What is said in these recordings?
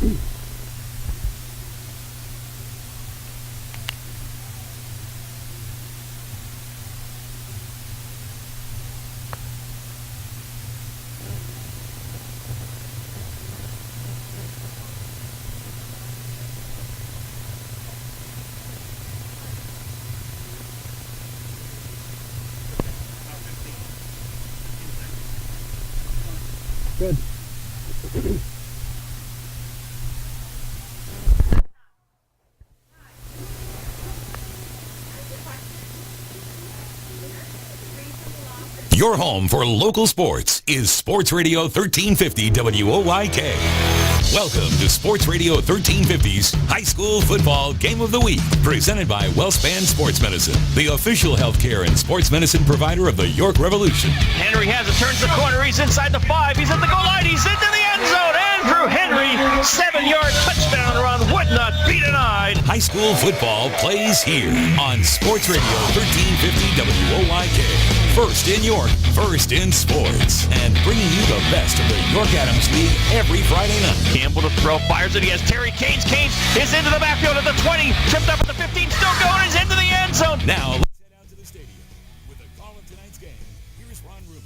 Good. Your home for local sports is Sports Radio 1350 WOYK. Welcome to Sports Radio 1350's High School Football Game of the Week, presented by WellSpan Sports Medicine, the official healthcare and sports medicine provider of the York Revolution. Henry has it, turns the corner, he's inside the 5, he's at the goal line, he's into the end zone. Andrew Henry, 7-yard touchdown run, would not be denied. High school football plays here on Sports Radio 1350 WOYK. First in York, first in sports, and bringing you the best of the York Adams League every Friday night. Campbell to throw, fires it, he has Terry Canes. Canes is into the backfield at the 20, tripped up at the 15, still going, he's into the end zone. Now, let's head out to the stadium with the call of tonight's game. Here's Ron Ruben.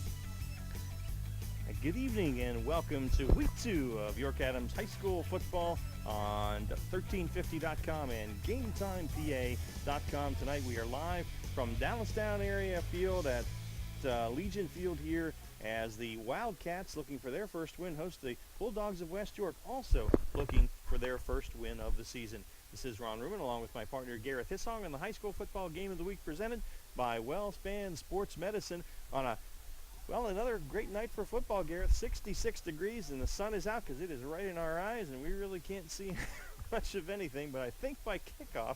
Good evening and welcome to Week 2 of York Adams High School Football on 1350.com and GameTimePA.com. Tonight we are live from Dallastown area field at Legion Field here as the Wildcats, looking for their first win, host the Bulldogs of West York, also looking for their first win of the season. This is Ron Ruben along with my partner Gareth Hissong on the High School Football Game of the Week presented by WellSpan Sports Medicine on another great night for football, Gareth. 66 degrees and the sun is out because it is right in our eyes and we really can't see much of anything, but I think by kickoff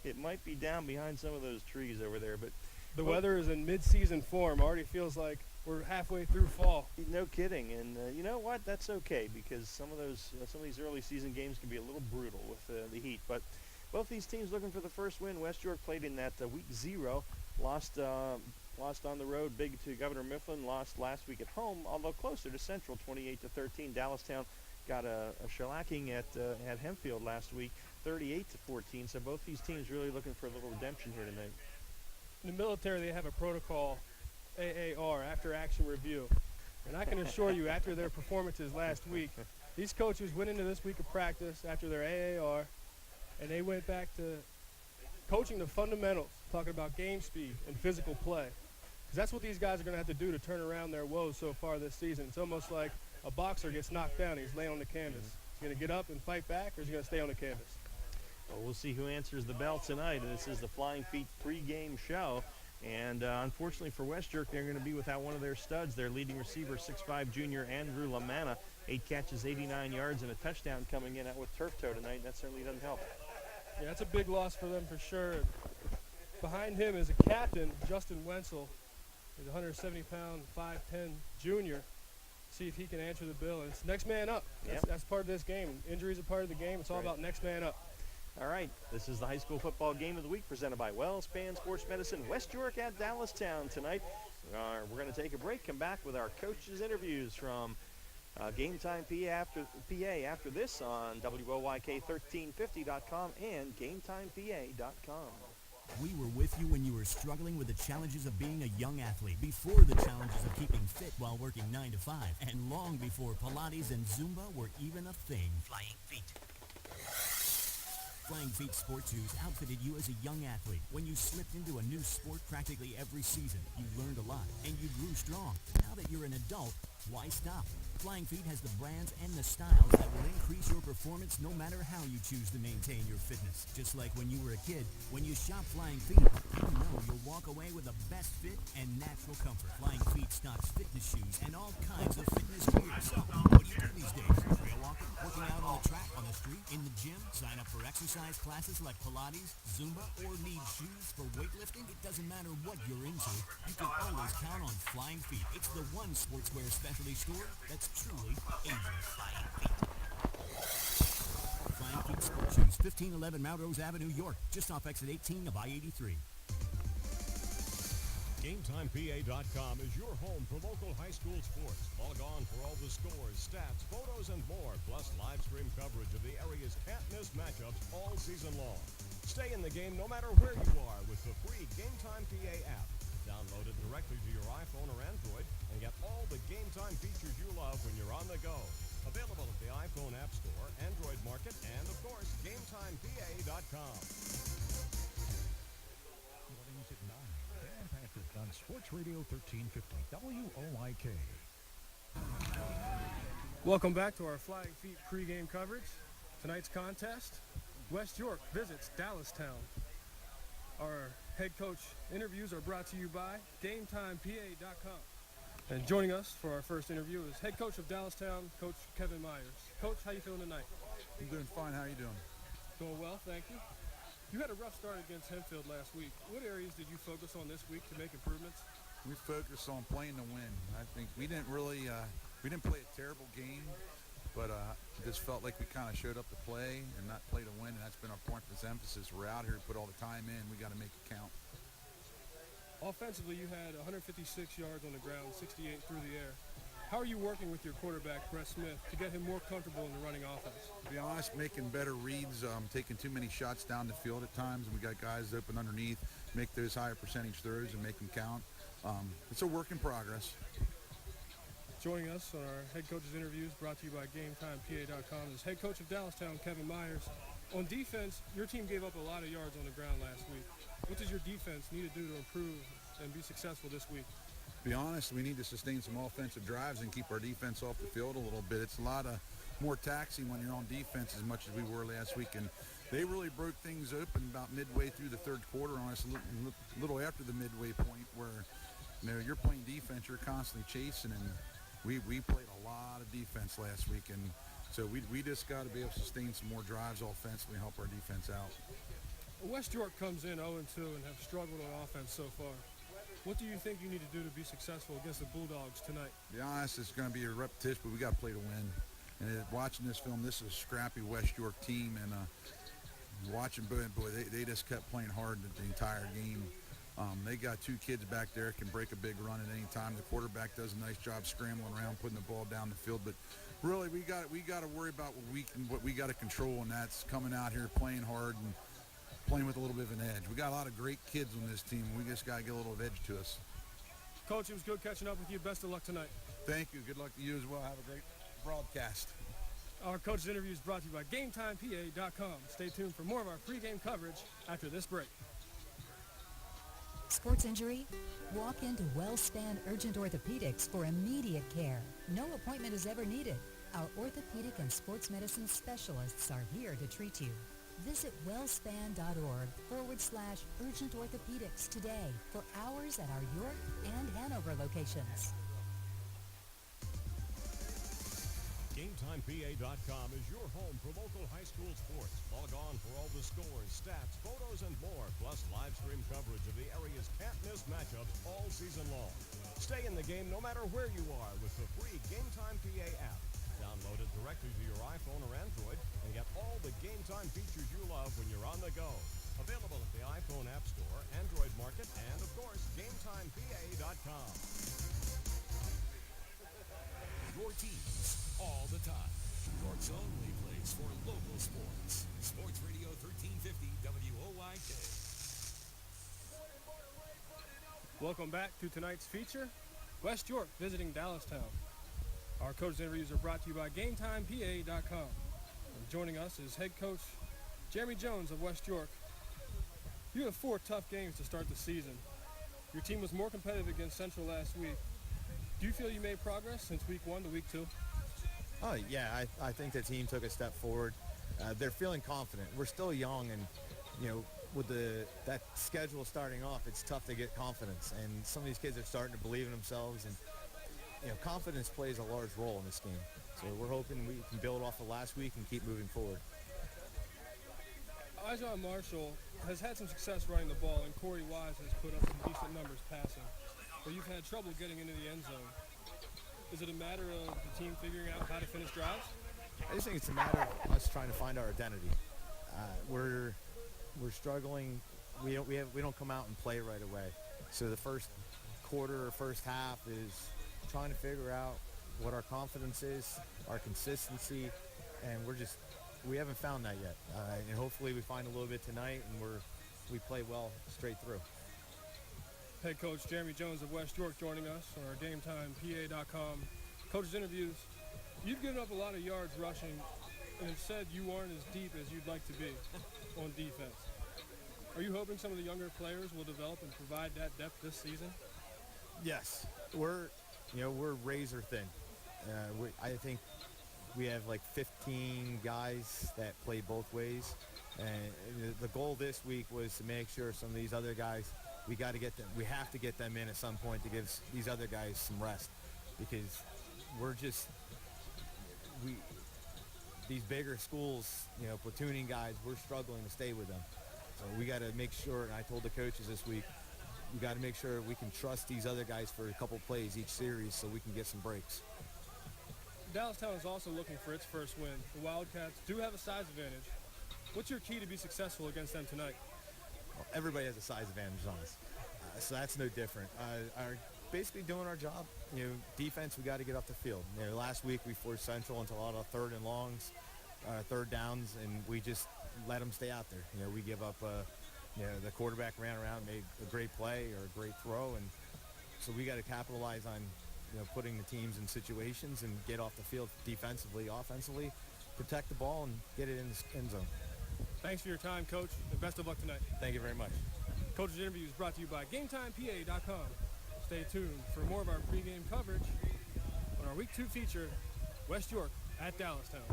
it might be down behind some of those trees over there. But the weather is in mid-season form. Already feels like we're halfway through fall. No kidding, and you know what? That's okay because some of these early season games can be a little brutal with the heat. But both these teams looking for the first win. West York played in that week 0, lost on the road big to Governor Mifflin, lost last week at home, although closer to Central, 28-13. Dallastown got a shellacking at Hempfield last week, 38-14. So both these teams really looking for a little redemption here tonight. In the military, they have a protocol, AAR, after action review. And I can assure you, after their performances last week, these coaches went into this week of practice after their AAR, and they went back to coaching the fundamentals, talking about game speed and physical play. Because that's what these guys are going to have to do to turn around their woes so far this season. It's almost like a boxer gets knocked down, he's laying on the canvas. He's going to get up and fight back, or is he going to stay on the canvas? Well, we'll see who answers the bell tonight. This is the Flying Feet pregame show. And unfortunately for West York, they're going to be without one of their studs. Their leading receiver, 6'5 junior Andrew Lamanna, 8 catches, 89 yards, and a touchdown coming in out with turf toe tonight. That certainly doesn't help. Yeah, that's a big loss for them for sure. Behind him is a captain, Justin Wenzel. He's a 170-pound, 5'10 junior. See if he can answer the bill. And it's next man up. That's part of this game. Injuries are part of the game. It's all about next man up. All right, this is the High School Football Game of the Week presented by WellSpan Sports Medicine. West York at Dallastown tonight. We're going to take a break, come back with our coaches' interviews from Game Time PA after this on WOYK1350.com and GameTimePA.com. We were with you when you were struggling with the challenges of being a young athlete, before the challenges of keeping fit while working 9 to 5, and long before Pilates and Zumba were even a thing. Flying Feet. Flying Feet Sports Shoes outfitted you as a young athlete. When you slipped into a new sport practically every season, you learned a lot, and you grew strong. Now that you're an adult, why stop? Flying Feet has the brands and the styles that will increase your performance no matter how you choose to maintain your fitness. Just like when you were a kid, when you shop Flying Feet, you know you'll walk away with the best fit and natural comfort. Flying Feet stocks fitness shoes and all kinds of fitness gear. So, what do you do these days? Trail walking, working out on the track, on the street, in the gym, sign up for exercise classes like Pilates, Zumba, or need shoes for weightlifting? It doesn't matter what you're into, you can always count on Flying Feet. It's the one sportswear specialty store that's truly ageless. Flying Feet. Flying Feet Sports Shoes, 1511 Melrose Avenue, York, just off exit 18 of I-83. GameTimePA.com is your home for local high school sports. Log on for all the scores, stats, photos, and more, plus live stream coverage of the area's can't-miss matchups all season long. Stay in the game no matter where you are with the free GameTime PA app. Download it directly to your iPhone or Android and get all the GameTime features you love when you're on the go. Available at the iPhone App Store, Android Market, and, of course, GameTimePA.com. Mornings at 9. Dan Patrick on Sports Radio 1350 WOYK. Welcome back to our Flying Feet pregame coverage. Tonight's contest, West York visits Dallastown. Our head coach interviews are brought to you by GameTimePA.com. And joining us for our first interview is head coach of Dallastown, Coach Kevin Myers. Coach, how you feeling tonight? I'm doing fine. How you doing? Doing well, thank you. You had a rough start against Hempfield last week. What areas did you focus on this week to make improvements? We focused on playing to win. I think we didn't really, we didn't play a terrible game, but just felt like we kind of showed up to play and not play to win, and that's been our point of emphasis. We're out here to put all the time in. We got to make it count. Offensively, you had 156 yards on the ground, 68 through the air. How are you working with your quarterback, Brett Smith, to get him more comfortable in the running offense? To be honest, making better reads, taking too many shots down the field at times, and we got guys open underneath, make those higher percentage throws and make them count. It's a work in progress. Joining us on our head coach's interviews, brought to you by GameTimePA.com, is head coach of Dallastown, Kevin Myers. On defense, your team gave up a lot of yards on the ground last week. What does your defense need to do to improve and be successful this week? To be honest, we need to sustain some offensive drives and keep our defense off the field a little bit. It's a lot of more taxing when you're on defense as much as we were last week, and they really broke things open about midway through the third quarter on us, a little after the midway point where, you know, you're playing defense, you're constantly chasing, and we played a lot of defense last week, and so we just got to be able to sustain some more drives offensively and help our defense out. West York comes in 0-2 and have struggled on offense so far. What do you think you need to do to be successful against the Bulldogs tonight? To be honest, it's going to be a repetition, but we got to play to win. And watching this film, this is a scrappy West York team, and watching boy, they just kept playing hard the entire game. They got two kids back there that can break a big run at any time. The quarterback does a nice job scrambling around, putting the ball down the field. But really, we got to worry about what we got to control, and that's coming out here playing hard and playing with a little bit of an edge. We got a lot of great kids on this team. We just got to get a little edge to us. Coach, it was good catching up with you. Best of luck tonight. Thank you. Good luck to you as well. Have a great broadcast. Our coach's interview is brought to you by GameTimePA.com. Stay tuned for more of our pregame coverage after this break. Sports injury? Walk into WellSpan Urgent Orthopedics for immediate care. No appointment is ever needed. Our orthopedic and sports medicine specialists are here to treat you. Visit wellspan.org/urgent orthopedics today for hours at our York and Hanover locations. GameTimePA.com is your home for local high school sports. Log on for all the scores, stats, photos, and more, plus live stream coverage of the area's can't-miss matchups all season long. Stay in the game no matter where you are with the free GameTime PA app. Download it directly to your iPhone or Android and get all the game time features you love when you're on the go. Available at the iPhone App Store, Android Market, and, of course, GameTimePA.com. Your teams all the time. York's only place for local sports. Sports Radio 1350 WOYK. Welcome back to tonight's feature, West York visiting Dallastown. Our coach's interviews are brought to you by GameTimePA.com. And joining us is head coach Jeremy Jones of West York. You have 4 tough games to start the season. Your team was more competitive against Central last week. Do you feel you made progress since week 1 to week 2? Oh, yeah, I think the team took a step forward. They're feeling confident. We're still young, and, you know, with that schedule starting off, it's tough to get confidence. And some of these kids are starting to believe in themselves, and, you know, confidence plays a large role in this game. So we're hoping we can build off of last week and keep moving forward. Ijon Marshall has had some success running the ball, and Corey Wise has put up some decent numbers passing. But you've had trouble getting into the end zone. Is it a matter of the team figuring out how to finish drives? I just think it's a matter of us trying to find our identity. We're struggling. We don't come out and play right away. So the first quarter or first half is trying to figure out what our confidence is, our consistency, and we haven't found that yet. And hopefully we find a little bit tonight, and we play well straight through. Head coach Jeremy Jones of West York joining us on our GameTimePA.com coaches interviews. You've given up a lot of yards rushing, and have said you aren't as deep as you'd like to be on defense. Are you hoping some of the younger players will develop and provide that depth this season? Yes, we're razor thin. I think we have like 15 guys that play both ways, and the goal this week was to make sure some of these other guys, we have to get them in at some point to give these other guys some rest, because these bigger schools, platooning guys, we're struggling to stay with them. So we got to make sure, and I told the coaches this week, we got to make sure we can trust these other guys for a couple plays each series so we can get some breaks. Dallastown is also looking for its first win. The Wildcats do have a size advantage. What's your key to be successful against them tonight? Well, everybody has a size advantage on us, so that's no different. Basically doing our job. Defense, we got to get off the field. Last week we forced Central into a lot of third and longs, third downs, and we just let them stay out there. We give up, the quarterback ran around, made a great play or a great throw, and so we got to capitalize on, putting the teams in situations and get off the field defensively, offensively, protect the ball, and get it in the end zone. Thanks for your time, Coach, and best of luck tonight. Thank you very much. Coach's interview is brought to you by GameTimePA.com. Stay tuned for more of our pregame coverage on our Week 2 feature, West York at Dallastown.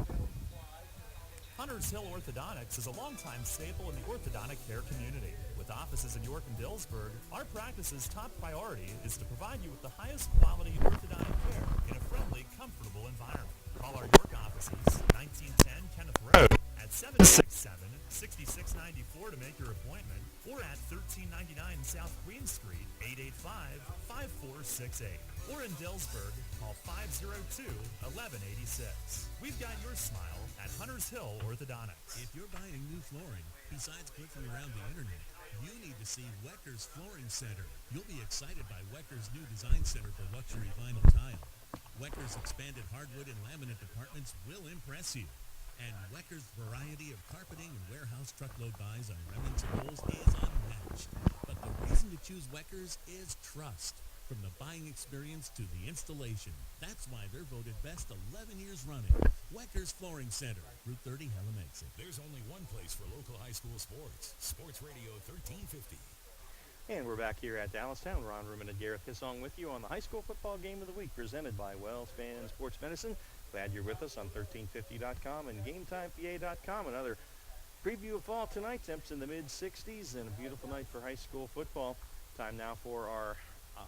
Hunters Hill Orthodontics is a longtime staple in the orthodontic care community. With offices in York and Dillsburg, our practice's top priority is to provide you with the highest quality orthodontic care in a friendly, comfortable environment. Call our York offices, 1910 Kenneth Road, at 767-6694 to make your appointment, or at 1399 South Queen Street, 885-5468. Or in Dillsburg, call 502-1186. We've got your smile at Hunters Hill Orthodontics. If you're buying new flooring, besides clicking around the internet, you need to see Wecker's Flooring Center. You'll be excited by Wecker's new design center for luxury vinyl tile. Wecker's expanded hardwood and laminate departments will impress you. And Wecker's variety of carpeting and warehouse truckload buys on remnants and rolls is unmatched. But the reason to choose Wecker's is trust. From the buying experience to the installation. That's why they're voted best 11 years running. Wecker's Flooring Center, Route 30, Hellemexon. There's only one place for local high school sports. Sports Radio 1350. And we're back here at Dallastown. Ron Ruman and Gareth Kissong with you on the high school football game of the week presented by WellSpan Sports Medicine. Glad you're with us on 1350.com and GameTimePA.com. Another preview of fall tonight. Temps in the mid-60s and a beautiful night for high school football. Time now for our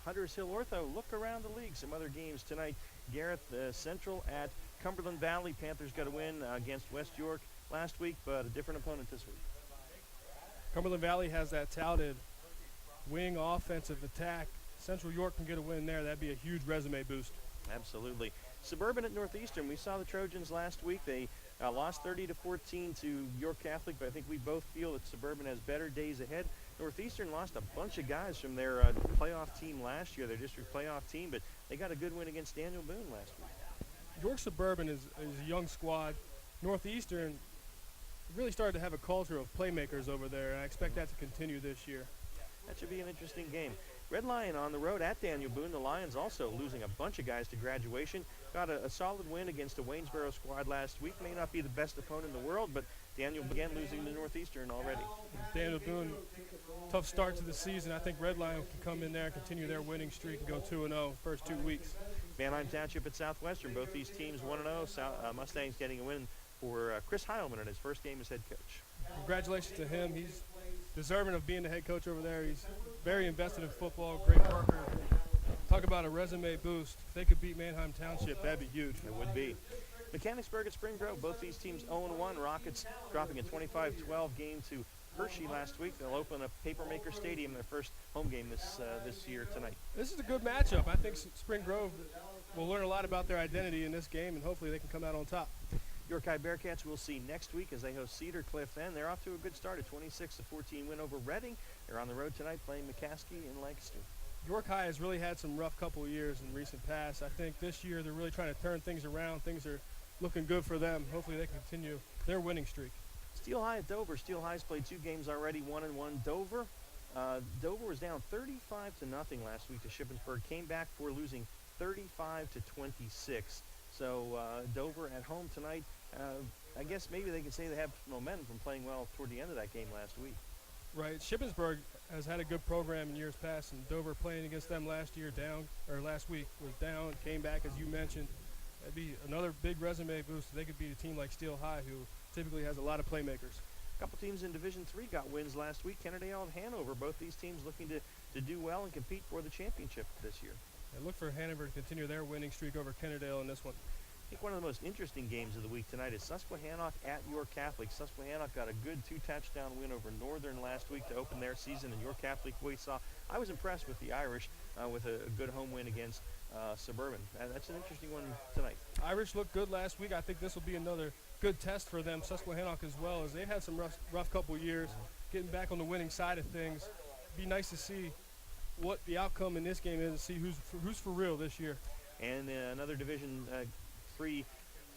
Hunters Hill Ortho look around the league. Some other games tonight. Gareth, Central at Cumberland Valley. Panthers got a win against West York last week, but a different opponent this week. Cumberland Valley has that touted wing offensive attack. Central York can get a win there. That'd be a huge resume boost. Absolutely. Suburban at Northeastern. We saw the Trojans last week. They lost 30-14 to York Catholic, but I think we both feel that Suburban has better days ahead. Northeastern lost a bunch of guys from their playoff team last year, their district playoff team, but they got a good win against Daniel Boone last week. York Suburban is a young squad. Northeastern really started to have a culture of playmakers over there, and I expect that to continue this year. That should be an interesting game. Red Lion on the road at Daniel Boone. The Lions also losing a bunch of guys to graduation. Got a solid win against a Waynesboro squad last week. May not be the best opponent in the world, but Daniel began losing to Northeastern already. Daniel Boone, tough start to the season. I think Red Lion can come in there and continue their winning streak and go 2-0 first 2 weeks. Manheim Township at Southwestern. Both these teams 1-0. Mustangs getting a win for Chris Heilman in his first game as head coach. Congratulations to him. He's deserving of being the head coach over there. He's very invested in football, great worker. Talk about a resume boost. If they could beat Manheim Township, that'd be huge. It would be. Mechanicsburg at Spring Grove. Both these teams 0-1. Rockets dropping a 25-12 game to Hershey last week. They'll open up Papermaker Stadium, their first home game this year tonight. This is a good matchup. I think Spring Grove will learn a lot about their identity in this game, and hopefully they can come out on top. York High Bearcats we'll see next week as they host Cedar Cliff. Then they're off to a good start, a 26-14 win over Reading. They're on the road tonight playing McCaskey in Lancaster. York High has really had some rough couple of years in recent past. I think this year they're really trying to turn things around. Things are looking good for them. Hopefully they can continue their winning streak. Steel High at Dover. Steel High's played 2 games already, 1-1. Dover was down 35-0 last week to Shippensburg. Came back for losing 35-26. So Dover at home tonight. I guess maybe they can say they have momentum from playing well toward the end of that game last week. Right. Shippensburg has had a good program in years past, and Dover playing against them last week was down, came back as you mentioned. That'd be another big resume boost. They could beat a team like Steel High, who typically has a lot of playmakers. A couple teams in Division III got wins last week. Kennedale and Hanover, both these teams looking to do well and compete for the championship this year. And look for Hanover to continue their winning streak over Kennedale in this one. I think one of the most interesting games of the week tonight is Susquehannock at York Catholic. Susquehannock got a good 2-touchdown win over Northern last week to open their season, and York Catholic, I was impressed with the Irish with a good home win against Suburban. That's an interesting one tonight. Irish looked good last week. I think this will be another good test for them. Susquehannock as well, as they've had some rough couple years, getting back on the winning side of things. Be nice to see what the outcome in this game is and see who's for real this year. And another Division III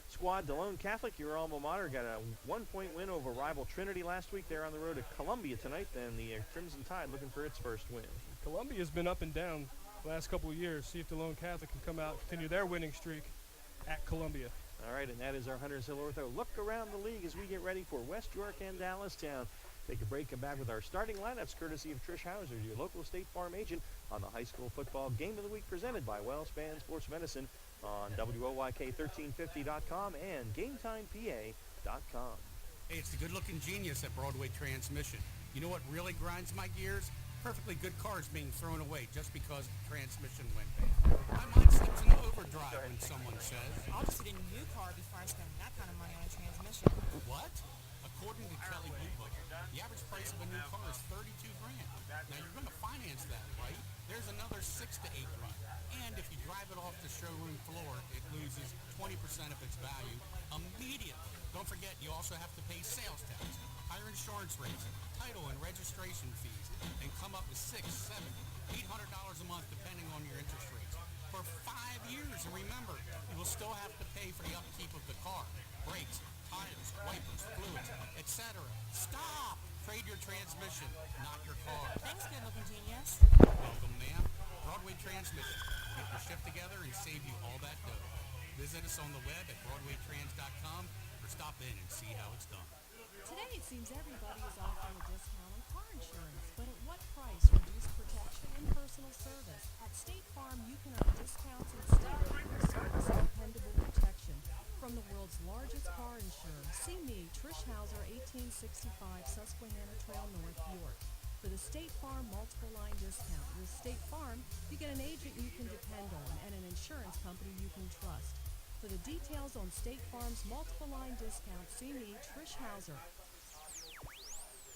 squad, Delone Catholic, your alma mater, got a 1-point win over rival Trinity last week. They're on the road to Columbia tonight, and the Crimson Tide looking for its first win. Columbia's been up and down the last couple of years. See if Delone Catholic can come out and continue their winning streak at Columbia. All right, and that is our Hunters Hill Ortho look around the league as we get ready for West York and Dallastown. Take a break, come back with our starting lineups, courtesy of Trish Hauser, your local State Farm agent, on the high school football game of the week presented by WellSpan Sports Medicine on WOYK1350.com and GameTimePA.com. Hey, it's the good-looking genius at Broadway Transmission. You know what really grinds my gears? Perfectly good cars being thrown away just because the transmission went bad. My mind slips into overdrive when someone says, I'll just get a new car before I spend that kind of money on a transmission. What? According to Kelly Blue Book, the average price of a new car is $32,000. Now you're going to finance that, right? There's another $6 to $8 grand. And if you drive it off the showroom floor, it loses 20% of its value immediately. Don't forget, you also have to pay sales tax, higher insurance rates, title and registration fees, and come up with $600, $700, $800 a month depending on your interest rates. For 5 years, and remember, you will still have to pay for the upkeep of the car, brakes, tires, wipers, fluids, etc. Stop! Trade your transmission, not your car. Thanks, good-looking genius. Welcome, ma'am. Broadway Transmission. Get your shift together and save you all that dough. Visit us on the web at BroadwayTrans.com or stop in and see how it's done. Today it seems everybody is offering a discount on car insurance, but at what price? Reduced protection and personal service. At State Farm, you can earn discounts and stay ready for service and dependable protection from the world's largest car insurer. See me, Trish Hauser, 1865 Susquehanna Trail North, York, for the State Farm multiple line discount. With State Farm, you get an agent you can depend on and an insurance company you can trust. For the details on State Farm's multiple line discount, see me, Trish Hauser.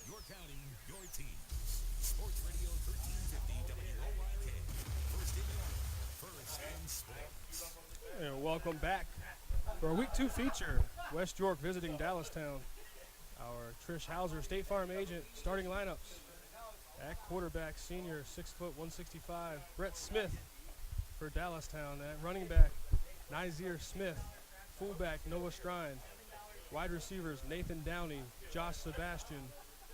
Your county, your team. Sports Radio 1350 WOYK. First in your first in sports. And welcome back for our Week 2 feature. West York visiting Dallastown. Our Trish Hauser, State Farm agent, starting lineups. At quarterback, senior, 6 foot, 165, Brett Smith for Dallastown. At running back, Nizier Smith. Fullback, Noah Strine. Wide receivers, Nathan Downey, Josh Sebastian,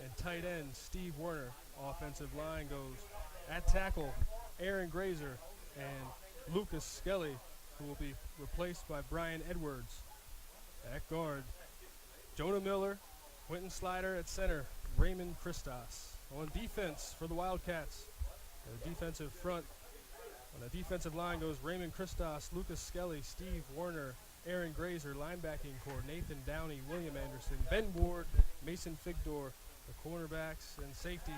and tight end, Steve Werner. Offensive line goes at tackle, Aaron Grazer and Lucas Skelly, who will be replaced by Brian Edwards. At guard, Jonah Miller, Quentin Slider. At center, Raymond Christos. On defense for the Wildcats, the defensive front, on the defensive line goes Raymond Christos, Lucas Skelly, Steve Warner, Aaron Grazer. Linebacking core, Nathan Downey, William Anderson, Ben Ward, Mason Figdor. The cornerbacks and safeties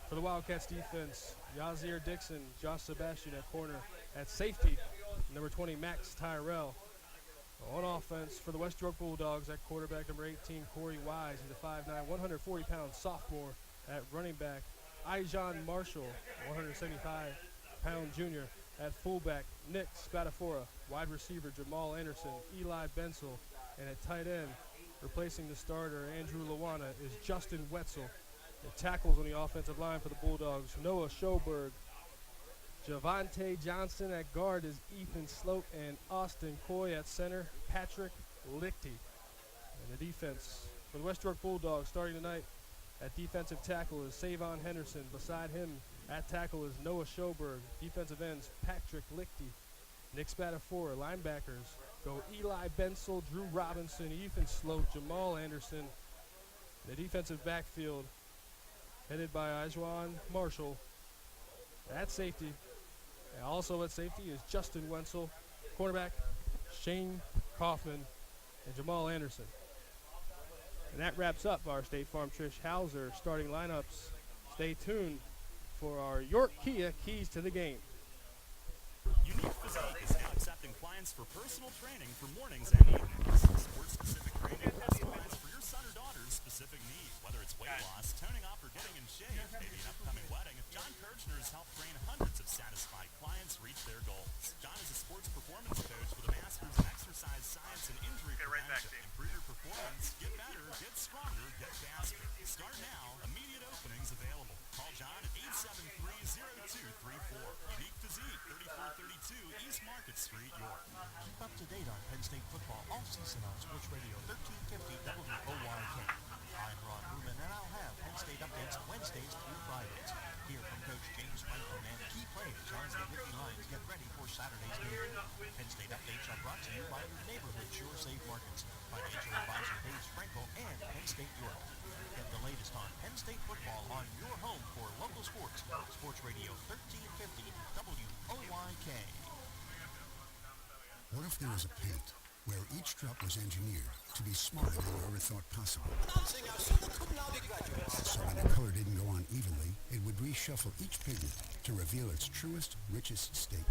for the Wildcats defense, Yazir Dixon, Josh Sebastian at corner. At safety, number 20, Max Tyrell. On offense for the West York Bulldogs, at quarterback, number 18, Corey Wise. He's a 5'9", 140-pound sophomore. At running back, Ijon Marshall, 175-pound junior. At fullback, Nick Spadafora. Wide receiver, Jamal Anderson, Eli Bensel. And at tight end, replacing the starter, Andrew Lawana, is Justin Wetzel. The tackles on the offensive line for the Bulldogs, Noah Schoberg, Javante Johnson at guard is Ethan Sloat, and Austin Coy at center, Patrick Lichty. And the defense for the West York Bulldogs starting tonight at defensive tackle is Savon Henderson. Beside him at tackle is Noah Schoberg. Defensive ends, Patrick Lichty. Nick Spatafora. Linebackers go Eli Bensel, Drew Robinson, Ethan Sloat, Jamal Anderson. The defensive backfield headed by Ajuan Marshall. At safety, and also at safety is Justin Wenzel. Cornerback, Shane Kaufman, and Jamal Anderson. And that wraps up our State Farm Trish Hauser starting lineups. Stay tuned for our York Kia Keys to the Game. Unique Physique is now accepting clients for personal training for mornings and evenings. Sport-specific training customized for your son or daughter's specific needs. Whether it's weight loss, toning up, or getting in shape, maybe an upcoming wedding, John Kirchner has helped train hundreds of satisfied clients reach their goals. John is a sports performance coach with a master's in exercise science and injury prevention. Improve your performance, get better, get stronger, get faster. Start now. Immediate openings available. Call John at 873-0234. Unique Physique, 3432 East Market Street, York. Keep up to date on Penn State football all season on Sports Radio 1350 WOYK. I'm Ron Ruman, and I'll have Penn State updates Wednesdays through Fridays. Hear from Coach James Franklin and key players as the Nittany Lions get ready for Saturday's game. Penn State updates are brought to you by your neighborhood Sure Save Markets, financial advisor Dave Sprinkle, and Penn State York. Get the latest on Penn State football on your home for local sports. Sports Radio 1350 WOYK. What if there was a paint where each drop was engineered to be smarter than you ever thought possible? So when the color didn't go on evenly, it would reshuffle each pigment to reveal its truest, richest state.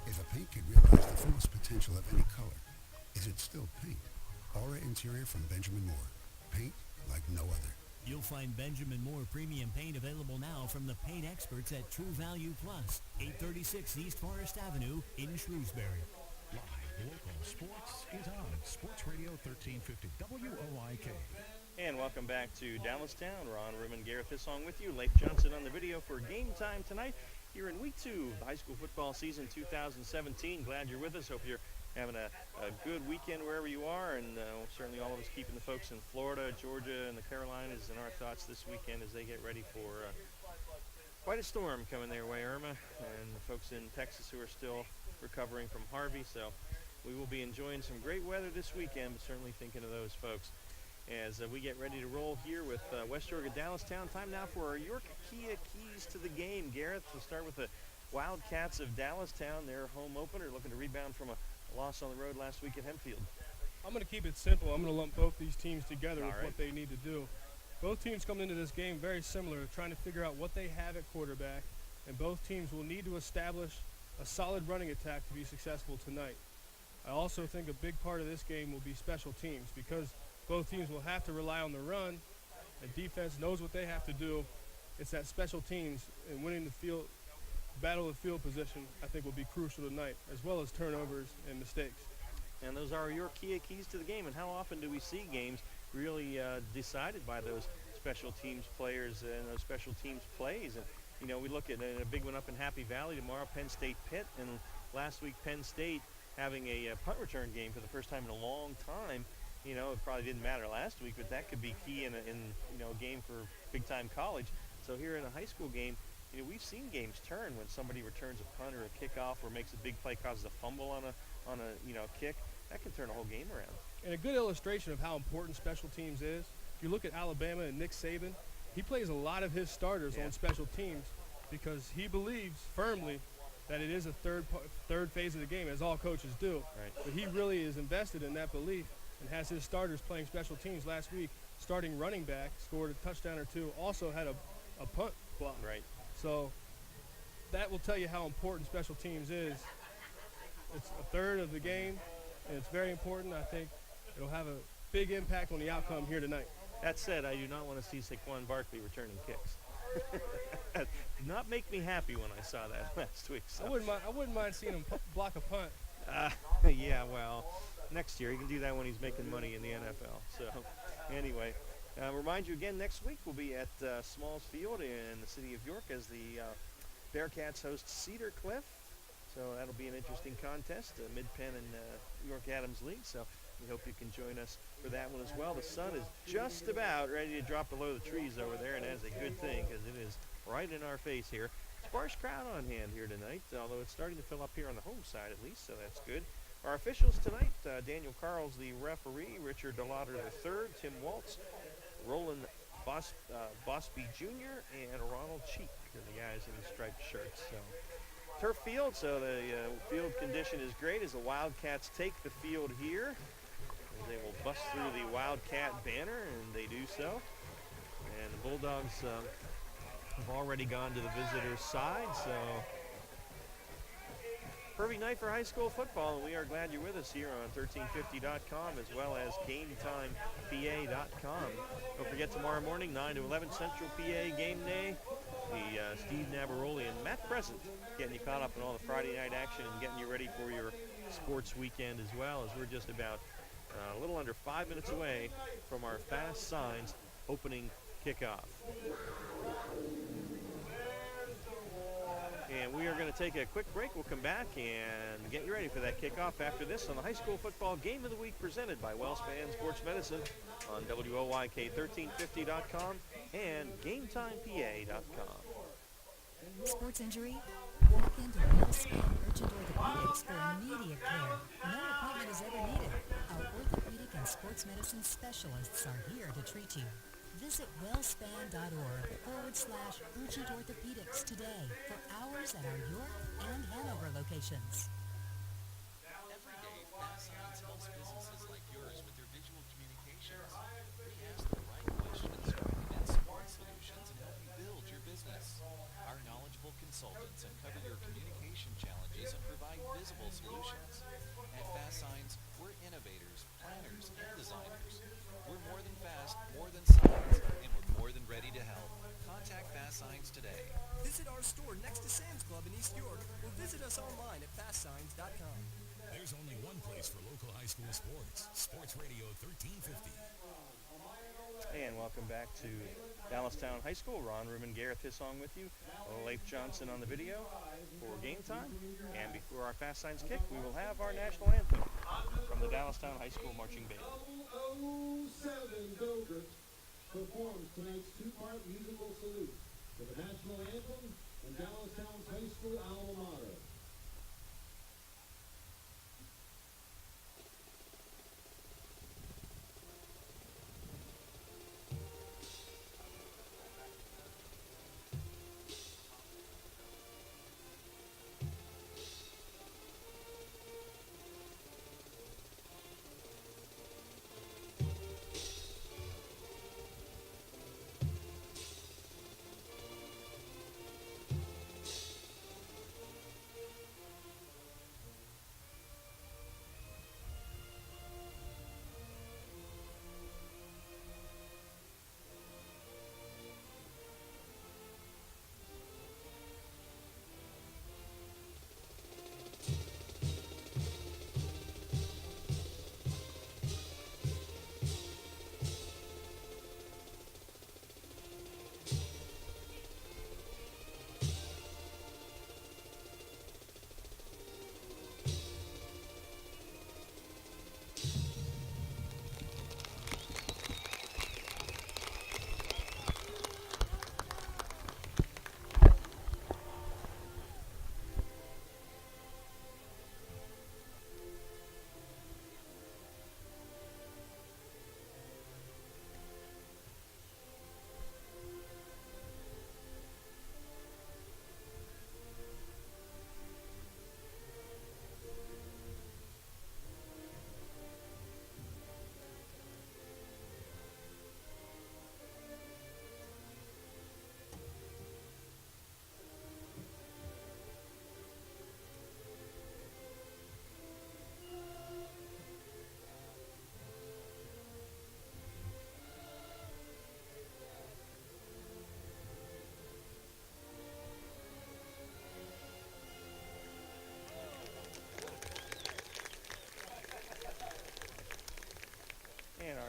If a paint could realize the fullest potential of any color, is it still paint? Aura Interior from Benjamin Moore. Paint like no other. You'll find Benjamin Moore Premium Paint available now from the paint experts at True Value Plus, 836 East Forest Avenue in Shrewsbury. Live local sports is on Sports Radio 1350 WOYK. And welcome back to Dallastown. Ron Ruman, Gareth Hissong with you. Leif Johnson on the video for game time tonight here in week 2 of the high school football season 2017. Glad you're with us. Hope you're having a good weekend wherever you are, and certainly all of us keeping the folks in Florida, Georgia, and the Carolinas in our thoughts this weekend as they get ready for quite a storm coming their way, Irma, and the folks in Texas who are still recovering from Harvey. So we will be enjoying some great weather this weekend, but certainly thinking of those folks as we get ready to roll here with West York at Dallastown. Time now for our York Kia Keys to the Game. Gareth, we'll start with the Wildcats of Dallastown, their home opener, looking to rebound from a loss on the road last week at Hempfield. I'm going to keep it simple. I'm going to lump both these teams together with right. what they need to do. Both teams coming into this game very similar, trying to figure out what they have at quarterback, and both teams will need to establish a solid running attack to be successful tonight. I also think a big part of this game will be special teams, because both teams will have to rely on the run, and defense knows what they have to do. It's that special teams and winning the field, battle of field position, I think will be crucial tonight, as well as turnovers and mistakes. And those are your Kia Keys to the game. And how often do we see games really decided by those special teams players and those special teams plays? And, you know, we look at a big one up in Happy Valley tomorrow, Penn State Pitt, and last week Penn State having a punt return game for the first time in a long time. You know, it probably didn't matter last week, but that could be key in a game for big-time college. So here in a high school game, you know, we've seen games turn when somebody returns a punt or a kickoff or makes a big play, causes a fumble on a kick. That can turn a whole game around. And a good illustration of how important special teams is, if you look at Alabama and Nick Saban, he plays a lot of his starters on special teams because he believes firmly that it is a third phase of the game, as all coaches do. Right. But he really is invested in that belief and has his starters playing special teams. Last week, starting running back, scored a touchdown or two, also had a punt block. Right. So that will tell you how important special teams is. It's a third of the game, and it's very important. I think it'll have a big impact on the outcome here tonight. That said, I do not want to see Saquon Barkley returning kicks. Did not make me happy when I saw that last week. So. I wouldn't mind seeing him block a punt. Yeah, well, next year he can do that when he's making money in the NFL. So, anyway, remind you again, next week we'll be at Smalls Field in the city of York as the Bearcats host Cedar Cliff. So that'll be an interesting contest, Mid-Penn and York Adams League. So we hope you can join us for that one as well. The sun is just about ready to drop below the trees over there, and that's a good thing because it is right in our face here. Sparse crowd on hand here tonight, although it's starting to fill up here on the home side at least, so that's good. Our officials tonight, Daniel Carl's the referee, Richard DeLauder III, Tim Waltz, Roland Bosby Jr., and Ronald Cheek are the guys in the striped shirts. So turf field, so the field condition is great as the Wildcats take the field here. They will bust through the Wildcat banner, and they do so. And the Bulldogs have already gone to the visitors' side, so perfect night for high school football, and we are glad you're with us here on 1350.com as well as GameTimePA.com. Don't forget tomorrow morning, 9 to 11 Central PA game day. The Steve Navaroli and Matt Present getting you caught up in all the Friday night action and getting you ready for your sports weekend as well, as we're just about a little under 5 minutes away from our Fast Signs opening kickoff. And we are going to take a quick break. We'll come back and get you ready for that kickoff after this on the High School Football Game of the Week presented by WellSpan Sports Medicine on WOYK1350.com and GameTimePA.com. Sports injury? Walk into WellSpan Urgent Orthopedics for immediate care. No appointment is ever needed. Our orthopedic and sports medicine specialists are here to treat you. Visit wellspan.org/urgent orthopedics today for hours at our York and Hanover locations. Every day, Fast Signs helps businesses like yours with their visual communications. We ask the right questions to invent smart solutions and help you build your business. Our knowledgeable consultants uncover your communication challenges and provide visible solutions. At Fast Signs, we're innovators, planners, and designers. We're more than fast, more than signs, and we're more than ready to help. Contact Fast Signs today. Visit our store next to Sam's Club in East York or visit us online at fastsigns.com. There's only one place for local high school sports. Sports Radio 1350. And welcome back to Dallastown High School. Ron Ruben, Gareth Hissong with you. Leif Johnson on the video for game time. And before our Fast Signs kick, we will have our national anthem from the Dallastown High School Marching Band. 007 Dover performs tonight's two-part musical salute to the national anthem and Dallastown's high school alma mater.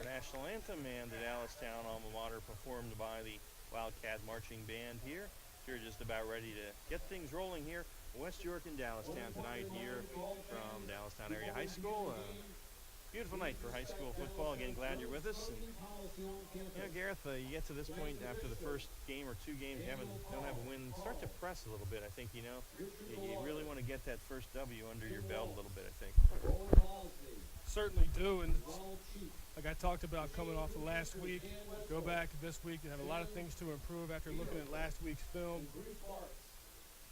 National anthem and the Dallastown alma mater performed by the Wildcat Marching Band here. You're just about ready to get things rolling here. West York and Dallastown tonight here from Dallastown Area High School. Beautiful night for high school football. Again, glad you're with us. And, Gareth, you get to this point after the first game or two games, you don't have a win, start to press a little bit. I think, you really want to get that first W under your belt a little bit, I think. Certainly do, and like I talked about coming off of last week, go back to this week, you have a lot of things to improve after looking at last week's film.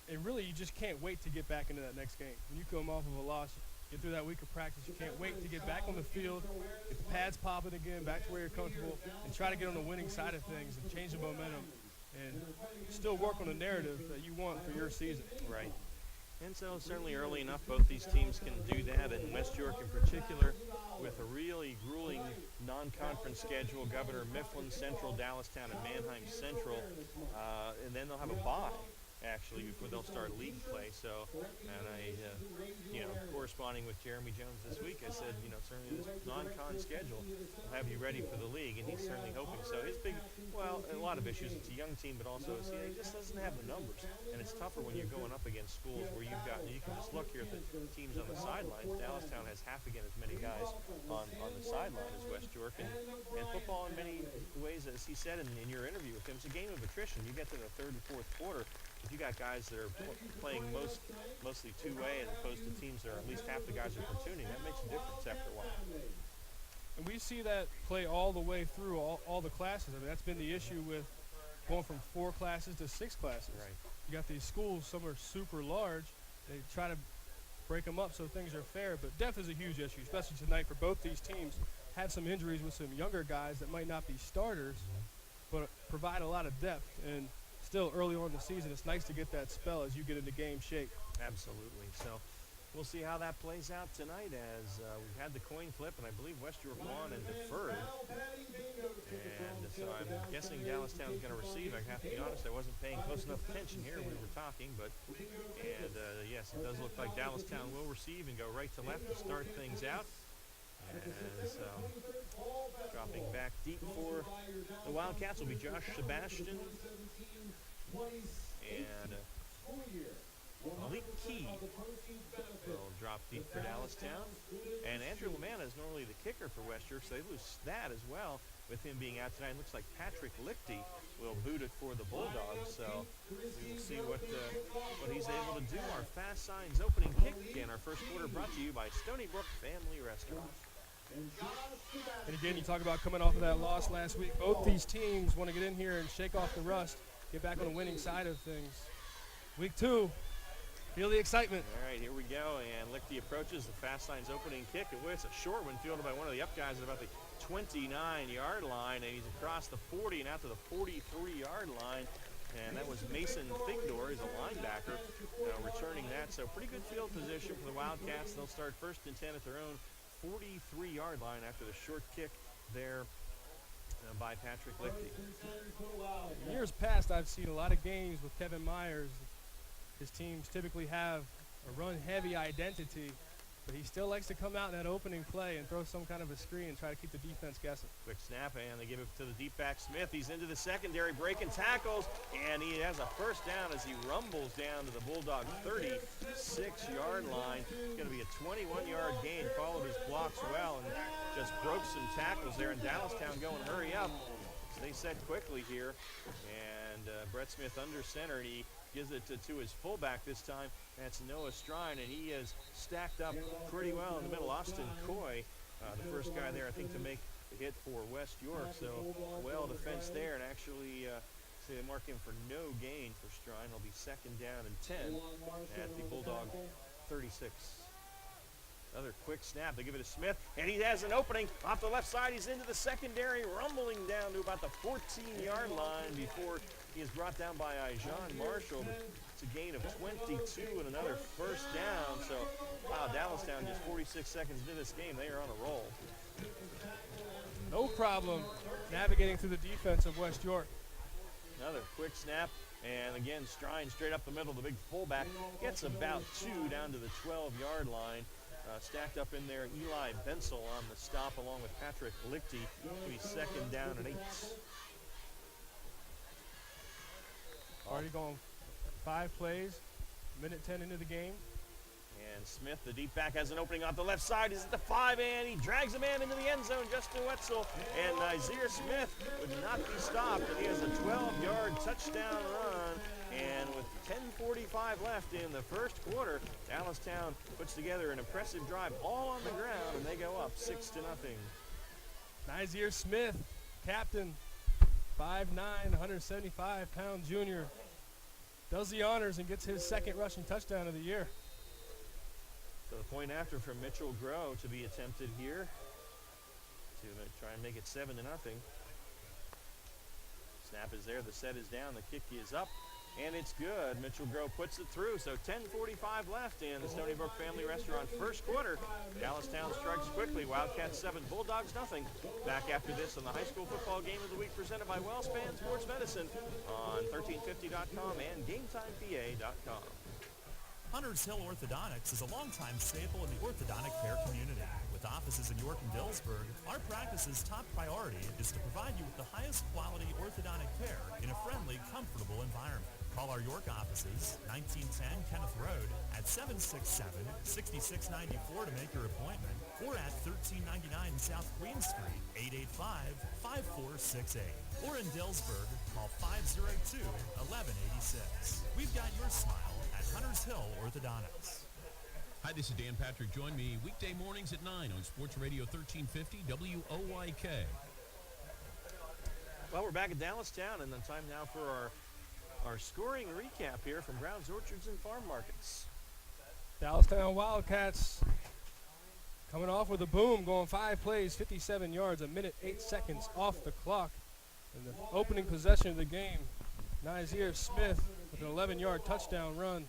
And really, you just can't wait to get back into that next game. When you come off of a loss, get through that week of practice, you can't wait to get back on the field, get the pads popping again, back to where you're comfortable, and try to get on the winning side of things and change the momentum and still work on the narrative that you want for your season. Right. And so certainly early enough, both these teams can do that, and West York in particular with a really grueling non-conference schedule, Governor Mifflin Central, Dallastown, and Manheim Central, and then they'll have a bye, actually, before they'll start league play. So, and corresponding with Jeremy Jones this week, I said, certainly this non-con schedule will have you ready for the league, and he's certainly hoping so. His a lot of issues. It's a young team, but also he just doesn't have the numbers, and it's tougher when you're going up against schools where you can just look here at the teams on the sidelines. Dallastown has half again as many guys on the sideline as West York, and football in many ways, as he said in your interview with him, it's a game of attrition. You get to the third and fourth quarter, if you got guys that are playing mostly two-way as opposed to teams that are at least half the guys are platooning, that makes a difference after a while. And we see that play all the way through all the classes. I mean, that's been the issue with going from 4 classes to 6 classes. Right. You got these schools, some are super large. They try to break them up so things are fair, but depth is a huge issue, especially tonight for both these teams. Have some injuries with some younger guys that might not be starters, but provide a lot of depth. And still early on in the season, it's nice to get that spell as you get into game shape. Absolutely. So we'll see how that plays out tonight as we've had the coin flip, and I believe West York won and deferred. And so I'm guessing Dallastown is going to receive. I have to be honest, I wasn't paying close enough attention here. We were talking, yes, it does look like Dallastown will receive and go right to left to start things out. As dropping back deep for the Wildcats will be Josh Sebastian and Malik Key will drop deep for Dallastown. And Andrew Lamanna is normally the kicker for West York, so they lose that as well with him being out tonight. It looks like Patrick Lichty will boot it for the Bulldogs, so we will see what he's able to do. Our Fast Signs opening kick in our first quarter brought to you by Stony Brook Family Restaurant. And again, you talk about coming off of that loss last week. Both these teams want to get in here and shake off the rust, get back on the winning side of things. Week 2, feel the excitement. All right, here we go. And Lichty approaches the Fast Signs opening kick. It's a short one fielded by one of the up guys at about the 29-yard line, and he's across the 40 and out to the 43-yard line. And that was Mason Figdor, he's a linebacker, returning that. So pretty good field position for the Wildcats. They'll start first and 10 at their own 43-yard line after the short kick there by Patrick Lichty. In years past, I've seen a lot of games with Kevin Myers. His teams typically have a run-heavy identity, but he still likes to come out in that opening play and throw some kind of a screen and try to keep the defense guessing. Quick snap, and they give it to the deep back Smith. He's into the secondary, breaking tackles, and he has a first down as he rumbles down to the Bulldog 36-yard line. It's going to be a 21-yard gain. Followed his blocks well and just broke some tackles there. And Dallastown going, hurry up. So they set quickly here, and Brett Smith under center, and he gives it to his fullback this time. That's Noah Strine, and he is stacked up pretty well in the middle. Austin Coy, the first guy there, I think, to make the hit for West York. So well defense there, and actually they mark him for no gain for Strine. It'll be second down and 10 at the Bulldog 36. Another quick snap. They give it to Smith, and he has an opening off the left side. He's into the secondary, rumbling down to about the 14-yard line before he is brought down by Ijan Marshall. It's a gain of 22 and another first down. So, wow, Dallastown just 46 seconds into this game. They are on a roll. No problem navigating through the defense of West York. Another quick snap. And again, Strine straight up the middle. The big fullback gets about 2 down to the 12-yard line. Stacked up in there, Eli Bensel on the stop along with Patrick Lichty. It'll be second down and 8. Already going 5 plays, minute 10 into the game. And Smith, the deep back, has an opening off the left side. He's at the 5, and he drags a man into the end zone. Justin Wetzel and Isaiah Smith would not be stopped, and he has a 12-yard touchdown run. And with 10:45 left in the first quarter, Dallastown puts together an impressive drive all on the ground, and they go up 6-0. Isaiah Smith, captain, 5'9", 175-pound junior, does the honors and gets his second rushing touchdown of the year. So the point after from Mitchell Grow to be attempted here to try and make it 7-0. Snap is there, the set is down, the kick is up, and it's good. Mitchell Grow puts it through, so 10:45 left in the Stony Brook Family Restaurant first quarter. Dallastown strikes quickly, Wildcats 7, Bulldogs nothing. Back after this on the high school football game of the week presented by WellSpan Sports Medicine on 1350.com and GameTimePA.com. Hunters Hill Orthodontics is a longtime staple in the orthodontic care community. With offices in York and Dillsburg, our practice's top priority is to provide you with the highest quality orthodontic care in a friendly, comfortable environment. Call our York offices, 1910 Kenneth Road, at 767-6694 to make your appointment, or at 1399 South Queen Street, 885-5468. Or in Dillsburg, call 502-1186. We've got your smile at Hunters Hill Orthodontics. Hi, this is Dan Patrick. Join me weekday mornings at 9 on Sports Radio 1350 WOYK. Well, we're back at Dallastown, and the time now for our scoring recap here from Brown's Orchards and Farm Markets. Dallastown Wildcats coming off with a boom, going 5 plays, 57 yards, a minute 8 seconds off the clock. In the opening possession of the game, Nazir Smith with an 11-yard touchdown run.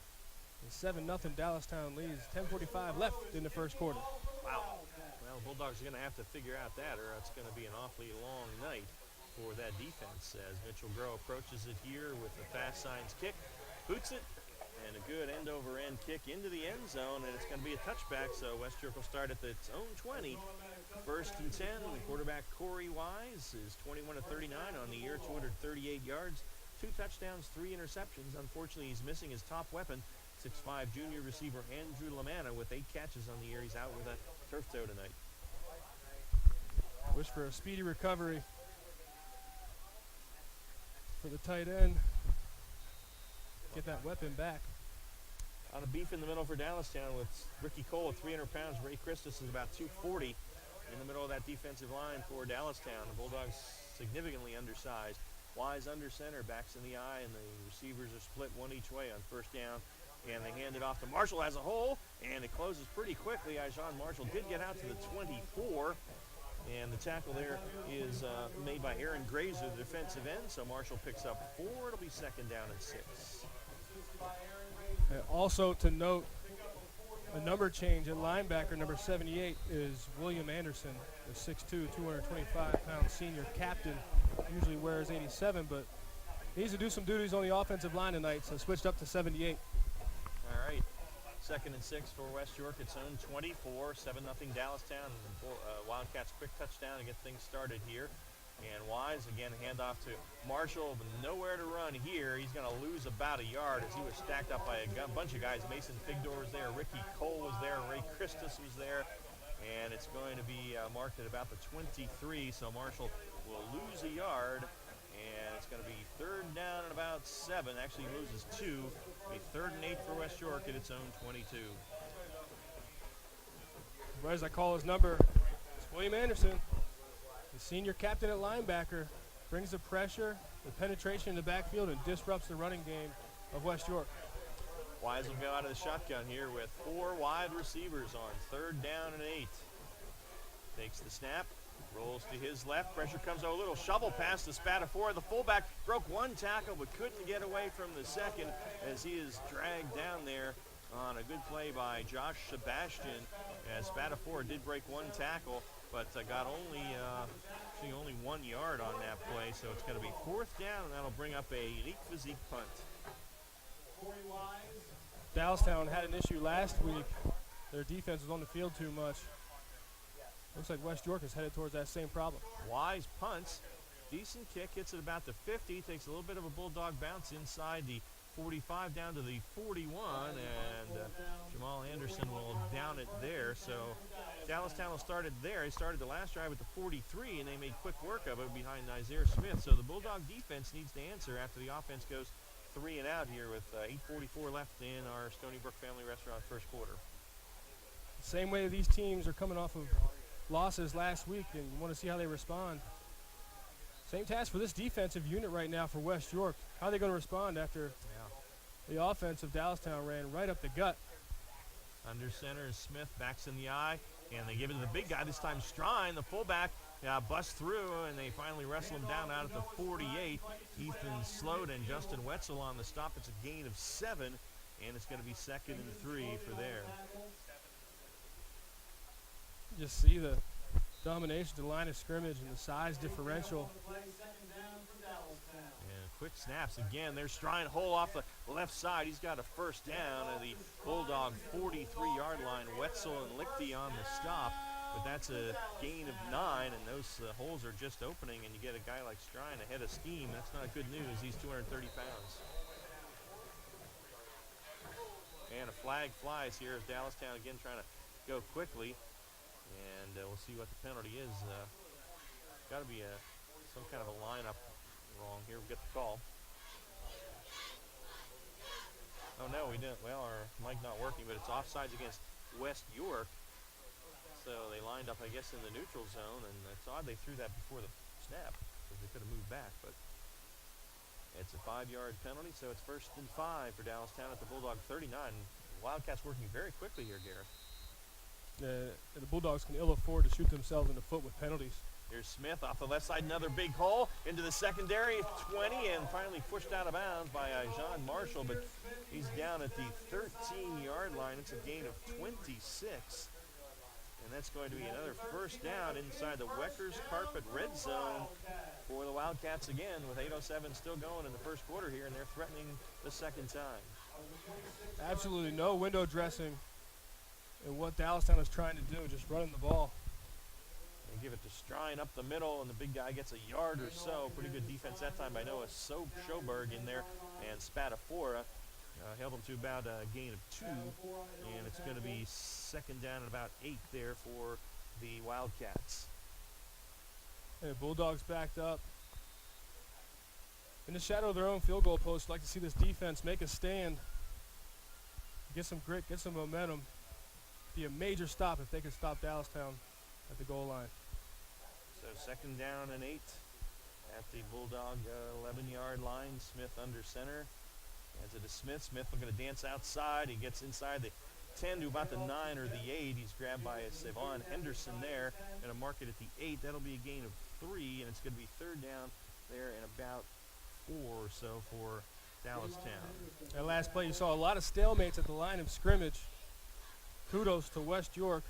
7-0 Dallastown leads. 10:45 left in the first quarter. Wow. Well, the Bulldogs are going to have to figure out that, or it's going to be an awfully long night for that defense as Mitchell Grow approaches it here with the fast signs kick, boots it, and a good end-over-end kick into the end zone, and it's going to be a touchback, so West York will start at its own 20. First and 10, the quarterback Corey Wise is 21 of 39 on the year, 238 yards, 2 touchdowns, 3 interceptions. Unfortunately, he's missing his top weapon, 6'5" junior receiver Andrew Lamanna with 8 catches on the year. He's out with a turf toe tonight. Wish for a speedy recovery for the tight end. Get that weapon back. A lot of beef in the middle for Dallastown with Ricky Cole at 300 pounds. Ray Christus is about 240 in the middle of that defensive line for Dallastown. The Bulldogs significantly undersized. Wise under center, backs in the eye, and the receivers are split one each way on first down. And they hand it off to Marshall as a hole, and it closes pretty quickly. Ijon Marshall did get out to the 24, and the tackle there is made by Aaron Grazer, the defensive end. So Marshall picks up 4. It'll be second down and 6. Also to note, a number change at linebacker, number 78, is William Anderson, the 6'2", 225-pound senior captain. Usually wears 87, but needs to do some duties on the offensive line tonight, so switched up to 78. All right, second and 6 for West York. Its own 24, 7-0 Dallastown. Wildcats quick touchdown to get things started here. And Wise, again, handoff to Marshall, but nowhere to run here. He's going to lose about a yard as he was stacked up by a bunch of guys. Mason Figdor was there, Ricky Cole was there, Ray Christus was there. And it's going to be marked at about the 23, so Marshall will lose a yard. And it's going to be third down and about 7. Actually, he loses 2. A third and 8 for West York at its own 22. Right as I call his number, it's William Anderson, the senior captain at linebacker, brings the pressure, the penetration in the backfield, and disrupts the running game of West York. Wise will go out of the shotgun here with 4 wide receivers on third down and 8. Takes the snap. Rolls to his left. Pressure comes, a little shovel pass to Spatafora. The fullback broke 1 tackle but couldn't get away from the second as he is dragged down there on a good play by Josh Sebastian. As Spatafora did break 1 tackle but got only 1 yard on that play. So it's going to be 4th down, and that'll bring up a unique physique punt. Dallastown had an issue last week. Their defense was on the field too much. Looks like West York is headed towards that same problem. Wise punts, Decent kick, hits it about the 50, takes a little bit of a Bulldog bounce inside the 45 down to the 41, and Jamal Anderson will down it there. So Dallastown will start it there. He started the last drive with the 43, and they made quick work of it behind Nizair Smith. So the Bulldog defense needs to answer after the offense goes 3 and out here with 8:44 left in our Stony Brook Family Restaurant first quarter. Same way these teams are coming off of losses last week, and you want to see how they respond. Same task for this defensive unit right now for West York. How are they going to respond after the offense of Dallastown ran right up the gut? Under center is Smith, backs in the eye, and they give it to the big guy, this time Strine, the fullback, busts through, and they finally wrestle him down out at the 48. Ethan Sloat and Justin Wetzel on the stop. It's a gain of 7, and it's going to be 2nd and 3 for there. Just see the domination, the line of scrimmage, and the size differential. And quick snaps again. There's Strine, hole off the left side. He's got a first down at the Bulldog 43-yard line. Wetzel and Lichty on the stop, but that's a gain of 9, and those holes are just opening, and you get a guy like Strine ahead of steam. That's not good news. He's 230 pounds. And a flag flies here as Dallastown again trying to go quickly. And we'll see what the penalty is. Got to be some kind of a lineup wrong here. We'll get the call. Oh, no, we didn't. Well, our mic not working, but it's offsides against West York. So they lined up, I guess, in the neutral zone, and it's odd they threw that before the snap because they could have moved back. But it's a 5-yard penalty, so it's 1st and 5 for Dallastown at the Bulldog 39. Wildcats working very quickly here, Gareth. The Bulldogs can ill afford to shoot themselves in the foot with penalties. Here's Smith off the left side, another big hole into the secondary, 20, and finally pushed out of bounds by John Marshall, but he's down at the 13-yard line. It's a gain of 26, and that's going to be another first down inside the Weckers Carpet red zone for the Wildcats again, with 8:07 still going in the first quarter here, and they're threatening the second time. Absolutely no window dressing in what Dallastown is trying to do, just running the ball. They give it to Strine up the middle, and the big guy gets a yard or so. Pretty good defense that time by Noah Schoberg in there, and Spadafora held him to about a gain of 2, and it's going to be 2nd down and about 8 there for the Wildcats. And the Bulldogs backed up. In the shadow of their own field goal post, I'd like to see this defense make a stand, get some grit, get some momentum. Be a major stop if they can stop Dallastown at the goal line. So 2nd down and 8 at the Bulldog 11-yard line. Smith under center. Hands it to Smith. Smith looking to dance outside. He gets inside the 10 to about the 9 or the 8. He's grabbed by Savon Henderson there. Going to mark it at the 8. That'll be a gain of 3, and it's going to be 3rd down there and about 4 or so for Dallastown. That last play, you saw a lot of stalemates at the line of scrimmage. Kudos to West York.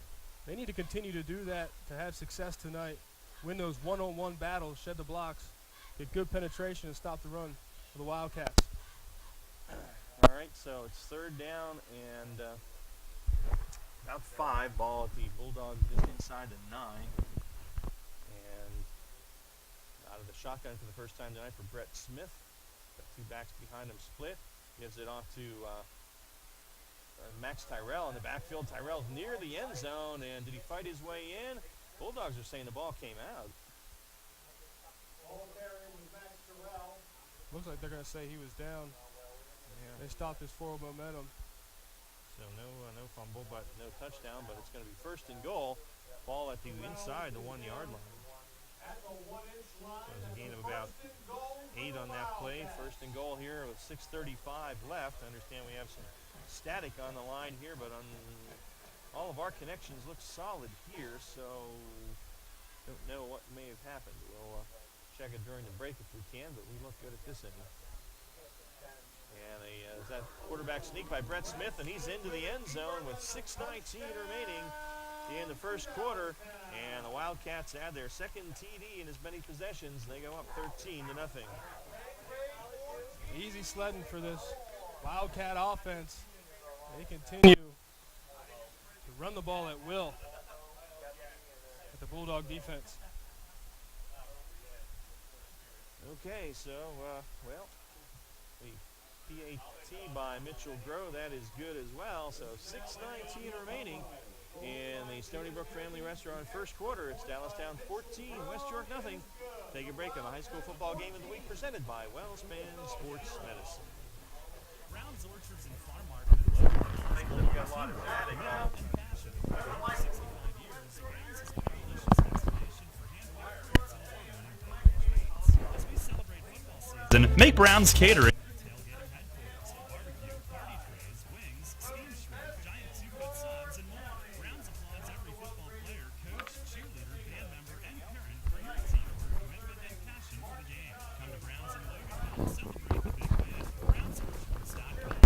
They need to continue to do that to have success tonight. Win those one-on-one battles, shed the blocks, get good penetration, and stop the run for the Wildcats. All right, so it's 3rd down and about 5. Ball at the Bulldog just inside the 9. And out of the shotgun for the first time tonight for Brett Smith. Got 2 backs behind him split. Gives it off to Max Tyrell in the backfield. Tyrell's near the end zone, and did he fight his way in? Bulldogs are saying the ball came out. Looks like they're going to say he was down. Yeah. They stopped his forward momentum. So no fumble, but no touchdown, but it's going to be 1st and goal. Ball at the inside the 1-yard line. So there's a gain of about 8 on that play. 1st and goal here with 6:35 left. I understand we have some static on the line here, but on all of our connections look solid here, so don't know what may have happened. We'll check it during the break if we can, but we look good at this end. And is that quarterback sneak by Brett Smith, and he's into the end zone with 6:19 remaining in the first quarter, and the Wildcats add their 2nd TD in as many possessions. They go up 13-0. Easy sledding for this Wildcat offense. They continue to run the ball at will at the Bulldog defense. Okay, so, well, the PAT by Mitchell Grove, that is good as well. So 6:19 remaining in the Stony Brook Family Restaurant first quarter. It's Dallastown 14, West York nothing. Take a break on the high school football game of the week presented by WellSpan Sports Medicine. Browns, orchards, and farm market in Logan. We've got a lot of static now. And passion. For over 65 years, Browns has been a delicious destination for hand-whipped fruits and award-winning bakery treats. As we celebrate football season, make Browns catering. Tailgating headquarters, barbecue, party trays, wings, steam shrimp, giant 2-foot subs, and more. Browns applauds every football player, coach, cheerleader, band member, and parent for your teamwork, commitment, and passion for the game. Come to Browns in Loganville and celebrate the big win. BrownsOrchards.com.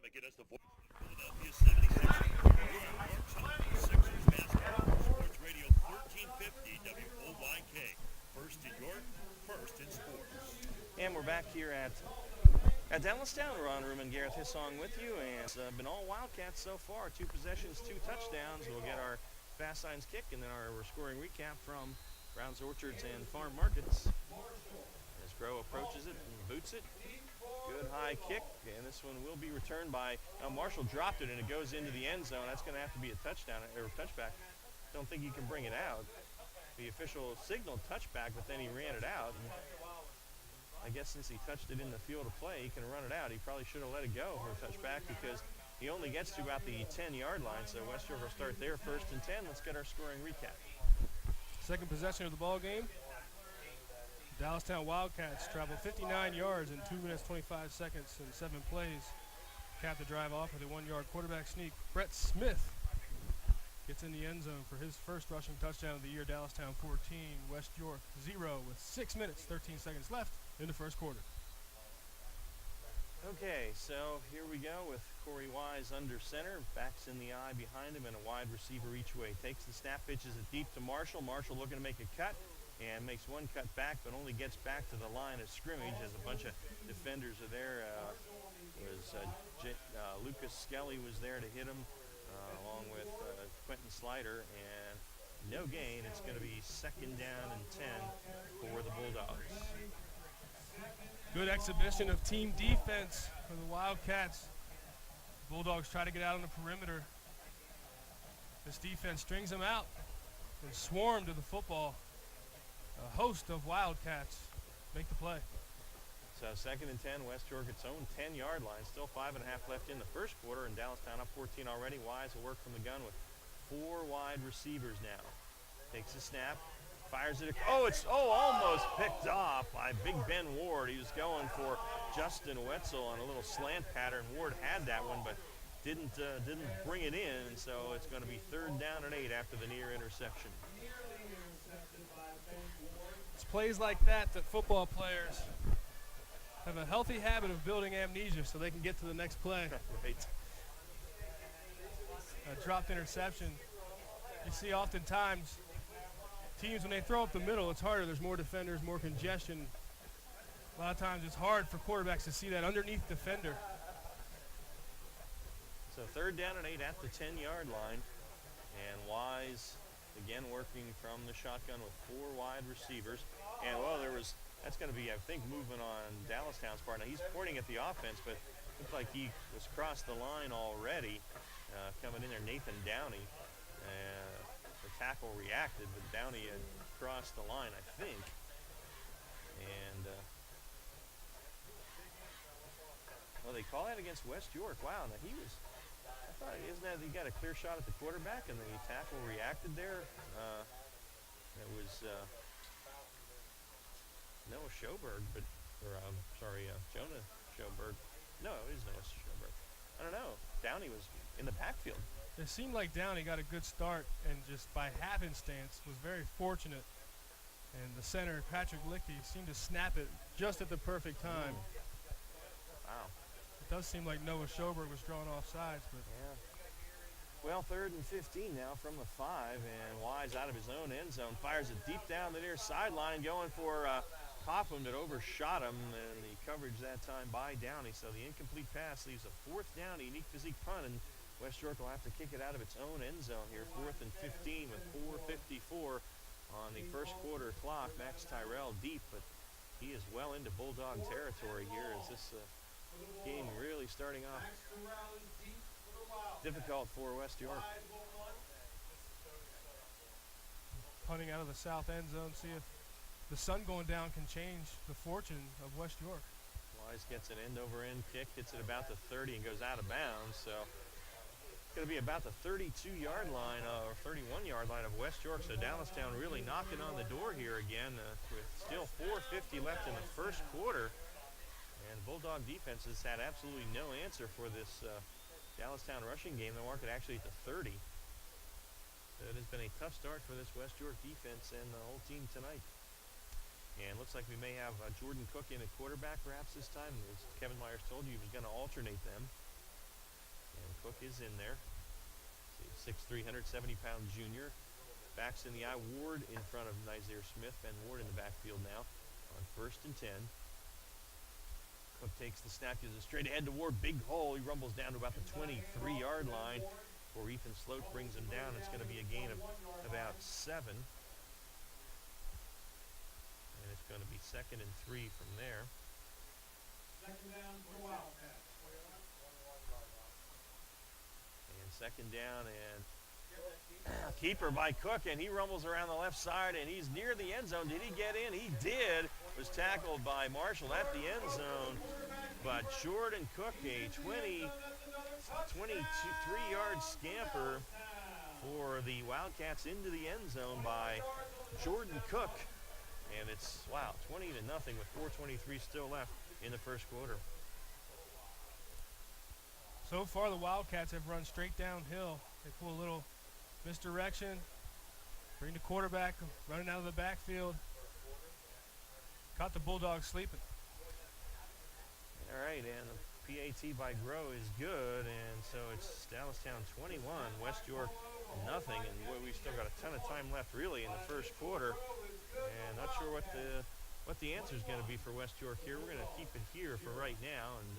Get us the voice of Philadelphia 76ers. New York's home for Sixers basketball. Sports Radio 1350 WOYK. First in York, first in sports. And we're back here at Dallastown. Ron Ruman, Gareth Hissong with you, and it's been all Wildcats so far. 2 possessions, 2 touchdowns. We'll get our fast signs kick and then our scoring recap from Browns, Orchards, and Farm Markets. As Groh approaches it and boots it. Good high kick, and this one will be returned by Marshall. Dropped it, and it goes into the end zone. That's going to have to be a touchdown or a touchback. Don't think he can bring it out. The official signaled touchback, but then he ran it out. And I guess since he touched it in the field of play, he can run it out. He probably should have let it go for a touchback because he only gets to about the 10-yard line. So West York will start there, 1st and 10. Let's get our scoring recap. Second possession of the ball game. Dallastown Wildcats travel 59 yards in 2 minutes, 25 seconds and 7 plays. Cap the drive off with a 1-yard quarterback sneak. Brett Smith gets in the end zone for his first rushing touchdown of the year. Dallastown 14, West York 0 with 6 minutes, 13 seconds left in the first quarter. Okay, so here we go with Corey Wise under center. Backs in the eye behind him and a wide receiver each way. Takes the snap, pitches it deep to Marshall. Marshall looking to make a cut. And makes one cut back, but only gets back to the line of scrimmage as a bunch of defenders are there. Lucas Skelly was there to hit him, along with Quentin Slider, and no gain. It's going to be 2nd down and 10 for the Bulldogs. Good exhibition of team defense for the Wildcats. Bulldogs try to get out on the perimeter. This defense strings them out and swarm to the football. A host of Wildcats make the play. So 2nd and 10, West York its own 10-yard line. Still 5.5 left in the first quarter, and Dallastown up 14 already. Wise will work from the gun with 4 wide receivers now. Takes a snap, fires it. It's almost picked off by Big Ben Ward. He was going for Justin Wetzel on a little slant pattern. Ward had that one, but didn't bring it in, and so it's going to be 3rd down and 8 after the near interception. It's plays like that football players have a healthy habit of building amnesia so they can get to the next play. Right. A dropped interception. You see oftentimes teams, when they throw up the middle, it's harder. There's more defenders, more congestion. A lot of times it's hard for quarterbacks to see that underneath defender. So 3rd down and 8 at the 10-yard line. And Wise again working from the shotgun with 4 wide receivers. And, that's going to be, I think, movement on Dallastown's part. Now, he's pointing at the offense, but looked like he was crossed the line already. Coming in there, Nathan Downey. The tackle reacted, but Downey had crossed the line, I think. And, they call that against West York. Wow, now I thought, isn't that he got a clear shot at the quarterback and the tackle reacted there? It was Noah Schoberg, Jonah Schoberg. No, it is Noah Schoberg. I don't know. Downey was in the backfield. It seemed like Downey got a good start and just by happenstance was very fortunate. And the center, Patrick Lichty, seemed to snap it just at the perfect time. Wow. It does seem like Noah Schoberg was drawn off sides, but yeah. Well, 3rd and 15 now from the 5, and Wise out of his own end zone fires it deep down the near sideline, going for Popham that overshot him, and the coverage that time by Downey. So the incomplete pass leaves a 4th down, unique physique punt, and West York will have to kick it out of its own end zone here, 4th and 15 with 4:54 on the first quarter clock. Max Tyrell deep, but he is well into Bulldog territory here as this game really starting off difficult for West York. Punting out of the south end zone, see if the sun going down can change the fortune of West York. Wise gets an end-over-end kick, hits it about the 30 and goes out of bounds. So it's going to be about the 32-yard line or 31-yard line of West York. So Dallastown really knocking on the door here again with still 4:50 left in the first quarter. And the Bulldog defense has had absolutely no answer for this Dallastown rushing game. They mark it actually at the 30. So it has been a tough start for this West York defense and the whole team tonight. And looks like we may have Jordan Cook in at quarterback perhaps this time. As Kevin Myers told you, he was going to alternate them. And Cook is in there. 6'3", 170-pound junior. Backs in the eye. Ward in front of Nizer Smith. Ben Ward in the backfield now on 1st and 10. Cook takes the snap, gives it straight ahead to Ward. Big hole. He rumbles down to about the 23-yard line. Where Ethan Sloat brings him down. It's going to be a gain of about 7. And it's going to be 2nd and 3 from there. Second down for Wildcats. And 2nd down and keeper by Cook, and he rumbles around the left side, and he's near the end zone. Did he get in? He did. Was tackled by Marshall at the end zone. But Jordan Cook, a 23-yard scamper for the Wildcats into the end zone by Jordan Cook. And it's, 20-0 with 4:23 still left in the first quarter. So far, the Wildcats have run straight downhill. They pull a little misdirection, bring the quarterback running out of the backfield. Caught the Bulldogs sleeping. All right, and the PAT by Grow is good, and so it's Dallastown 21, West York nothing, and boy, we've still got a ton of time left really in the first quarter, and not sure what the answer is going to be for West York here. We're going to keep it here for right now, and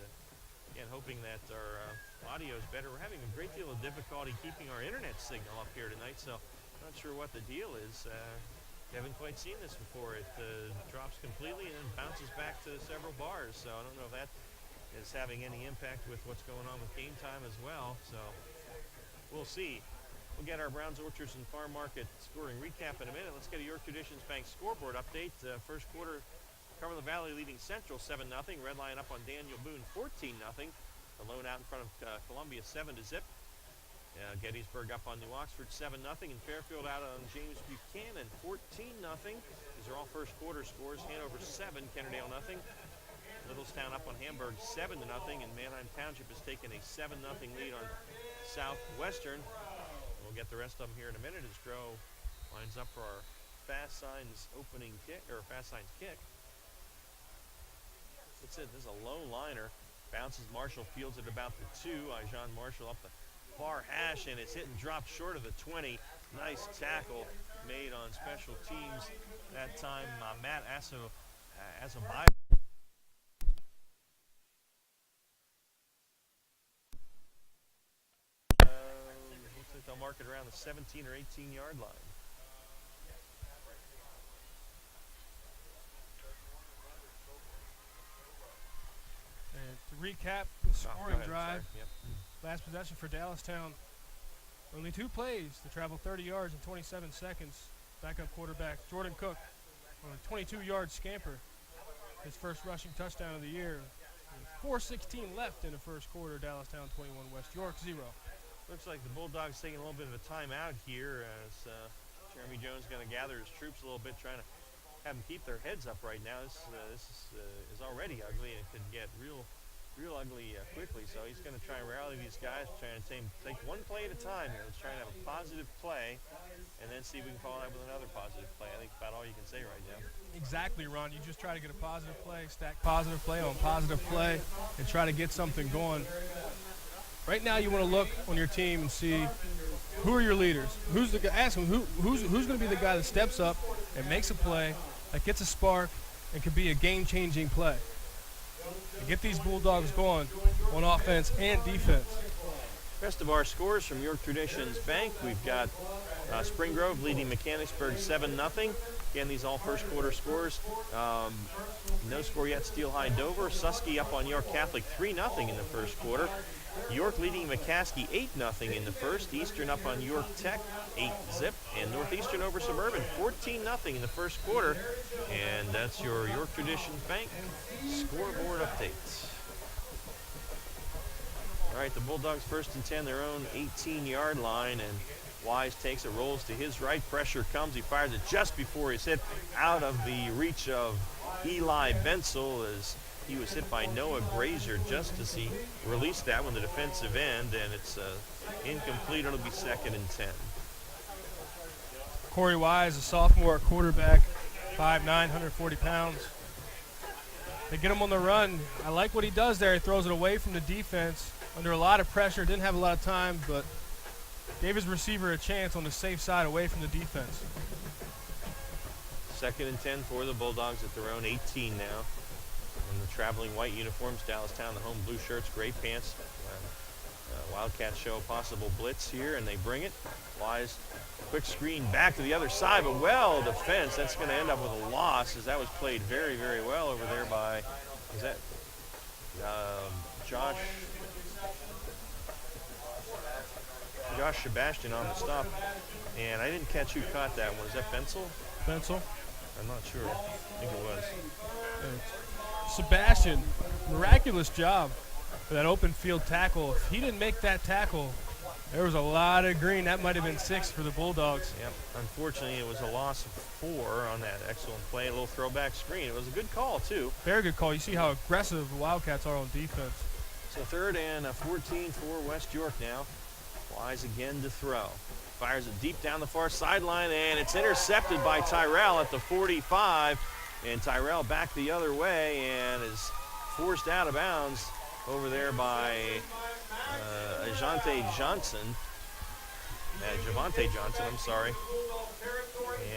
again, hoping that our audio is better. We're having a great deal of difficulty keeping our internet signal up here tonight, so not sure what the deal is. Haven't quite seen this before. It drops completely and then bounces back to several bars. So I don't know if that is having any impact with what's going on with game time as well. So we'll see. We'll get our Browns Orchards and Farm Market scoring recap in a minute. Let's get a York Traditions Bank scoreboard update. First quarter, Cumberland Valley leading Central 7-0. Red Lion up on Daniel Boone 14-0. The lone out in front of Columbia 7-0. Gettysburg up on New Oxford 7-0, and Fairfield out on James Buchanan 14-0. These are all first quarter scores. Hanover 7, Kennerdale 0. Littlestown up on Hamburg 7-0, and Manheim Township has taken a 7-0 lead on Southwestern. We'll get the rest of them here in a minute as Grow lines up for our Fast Signs opening kick, or Fast Signs kick. That's it. This is a low liner. Bounces Marshall, fields at about the 2. John Marshall up the far hash, and it's hit and dropped short of the 20. Nice tackle made on special teams that time. Matt Asobai. Looks like they'll mark it around the 17 or 18-yard line. And to recap the scoring drive, last possession for Dallastown, only 2 plays to travel 30 yards in 27 seconds. Backup quarterback Jordan Cook on a 22-yard scamper, his first rushing touchdown of the year. 4:16 left in the first quarter. Dallastown 21, West York 0. Looks like the Bulldogs taking a little bit of a timeout here as Jeremy Jones going to gather his troops a little bit, trying to have them keep their heads up right now. This is already ugly, and it could get real ugly quickly. So he's going to try and rally these guys, trying to take one play at a time here. Let's try and have a positive play, and then see if we can follow that with another positive play. I think about all you can say right now. Exactly, Ron. You just try to get a positive play, stack positive play on positive play, and try to get something going. Right now, you want to look on your team and see who are your leaders. Who's the guy? Ask them who's going to be the guy that steps up and makes a play, that gets a spark, and can be a game-changing play. And get these Bulldogs going on offense and defense. Rest of our scores from York Traditions Bank. We've got Spring Grove leading Mechanicsburg 7-0. Again, these all first quarter scores. No score yet, Steel High Dover. Susky up on York Catholic 3-0 in the first quarter. York leading McCaskey 8-0 in the first. Eastern up on York Tech 8-0. And Northeastern over Suburban 14-0 in the first quarter. And that's your York Traditions Bank scoreboard updates. All right, the Bulldogs 1st and 10, their own 18-yard line, and Wise takes it, rolls to his right. Pressure comes. He fires it just before he's hit, out of the reach of Eli Bensel as he was hit by Noah Grazer just as he released that one, the defensive end, and it's incomplete. It'll be 2nd and 10. Corey Wise, a sophomore quarterback, 5'9", 140 pounds. They get him on the run. I like what he does there. He throws it away from the defense under a lot of pressure. Didn't have a lot of time, but gave his receiver a chance on the safe side away from the defense. 2nd and 10 for the Bulldogs at their own 18 now. In the traveling white uniforms, Dallastown, the home blue shirts, gray pants. Wildcats show a possible blitz here, and they bring it. Wise, quick screen back to the other side, but well defense. That's going to end up with a loss, as that was played very, very well over there by, is that Josh Sebastian on the stop. And I didn't catch who caught that one. Was that Bensel? Bensel? I'm not sure. I think it was. Sebastian, miraculous job for that open field tackle. If he didn't make that tackle, there was a lot of green. That might have been 6 for the Bulldogs. Yep. Unfortunately, it was a loss of 4 on that excellent play. A little throwback screen. It was a good call, too. Very good call. You see how aggressive the Wildcats are on defense. So 3rd and 14 for West York now. Wise again to throw. Fires it deep down the far sideline, and it's intercepted by Tyrell at the 45. And Tyrell back the other way and is forced out of bounds over there by Javante Johnson, I'm sorry.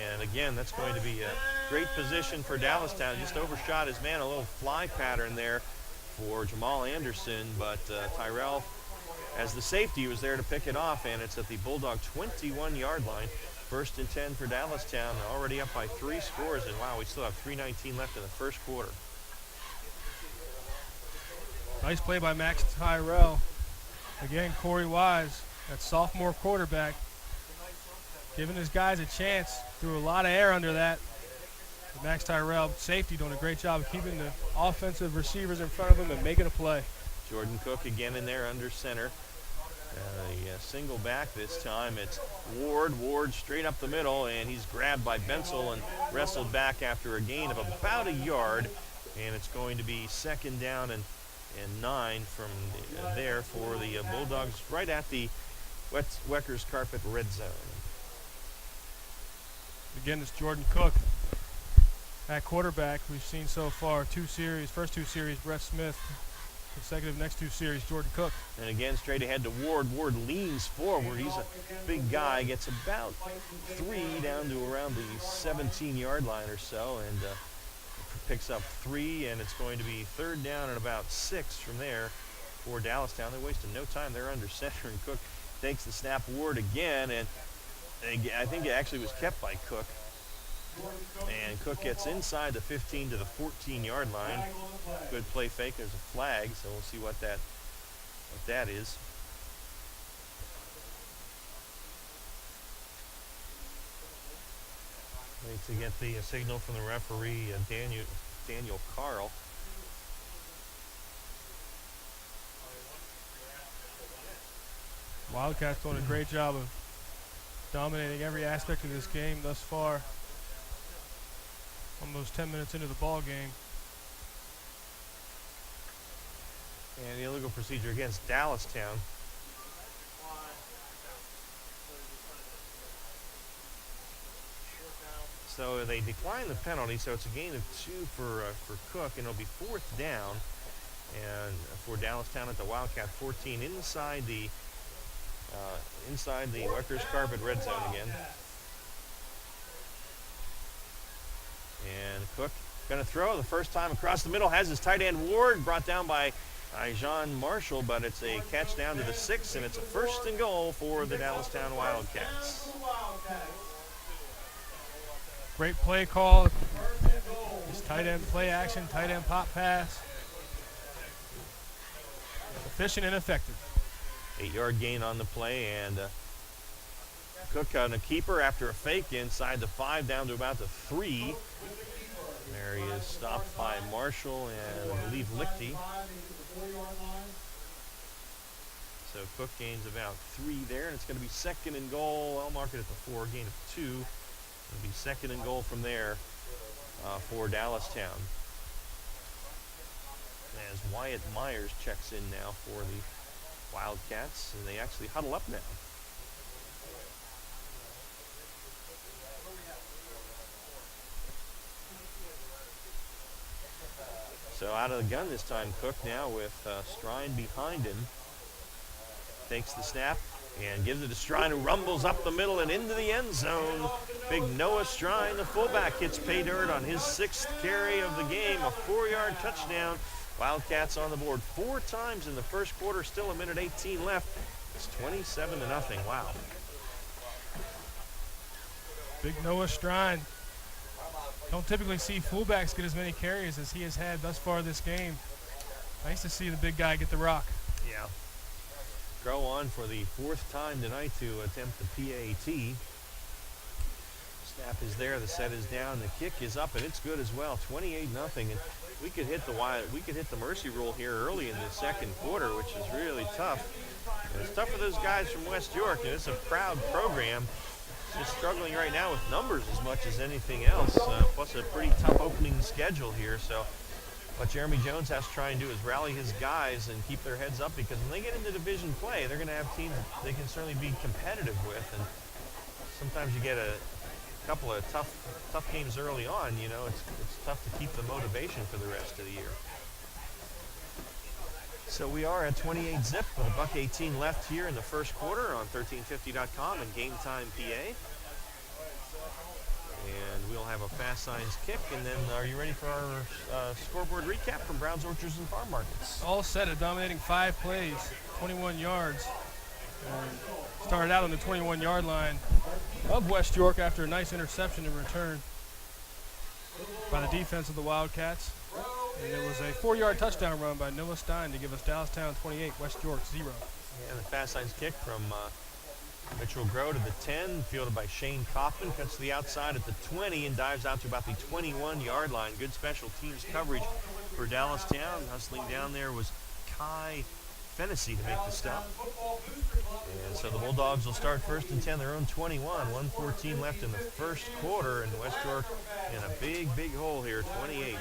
And again, that's going to be a great position for Dallastown. Just overshot his man, a little fly pattern there for Jamal Anderson, but Tyrell, as the safety, was there to pick it off, and it's at the Bulldog 21-yard line. 1st and 10 for Dallastown, already up by 3 scores, and wow, we still have 3:19 left in the first quarter. Nice play by Max Tyrell. Again, Corey Wise, that sophomore quarterback, giving his guys a chance. Threw a lot of air under that. But Max Tyrell, safety, doing a great job of keeping the offensive receivers in front of him and making a play. Jordan Cook again in there under center. A single back this time. It's Ward straight up the middle, and he's grabbed by Bensel and wrestled back after a gain of about a yard. And it's going to be 2nd down and 9 from there for the Bulldogs right at the Weckers Carpet red zone. Again, it's Jordan Cook at quarterback. We've seen so far 2 series. First 2 series, Brett Smith. Consecutive next 2 series, Jordan Cook. And again, straight ahead to Ward. Ward leans forward. He's a big guy. Gets about 3 down to around the 17-yard line or so, and picks up 3, and it's going to be 3rd down and about 6 from there for Dallastown. They're wasting no time. They're under center, and Cook takes the snap. Ward again, and I think it actually was kept by Cook. And Cook gets inside the 15 to the 14-yard line. Good play fake. There's a flag, so we'll see what that is. Wait to get the signal from the referee, Daniel Carl. Wildcats doing a great job of dominating every aspect of this game thus far. Almost 10 minutes into the ball game. And the illegal procedure against Dallastown. So they decline the penalty, so it's a gain of 2 for Cook, and it'll be 4th down. And for Dallastown at the Wildcat 14 inside the Weckers Carpet red zone again. And Cook going to throw the first time across the middle, has his tight end Ward brought down by Ijon Marshall, but it's a catch down to the 6, and it's a 1st and goal for the Dallastown Wildcats. Great play call. This tight end play action, tight end pop pass. Efficient and effective. 8-yard gain on the play, and Cook on a keeper after a fake inside the 5 down to about the 3. There he is, stopped by Marshall and I believe Lichty. So Cook gains about 3 there, and it's going to be 2nd and goal. I'll mark it at the 4, gain of 2. It'll be 2nd and goal from there for Dallastown. As Wyatt Myers checks in now for the Wildcats, and they actually huddle up now. So out of the gun this time, Cook now with Strine behind him. Takes the snap and gives it to Strine, who rumbles up the middle and into the end zone. Big Noah Strine, the fullback, hits pay dirt on his 6th carry of the game. A 4-yard touchdown. Wildcats on the board 4 times in the first quarter. Still a minute 18 left. It's 27-0. Wow. Big Noah Strine. Don't typically see fullbacks get as many carries as he has had thus far this game. Nice to see the big guy get the rock. Yeah. Grow on for the 4th time tonight to attempt the PAT. Snap is there, the set is down, the kick is up, and it's good as well. 28-0, and we could hit the mercy rule here early in the second quarter, which is really tough. And it's tough for those guys from West York, and it's a proud program. It's just struggling right now with numbers as much as anything else, plus a pretty tough opening schedule here. So what Jeremy Jones has to try and do is rally his guys and keep their heads up, because when they get into division play, they're going to have teams they can certainly be competitive with, and sometimes you get a couple of tough games early on. You know, it's tough to keep the motivation for the rest of the year. So we are at 28-0 with a $1.18 left here in the first quarter on 1350.com and Game Time PA. And we'll have a Fast Signs kick, and then are you ready for our scoreboard recap from Browns Orchards and Farm Markets? All set, a dominating 5 plays, 21 yards. And started out on the 21-yard line of West York after a nice interception in return by the defense of the Wildcats. And it was a 4-yard touchdown run by Noah Stein to give us Dallastown 28, West York 0. And the Fast Signs kick from Mitchell Grow to the 10, fielded by Shane Kaufman, cuts to the outside at the 20 and dives out to about the 21-yard line. Good special teams coverage for Dallastown. Hustling down there was Kai Fennessy to make the stop. And so the Bulldogs will start 1st and 10, their own 21. 1:14 left in the first quarter, and West York in a big hole here, 28-0.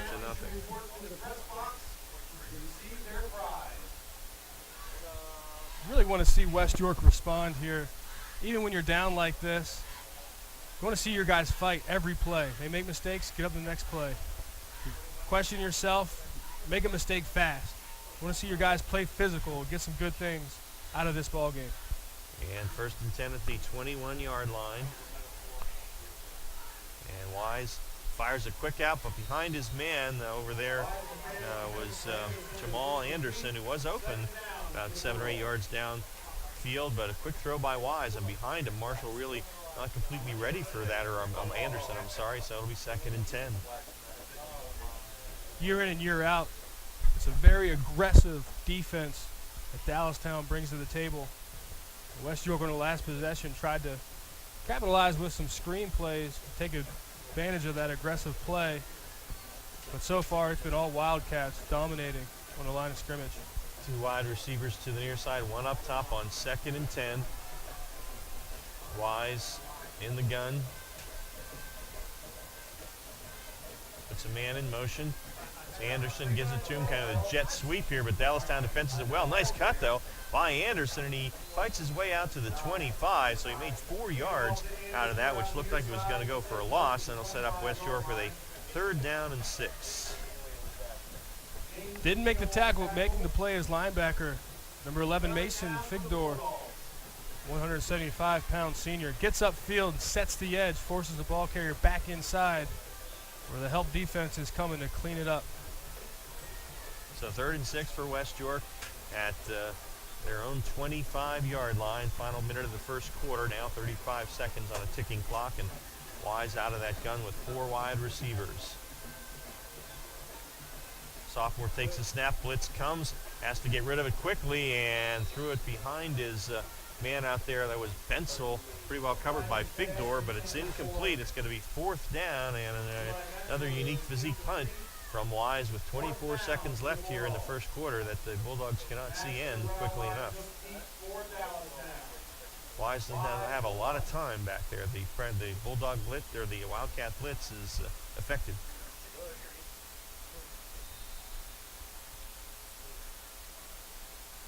Really want to see West York respond here. Even when you're down like this, you want to see your guys fight every play. They make mistakes, get up to the next play. Question yourself, make a mistake fast. You want to see your guys play physical, get some good things out of this ball game. And 1st and 10 at the 21-yard line. And Wise fires a quick out, but behind his man over there was Jamal Anderson, who was open about 7 or 8 yards downfield, but a quick throw by Wise, and behind him, Marshall really not completely ready for that, or Anderson, I'm sorry, so it'll be 2nd and 10. Year in and year out, it's a very aggressive defense that Dallastown brings to the table. West York on the last possession tried to capitalize with some screen plays, take advantage of that aggressive play. But so far, it's been all Wildcats dominating on the line of scrimmage. 2 wide receivers to the near side, 1 up top on 2nd and 10. Wise in the gun. Puts a man in motion. Anderson gives it to him, kind of a jet sweep here, but Dallastown defenses it well. Nice cut, though, by Anderson, and he fights his way out to the 25, so he made 4 yards out of that, which looked like it was going to go for a loss, and it'll set up West York with a 3rd down and 6. Didn't make the tackle, making the play as linebacker. Number 11, Mason Figdor, 175-pound senior, gets upfield, sets the edge, forces the ball carrier back inside, where the help defense is coming to clean it up. So 3rd and 6 for West York at their own 25-yard line. Final minute of the first quarter. Now 35 seconds on a ticking clock, and Wise out of that gun with 4 wide receivers. Sophomore takes a snap. Blitz comes. Has to get rid of it quickly and threw it behind his man out there. That was Bensel. Pretty well covered by Figdor, but it's incomplete. It's going to be 4th down and another unique physique punt from Wise with 24 seconds left here in the first quarter that the Bulldogs cannot see end quickly enough. Wise doesn't have a lot of time back there. The Bulldog blitz, or the Wildcat blitz, is effective.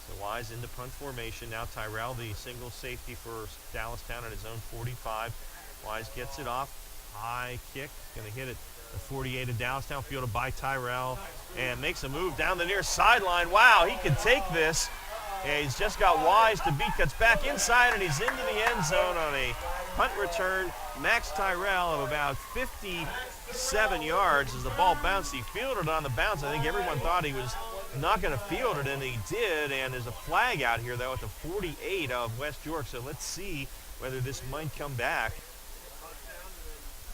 So Wise into punt formation. Now Tyrell, the single safety for Dallastown at his own 45. Wise gets it off. High kick. Going to hit it. The 48 of Dallastown, fielded by Tyrell, and makes a move down the near sideline. Wow, he could take this. And he's just got Wise to beat. Cuts back inside, and he's into the end zone on a punt return. Max Tyrell of about 57 yards as the ball bounced. He fielded on the bounce. I think everyone thought he was not going to field it, and he did. And there's a flag out here, though, at the 48 of West York. So let's see whether this might come back.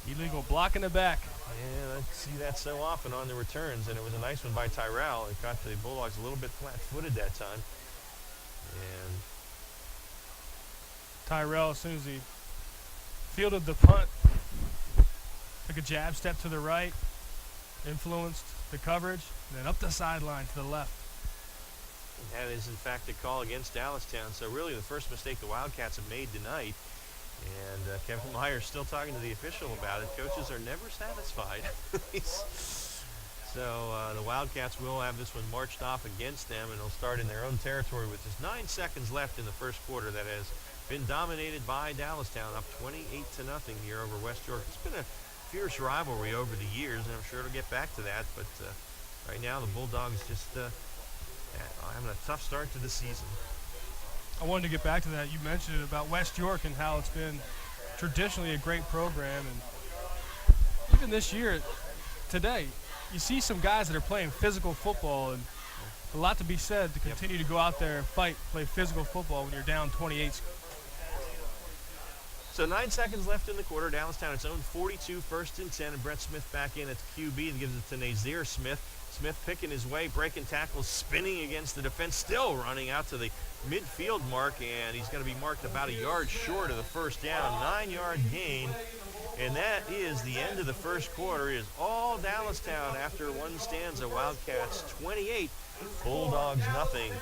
Illegal block in the back. Yeah, I see that so often on the returns, and it was a nice one by Tyrell. It got the Bulldogs a little bit flat-footed that time. And Tyrell, as soon as he fielded the punt, took a jab step to the right, influenced the coverage, and then up the sideline to the left. And that is, in fact, a call against Dallastown. So really the first mistake the Wildcats have made tonight. And Kevin Myers still talking to the official about it. Coaches are never satisfied. So the Wildcats will have this one marched off against them, and they'll start in their own territory with just 9 seconds left in the first quarter. That has been dominated by Dallastown, up 28-0 here over West York. It's been a fierce rivalry over the years, and I'm sure it'll get back to that. But right now the Bulldogs just having a tough start to the season. I wanted to get back to that. You mentioned it about West York and how it's been traditionally a great program. And even this year, today, you see some guys that are playing physical football, and a lot to be said to continue to go out there and fight, play physical football when you're down 28. So 9 seconds left in the quarter. Dallastown its own 42, 1st and 10, and Brett Smith back in at the QB and gives it to Nazir Smith. Smith picking his way, breaking tackles, spinning against the defense, still running out to the midfield mark, and he's going to be marked about a yard short of the first down. 9-yard gain, and that is the end of the first quarter. It is all Dallastown after one stanza. Wildcats 28, Bulldogs nothing.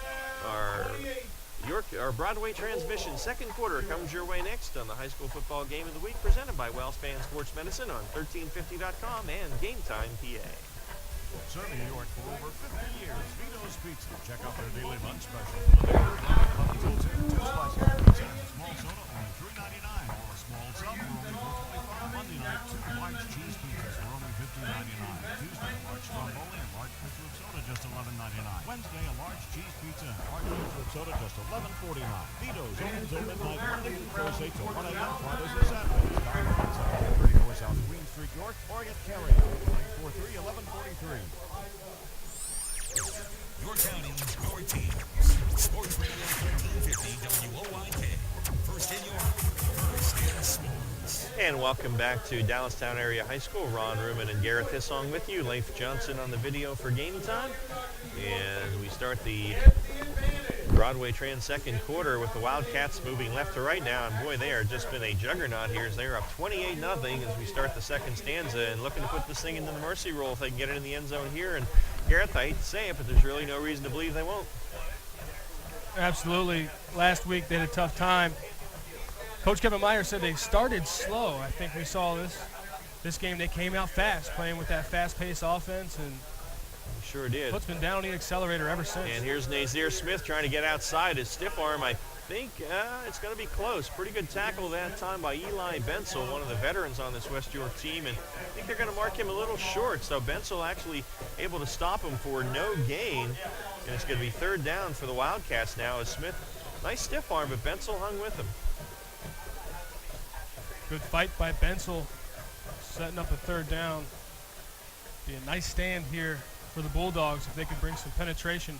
Our Broadway transmission second quarter comes your way next on the High School Football Game of the Week, presented by WellSpan Sports Medicine on 1350.com and Game Time PA. Serving New York for over 50 years, Vito's Pizza. Check out their daily lunch special. Two slices of pizza and a small soda, only $3.99. Or a small sub for only $4.25. Monday night, 2 large cheese pizzas for only $15.99. Tuesday, a large stromboli and large pitcher of soda, just $11.99. Wednesday, a large cheese pizza and large pitcher of soda, just $11.49. Vito's open till midnight, Monday through Thursday till 1 a.m. Fridays and Saturdays. Dining outside 34 South Queen Street, York, or get carry 943-1143. Your county, your team. Sports Radio 1350 WOYK. First in York, first in sports. And welcome back to Dallastown Area High School. Ron Ruman and Garrett Hissong with you. Leif Johnson on the video for Game Time. And we start the Broadway Trans second quarter with the Wildcats moving left to right now. And boy, they are just been a juggernaut here as they're up 28-0 as we start the second stanza and looking to put this thing into the mercy roll if they can get it in the end zone here. And Garrett, I hate to say it, but there's really no reason to believe they won't. Absolutely. Last week they had a tough time. Coach Kevin Meyer said they started slow. I think we saw this game. They came out fast, playing with that fast-paced offense, and sure did. Foot's been down on the accelerator ever since. And here's Nazir Smith trying to get outside his stiff arm. I think it's going to be close. Pretty good tackle that time by Eli Bensel, one of the veterans on this West York team. And I think they're going to mark him a little short. So Bensel actually able to stop him for no gain. And it's going to be 3rd down for the Wildcats now as Smith, nice stiff arm, but Bensel hung with him. Good fight by Bensel, setting up a 3rd down. Be a nice stand here for the Bulldogs if they could bring some penetration.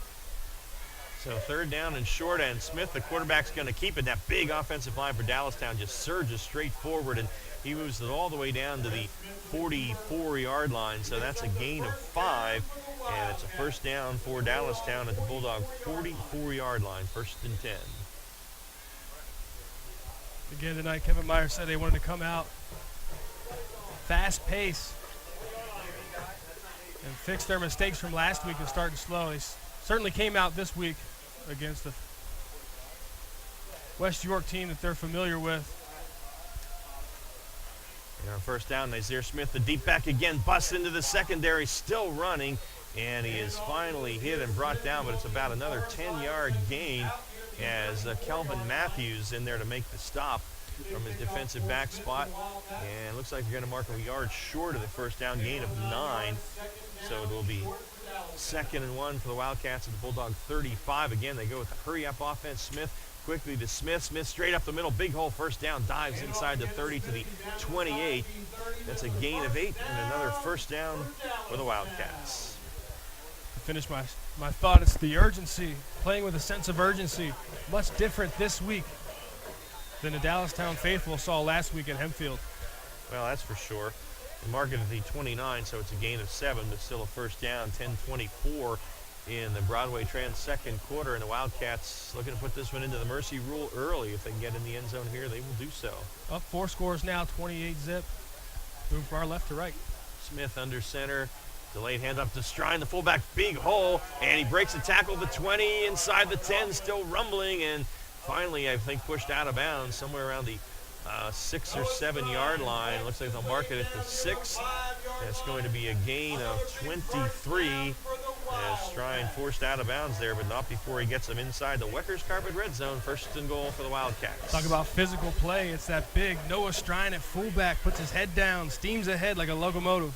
So third down and short, and Smith, the quarterback's going to keep it. That big offensive line for Dallastown just surges straight forward, and he moves it all the way down to the 44-yard line. So that's a gain of 5, and it's a first down for Dallastown at the Bulldog 44-yard line, 1st and 10. Again tonight, Kevin Meyer said they wanted to come out fast pace and fix their mistakes from last week and starting slow. They certainly came out this week against the West York team that they're familiar with. And on first down, Nazir Smith, the deep back again, busts into the secondary, still running, and he is finally hit and brought down, but it's about another 10-yard gain as Kelvin Matthews in there to make the stop from his defensive back spot. And looks like they're going to mark him a yard short of the first down, gain of 9. So it will be 2nd and 1 for the Wildcats at the Bulldog 35. Again, they go with the hurry-up offense. Smith quickly to Smith. Smith straight up the middle, big hole, first down, dives inside the 30 to the 28. That's a gain of 8 and another first down for the Wildcats. To finish my thought, it's the urgency, playing with a sense of urgency. Much different this week than the Dallastown faithful saw last week at Hempfield. Well, that's for sure. They mark it at the 29, so it's a gain of 7, but still a first down, 10-24 in the Broadway Trans second quarter, and the Wildcats looking to put this one into the mercy rule early. If they can get in the end zone here, they will do so. Up 4 scores now, 28-zip. Move far left to right. Smith under center. Delayed hand up to Strine, the fullback, big hole, and he breaks the tackle at the 20, inside the 10, still rumbling, and finally, I think, pushed out of bounds somewhere around the 6 or 7 yard line. Looks like they'll mark it at the 6. That's going to be a gain of 23 as Strine forced out of bounds there, but not before he gets them inside the Weckers Carpet red zone. 1st and goal for the Wildcats. Talk about physical play. It's that big Noah Strine at fullback, puts his head down, steams ahead like a locomotive.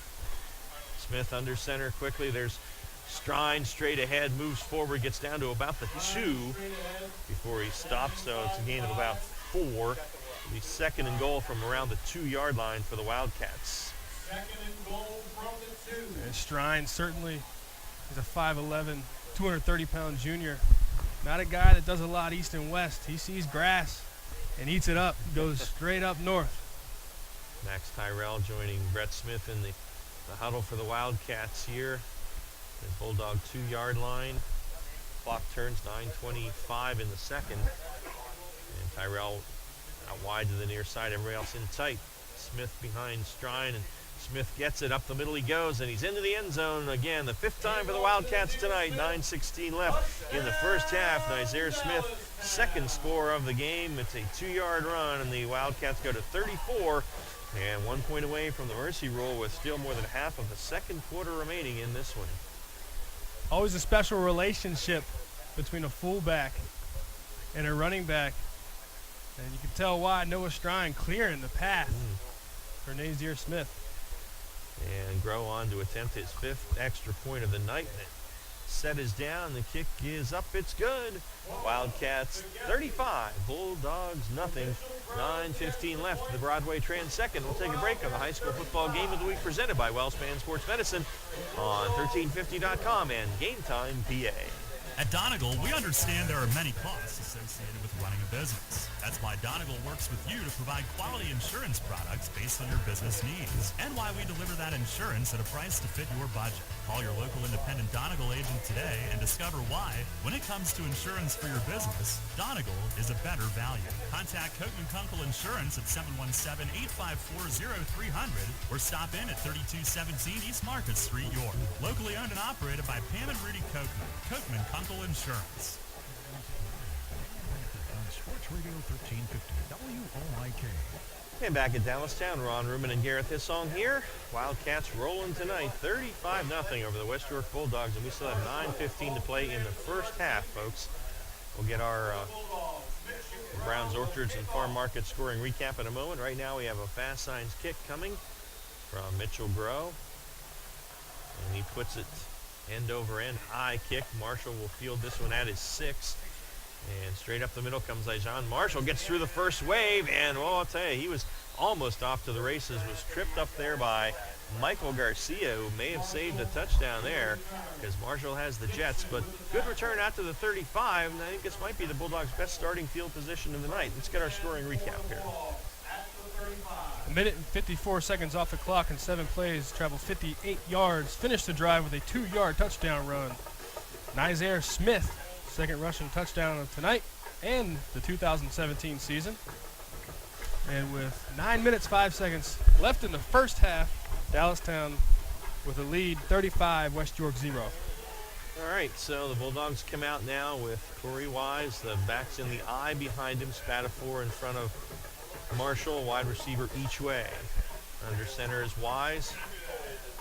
Smith under center quickly. There's Strine straight ahead, moves forward, gets down to about the 2 before he stops, so it's a gain of about 4. The 2nd and goal from around the 2 yard line for the Wildcats. 2nd and goal from the 2. And Strine certainly is a 5'11", 230-pound junior. Not a guy that does a lot east and west. He sees grass and eats it up, goes straight up north. Max Tyrell joining Brett Smith in the huddle for the Wildcats here. The Bulldog 2 yard line. Clock turns 9:25 in the second. And Tyrell out wide to the near side, everybody else in tight. Smith behind Strine, and Smith gets it up the middle he goes, and he's into the end zone again. The 5th time for the Wildcats tonight. 9:16 left in the first half. Nazir Smith, 2nd score of the game. It's a 2 yard run, and the Wildcats go to 34. And 1 point away from the mercy rule with still more than half of the second quarter remaining in this one. Always a special relationship between a fullback and a running back. And you can tell why. Noah Strine clearing the path for Nazir Smith. And Grow on to attempt his 5th extra point of the night. Set is down. The kick is up. It's good. Wildcats 35. Bulldogs nothing. 9:15 left. The Broadway Trans second. We'll take a break on the high school football game of the week presented by Wellspan Sports Medicine on 1350.com and Game Time PA. At Donegal, we understand there are many costs associated with running a business. That's why Donegal works with you to provide quality insurance products based on your business needs, and why we deliver that insurance at a price to fit your budget. Call your local independent Donegal agent today and discover why, when it comes to insurance for your business, Donegal is a better value. Contact Coatman Kunkel Insurance at 717-854-0300 or stop in at 3217 East Market Street, York. Locally owned and operated by Pam and Rudy Coatman. Coatman Kunkel Insurance. On Sports Radio 1350 WOYK. And back at Dallastown, Ron Ruman and Gareth Hissong here. Wildcats rolling tonight, 35-0 over the West York Bulldogs, and we still have 9:15 to play in the first half, folks. We'll get our Browns, Orchards, and Farm Market scoring recap in a moment. Right now we have a fast signs kick coming from Mitchell Grow, and he puts it end over end, high kick. Marshall will field this one at his 6th. And straight up the middle comes Ijan Marshall, gets through the first wave, and I'll tell you, he was almost off to the races, was tripped up there by Michael Garcia, who may have saved a touchdown there because Marshall has the Jets. But good return out to the 35, and I think this might be the Bulldogs' best starting field position of the night. Let's get our scoring recap here. A minute and 54 seconds off the clock and 7 plays, traveled 58 yards, finished the drive with a 2-yard touchdown run. Nizair Smith, second rushing touchdown of tonight and the 2017 season. And with 9 minutes, 5 seconds left in the first half, Dallastown with a lead, 35, West York 0. All right, so the Bulldogs come out now with Corey Wise, the backs in the eye behind him, Spatafor in front of Marshall, wide receiver each way. Under center is Wise.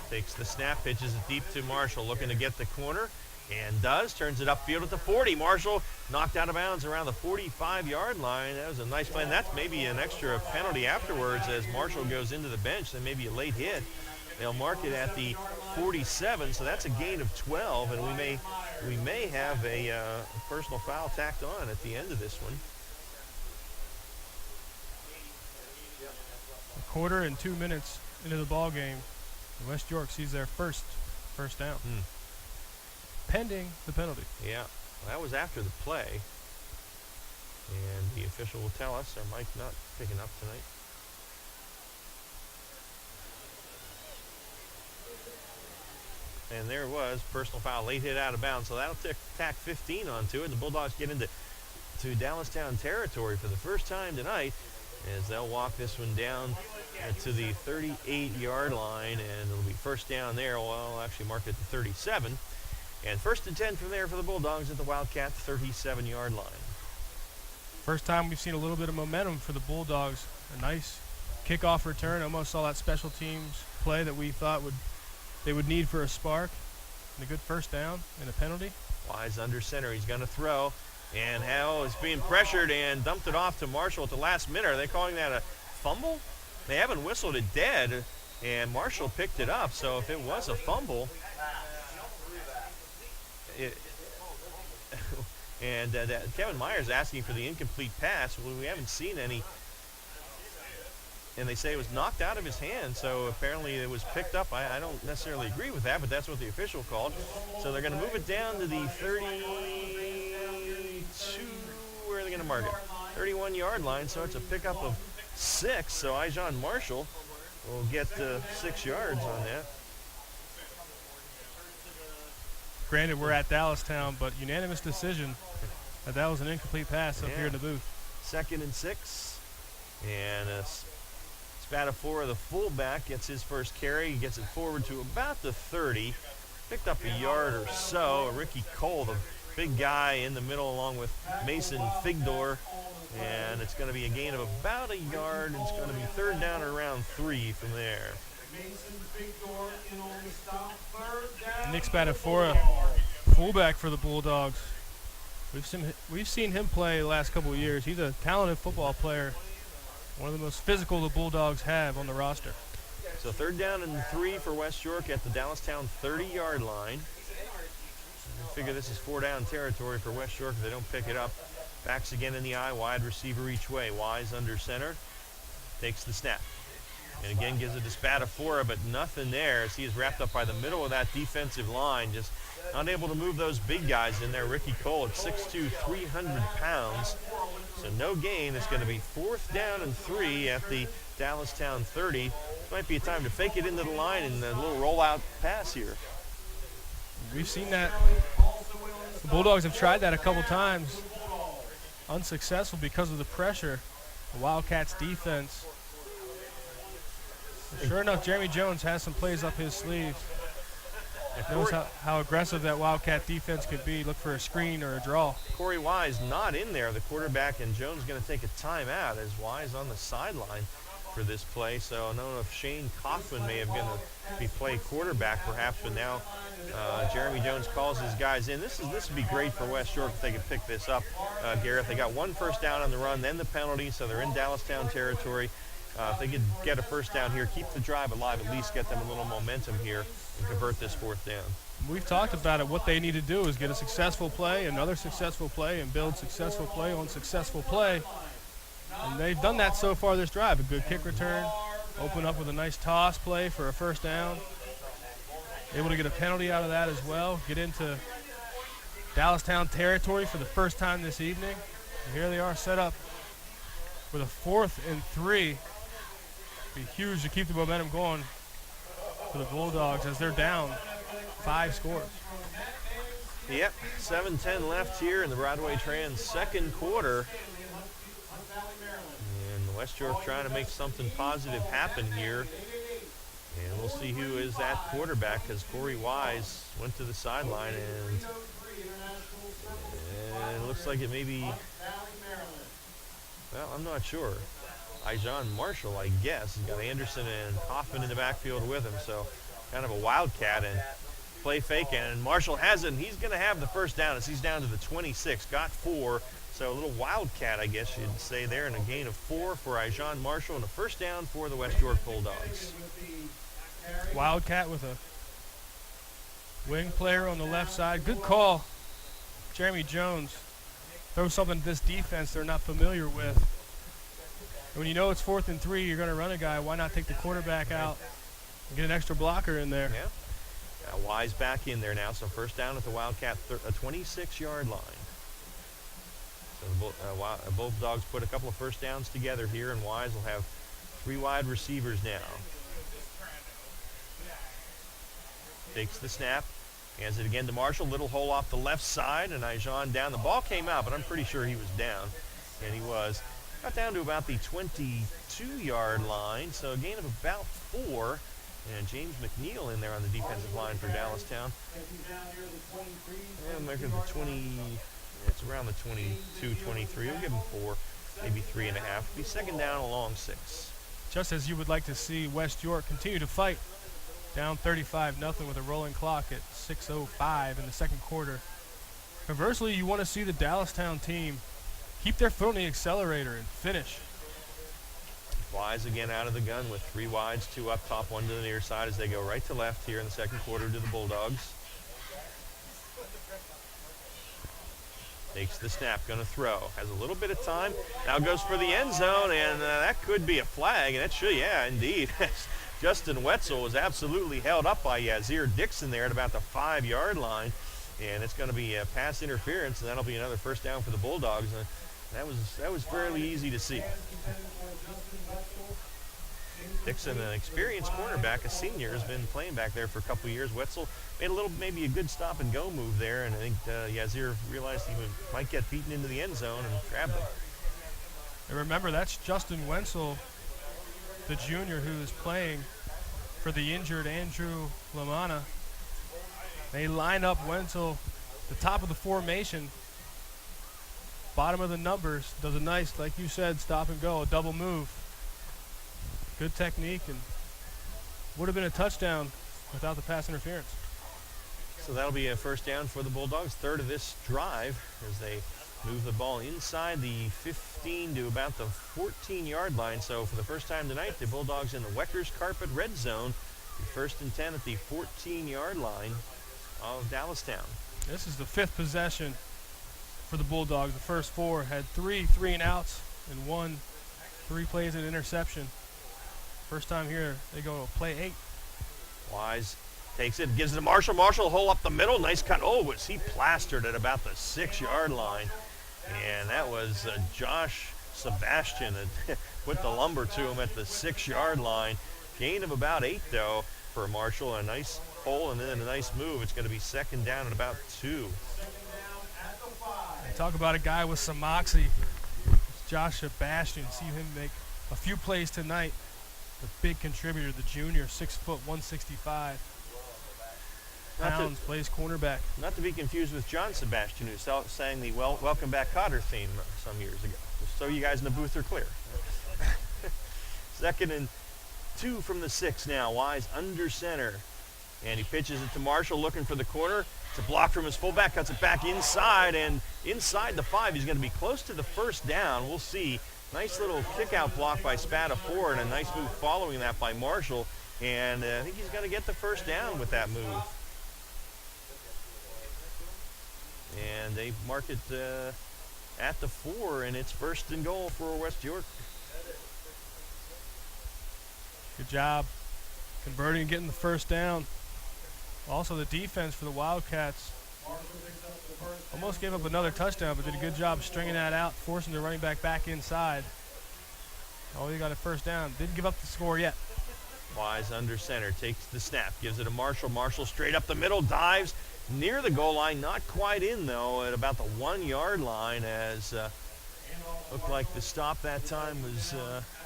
Takes the snap, pitches it deep to Marshall, looking to get the corner, and does. Turns it upfield at the 40. Marshall knocked out of bounds around the 45-yard line. That was a nice play, and that's maybe an extra penalty afterwards as Marshall goes into the bench, then maybe a late hit. They'll mark it at the 47, so that's a gain of 12, and we may have a personal foul tacked on at the end of this one. A quarter and 2 minutes into the ball game, West York sees their first down, pending the penalty. Yeah, that was after the play, and the official will tell us. Our mic not picking up tonight. And there it was, personal foul, late hit out of bounds. So that'll tack 15 onto it. The Bulldogs get into Dallastown territory for the first time tonight as they'll walk this one down to the 38-yard line, and it'll be first down there. Well, I'll actually mark it at the 37. And first and 10 from there for the Bulldogs at the Wildcat 37-yard line. First time we've seen a little bit of momentum for the Bulldogs. A nice kickoff return. Almost saw that special teams play that we thought they would need for a spark. And a good first down and a penalty. Wise under center. He's going to throw. And Howell is being pressured and dumped it off to Marshall at the last minute. Are they calling that a fumble? They haven't whistled it dead, and Marshall picked it up. So if it was a fumble, and Kevin Myers asking for the incomplete pass. Well, we haven't seen any. And they say it was knocked out of his hand, so apparently it was picked up. I don't necessarily agree with that, but that's what the official called. So they're going to move it down to the 32, where are they going to mark it? 31-yard line, so it's a pickup of 6. So Ijon Marshall will get 6 yards on that. Granted, we're at Dallastown, but unanimous decision that was an incomplete pass up here in the booth. 2nd and 6, and Spatafor, the fullback, gets his first carry. He gets it forward to about the 30. Picked up a yard or so. Ricky Cole, the big guy in the middle, along with Mason Figdor. And it's going to be a gain of about a yard, and it's going to be third down or around 3 from there. Nick Spatafor, fullback for the Bulldogs. We've seen him play the last couple of years. He's a talented football player. One of the most physical the Bulldogs have on the roster. So third down and 3 for West York at the Dallastown 30-yard line. I figure this is 4-down territory for West York if they don't pick it up. Backs again in the eye, wide receiver each way. Wise under center, takes the snap. And again gives it to Spatafor, but nothing there as he is wrapped up by the middle of that defensive line. Just unable to move those big guys in there. Ricky Cole at 6'2", 300 pounds. So no gain. It's going to be 4th down and 3 at the Dallastown 30. Might be a time to fake it into the line and a little rollout pass here. We've seen that. The Bulldogs have tried that a couple times. Unsuccessful because of the pressure. The Wildcats defense. Sure enough, Jeremy Jones has some plays up his sleeve. Knows how aggressive that Wildcat defense could be. Look for a screen or a draw. Corey Wise not in there, the quarterback, and Jones going to take a timeout as Wise on the sideline for this play. So I don't know if Shane Kaufman may have going to be play quarterback perhaps, but now Jeremy Jones calls his guys in. This would be great for West York if they could pick this up, Gareth. They got 1 first down on the run, then the penalty, so they're in Dallastown territory. If they could get a first down here, keep the drive alive, at least get them a little momentum here and convert this 4th down. We've talked about it. What they need to do is get a successful play, another successful play, and build successful play on successful play. And they've done that so far this drive. A good kick return, open up with a nice toss play for a first down. Able to get a penalty out of that as well. Get into Dallastown territory for the first time this evening. And here they are set up with a 4th and 3. Be huge to keep the momentum going for the Bulldogs as they're down 5 scores. Yep, 7:10 left here in the Broadway Trans second quarter. And West York trying to make something positive happen here. And we'll see who is at quarterback, because Corey Wise went to the sideline, and it looks like it may be, well, I'm not sure. Ijon Marshall, I guess. He's got Anderson and Hoffman in the backfield with him, so kind of a wildcat and play fake. And Marshall has it, and he's going to have the first down as he's down to the 26. Got 4, so a little wildcat, I guess you'd say there, and a gain of 4 for Ijon Marshall, and a first down for the West York Bulldogs. Wildcat with a wing player on the left side. Good call. Jeremy Jones throws something to this defense they're not familiar with. And when you know it's 4th and 3, you're going to run a guy. Why not take the quarterback out and get an extra blocker in there? Yeah. Wise back in there now, so first down at the Wildcat 26-yard line. So the Bulldogs put a couple of first downs together here, and Wise will have 3 wide receivers now. Takes the snap, hands it again to Marshall. Little hole off the left side, and Ijon down. The ball came out, but I'm pretty sure he was down, and he was. Got down to about the 22-yard line, so a gain of about 4. And James McNeil in there on the defensive line for Dallastown. And making the 20, it's around the 22, 23. We'll give him 4, maybe 3.5. Be second down along 6. Just as you would like to see West York continue to fight. Down 35-0 with a rolling clock at 6:05 in the second quarter. Conversely, you want to see the Dallastown team keep their foot on the accelerator and finish. Wise again out of the gun with 3 wides, 2 up top, 1 to the near side as they go right to left here in the second quarter to the Bulldogs. Takes the snap, going to throw. Has a little bit of time. Now goes for the end zone, and that could be a flag, and that should, yeah, indeed. Justin Wetzel was absolutely held up by Yazir Dixon there at about the 5-yard line, and it's going to be a pass interference, and that'll be another first down for the Bulldogs. And that was fairly easy to see. Dixon, an experienced cornerback, a senior, has been playing back there for a couple of years. Wetzel made maybe a good stop-and-go move there, and I think Yazir realized he might get beaten into the end zone and grabbed him. And remember, that's Justin Wenzel, the junior who is playing for the injured Andrew Lamana. They line up Wenzel, the top of the formation, bottom of the numbers, does a nice, like you said, stop-and-go, a double move. Good technique, and would have been a touchdown without the pass interference. So that'll be a first down for the Bulldogs, 3rd of this drive as they move the ball inside the 15 to about the 14-yard line. So for the first time tonight, the Bulldogs in the Weckers Carpet red zone. 1st and 10 at the 14-yard line of Dallastown. This is the 5th possession for the Bulldogs. The first 4 had 3 3-and-outs and 1 3 plays and interception. First time here, they go to play 8. Wise takes it, gives it to Marshall. Marshall, hole up the middle, nice cut. Oh, was he plastered at about the 6-yard line. And that was Josh Sebastian that put the lumber to him at the 6-yard line. Gain of about 8, though, for Marshall. A nice hole and then a nice move. It's going to be second down at about 2. Talk about a guy with some moxie. It's Josh Sebastian. See him make a few plays tonight. The big contributor, the junior, 6 foot, 165 pounds, plays cornerback. Not to be confused with John Sebastian, who sang the Welcome Back Cotter theme some years ago. Just so you guys in the booth are clear. 2nd and 2 from the 6 now. Wise under center. And he pitches it to Marshall looking for the corner. It's a block from his fullback, cuts it back inside, and inside the 5. He's going to be close to the first down. We'll see. Nice little kick-out block by Spada Ford, and a nice move following that by Marshall. And I think he's going to get the first down with that move. And they mark it at the 4, and it's first and goal for West York. Good job converting and getting the first down. Also the defense for the Wildcats almost gave up another touchdown, but did a good job stringing that out, forcing the running back inside. Oh, you got a first down. Didn't give up the score yet. Wise under center, takes the snap, gives it to Marshall. Marshall straight up the middle, dives near the goal line, not quite in though, at about the 1 yard line, as looked like the stop that time was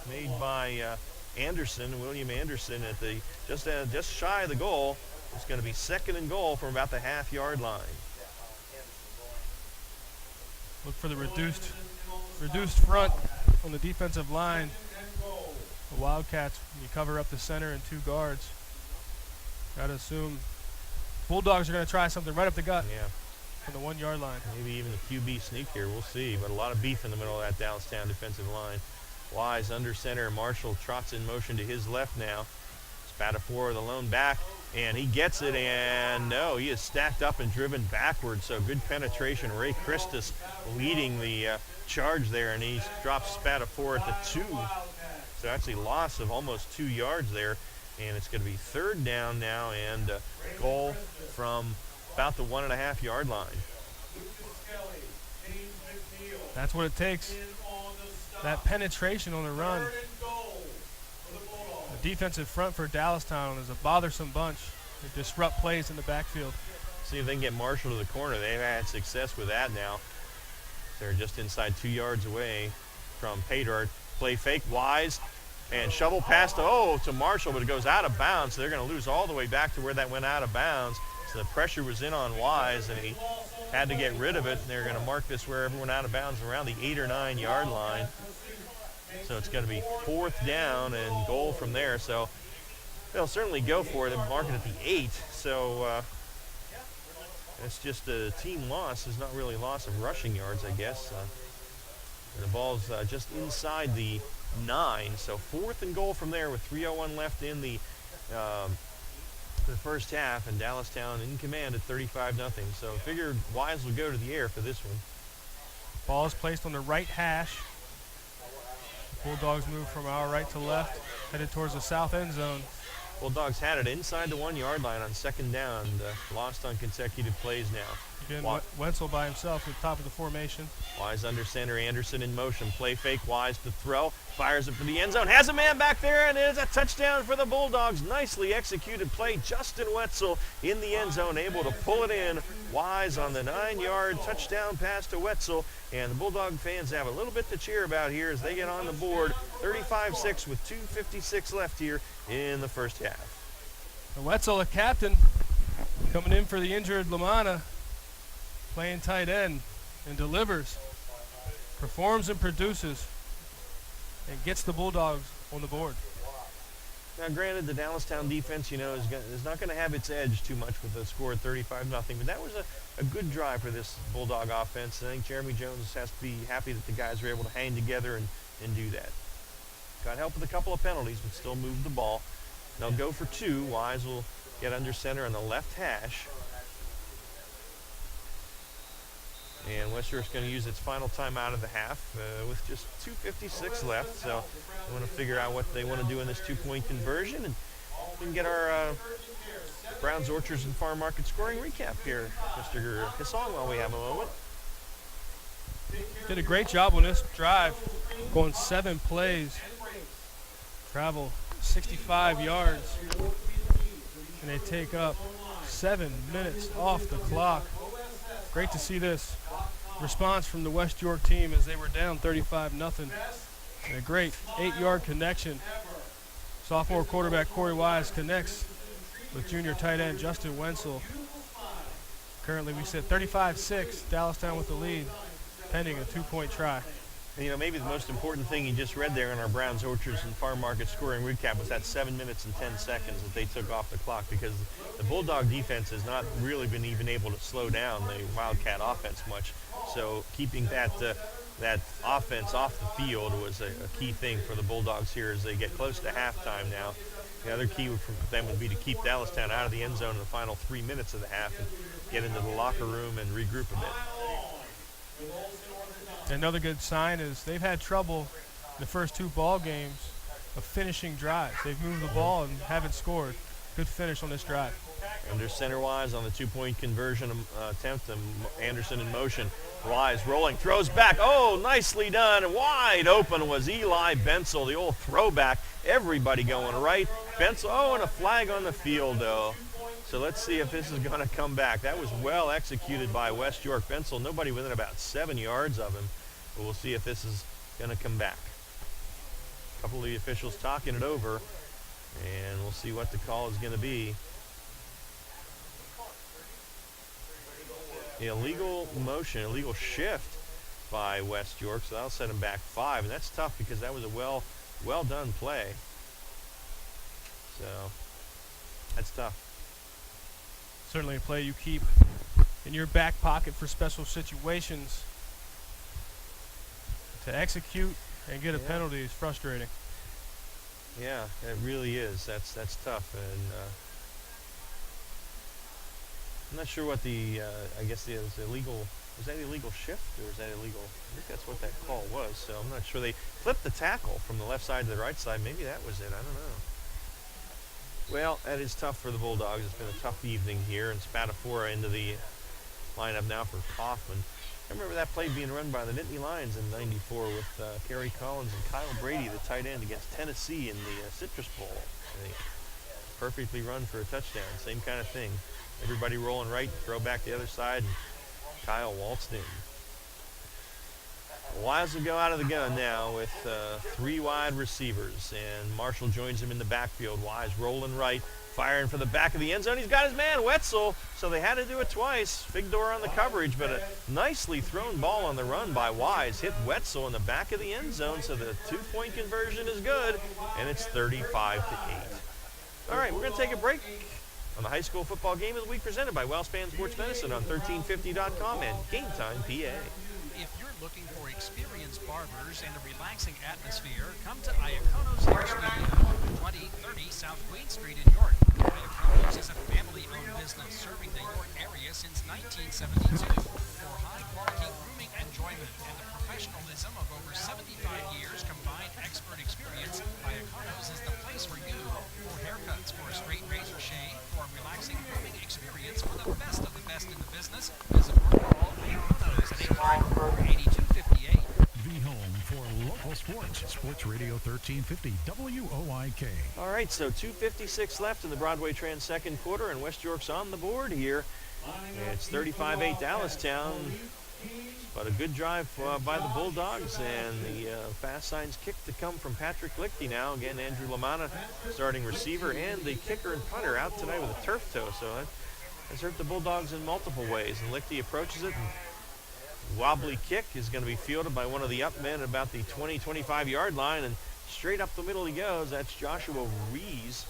made by Anderson, William Anderson, at the just shy of the goal. It's going to be second and goal from about the half-yard line. Look for the reduced front on the defensive line. The Wildcats, when you cover up the center and 2 guards, got to assume Bulldogs are going to try something right up the gut. Yeah. From the 1 yard line. Maybe even the QB sneak here. We'll see. But a lot of beef in the middle of that Dallastown defensive line. Wise under center. Marshall trots in motion to his left now. Spatafore, the lone back, and he gets it, and no, he is stacked up and driven backwards, so good penetration. Ray Christus leading the charge there, and he drops Spatafore at the 2. So actually loss of almost 2 yards there, and it's going to be third down now and goal from about the 1.5 yard line. That's what it takes. That penetration on the run. The defensive front for Dallastown is a bothersome bunch. They disrupt plays in the backfield. See if they can get Marshall to the corner. They've had success with that now. They're just inside 2 yards away from Paydart. Play fake, Wise, and shovel pass to Marshall, but it goes out of bounds. So they're going to lose all the way back to where that went out of bounds. So the pressure was in on Wise, and he had to get rid of it. And they're going to mark this where everyone out of bounds around the 8 or 9 yard line. So it's going to be fourth down and goal from there. So they'll certainly go for it. They're marking at the 8. So it's just a team loss. It's not really loss of rushing yards, I guess. The ball's just inside the 9. So fourth and goal from there with 3:01 left in the first half, and Dallastown in command at 35-0. So figured Wise will go to the air for this one. Ball is placed on the right hash. Bulldogs move from our right to left, headed towards the south end zone. Bulldogs had it inside the 1 yard line on second down, lost on consecutive plays now. Again, Wetzel by himself at the top of the formation. Wise under center, Anderson in motion. Play fake, Wise to throw. Fires it for the end zone. Has a man back there, and it is a touchdown for the Bulldogs. Nicely executed play. Justin Wetzel in the end zone, able to pull it in. Wise on the 9 yard touchdown pass to Wetzel. And the Bulldog fans have a little bit to cheer about here as they get on the board. 35-6 with 2:56 left here in the first half. And Wetzel, a captain, coming in for the injured Lamanna, playing tight end, and delivers, performs and produces, and gets the Bulldogs on the board. Now, granted, the Dallastown defense, is not going to have its edge too much with the score at 35-0, but that was a good drive for this Bulldog offense. I think Jeremy Jones has to be happy that the guys were able to hang together and do that. Got help with a couple of penalties, but still moved the ball. They'll go for 2. Wise will get under center on the left hash. And West York's going to use its final timeout of the half with just 2:56 left. So they want to figure out what they want to do in this 2-point conversion. And we can get our Browns, Orchards, and Farm Market scoring recap here, Mr. Hassan, while we have a moment. Did a great job on this drive, going 7 plays, travel 65 yards, and they take up 7 minutes off the clock. Great to see this response from the West York team as they were down 35-0. And a great 8-yard connection. Sophomore quarterback Corey Wise connects with junior tight end Justin Wenzel. Currently we sit 35-6, Dallastown with the lead, pending a 2-point try. Maybe the most important thing you just read there in our Browns, Orchards, and Farm Market scoring recap was that 7 minutes and 10 seconds that they took off the clock, because the Bulldog defense has not really been even able to slow down the Wildcat offense much. So keeping that offense off the field was a key thing for the Bulldogs here as they get close to halftime now. The other key for them would be to keep Dallastown out of the end zone in the final 3 minutes of the half and get into the locker room and regroup a bit. Another good sign is they've had trouble in the first 2 ball games of finishing drives. They've moved the ball and haven't scored. Good finish on this drive. Under center Wise on the 2-point conversion attempt. Anderson in motion. Wise rolling, throws back. Oh, nicely done. Wide open was Eli Bensel, the old throwback. Everybody going right. Bensel, and a flag on the field, though. So let's see if this is going to come back. That was well executed by West York. Bensel, nobody within about 7 yards of him. But we'll see if this is going to come back. A couple of the officials talking it over, and we'll see what the call is going to be. Illegal motion, illegal shift by West York, so that'll set him back 5, and that's tough because that was a well done play. So that's tough. Certainly a play you keep in your back pocket for special situations. To execute and get a penalty is frustrating. Yeah, it really is. That's tough, and I'm not sure what the I guess the illegal. Was that illegal shift or was that illegal? I think that's what that call was. So I'm not sure. They flipped the tackle from the left side to the right side. Maybe that was it. I don't know. Well, that is tough for the Bulldogs. It's been a tough evening here, and Spadafora into the lineup now for Kaufman. I remember that play being run by the Nittany Lions in '94 with Kerry Collins and Kyle Brady, the tight end, against Tennessee in the Citrus Bowl. I think perfectly run for a touchdown. Same kind of thing. Everybody rolling right, throw back the other side, and Kyle waltzed in. Wise will go out of the gun now with 3 wide receivers, and Marshall joins him in the backfield. Wise rolling right, firing for the back of the end zone. He's got his man, Wetzel, so they had to do it twice. Figdor on the coverage, but a nicely thrown ball on the run by Wise. Hit Wetzel in the back of the end zone, so the 2-point conversion is good, and it's 35-8. All right, we're going to take a break on the high school football game of the week presented by Wellspan Sports Medicine on 1350.com and Game Time PA. If you're looking for experienced barbers and a relaxing atmosphere, come to Iacono's Hair Studio, 2030 South Queen Street in York. Iacono's is a family-owned business serving the York area since 1972. For high-quality grooming enjoyment and the professionalism of over 75 years combined expert experience, Iacono's is the place for you. For haircuts, for a straight razor shave, for a relaxing grooming experience, for the best of the best in the business, visit or call Iacono's at 834-8258. The home for local sports. Sports Radio 1350 WOYK. All right, so 2:56 left in the Broadway Trans second quarter, and West York's on the board here. It's 35-8 Dallastown, but a good drive by the Bulldogs, and the fast signs kick to come from Patrick Lichty now. Again, Andrew Lamanna, starting receiver, and the kicker and punter out tonight with a turf toe, so that's hurt the Bulldogs in multiple ways, and Lichty approaches it, and wobbly kick is going to be fielded by one of the up men at about the 20-25 yard line, and straight up the middle he goes. That's Joshua Rees,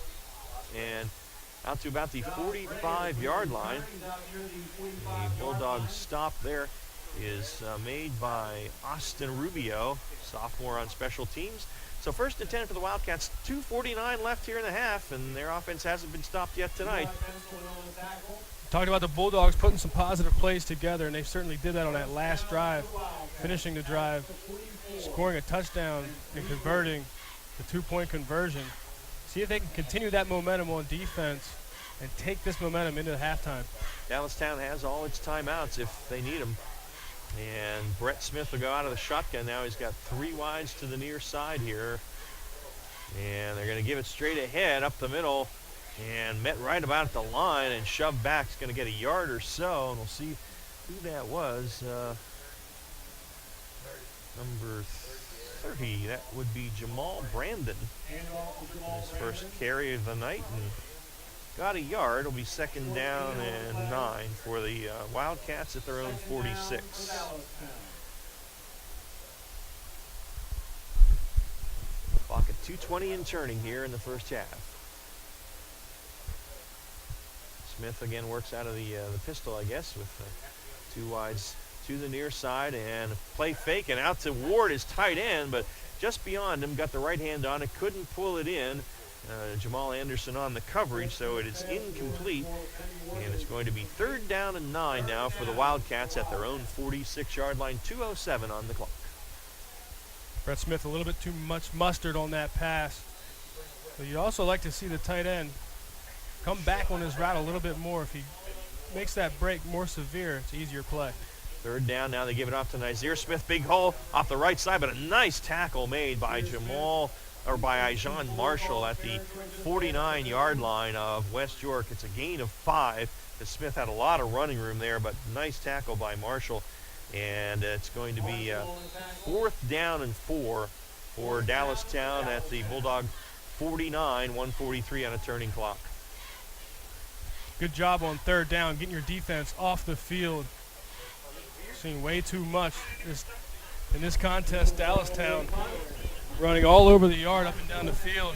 and out to about the 45 yard line. The Bulldogs stop there is made by Austin Rubio, sophomore on special teams. So 1st and 10 for the Wildcats. 2:49 left here in the half, and their offense hasn't been stopped yet tonight. Talked about the Bulldogs putting some positive plays together, and they certainly did that on that last drive, finishing the drive, scoring a touchdown and converting the 2-point conversion. See if they can continue that momentum on defense and take this momentum into halftime. Dallastown has all its timeouts if they need them. And Brett Smith will go out of the shotgun now. He's got 3 wides to the near side here. And they're going to give it straight ahead up the middle. And met right about at the line and shoved back. It's going to get a yard or so. And we'll see who that was. Number 30. That would be Jamal Brandon. His first carry of the night. And got a yard. It'll be 2nd down and 9 for the Wildcats at their own 46. Clock at 2:20 and turning here in the first half. Smith again works out of the pistol, I guess, with 2 wides to the near side, and play fake and out to Ward, his tight end, but just beyond him, got the right hand on it, couldn't pull it in, Jamal Anderson on the coverage, so it is incomplete. And it's going to be 3rd down and 9 now for the Wildcats at their own 46-yard line. 2:07 on the clock. Brett Smith a little bit too much mustard on that pass. But you'd also like to see the tight end come back on his route a little bit more. If he makes that break more severe, it's easier play. 3rd down now. They give it off to Nazir Smith. Big hole off the right side, but a nice tackle made by Ijan Marshall at the 49-yard line of West York. It's a gain of 5. Smith had a lot of running room there, but nice tackle by Marshall. And it's going to be 4th down and 4 for Dallastown at the Bulldog 49, 1:43 on a turning clock. Good job on 3rd down, getting your defense off the field. Seeing way too much in this contest. Dallastown running all over the yard, up and down the field,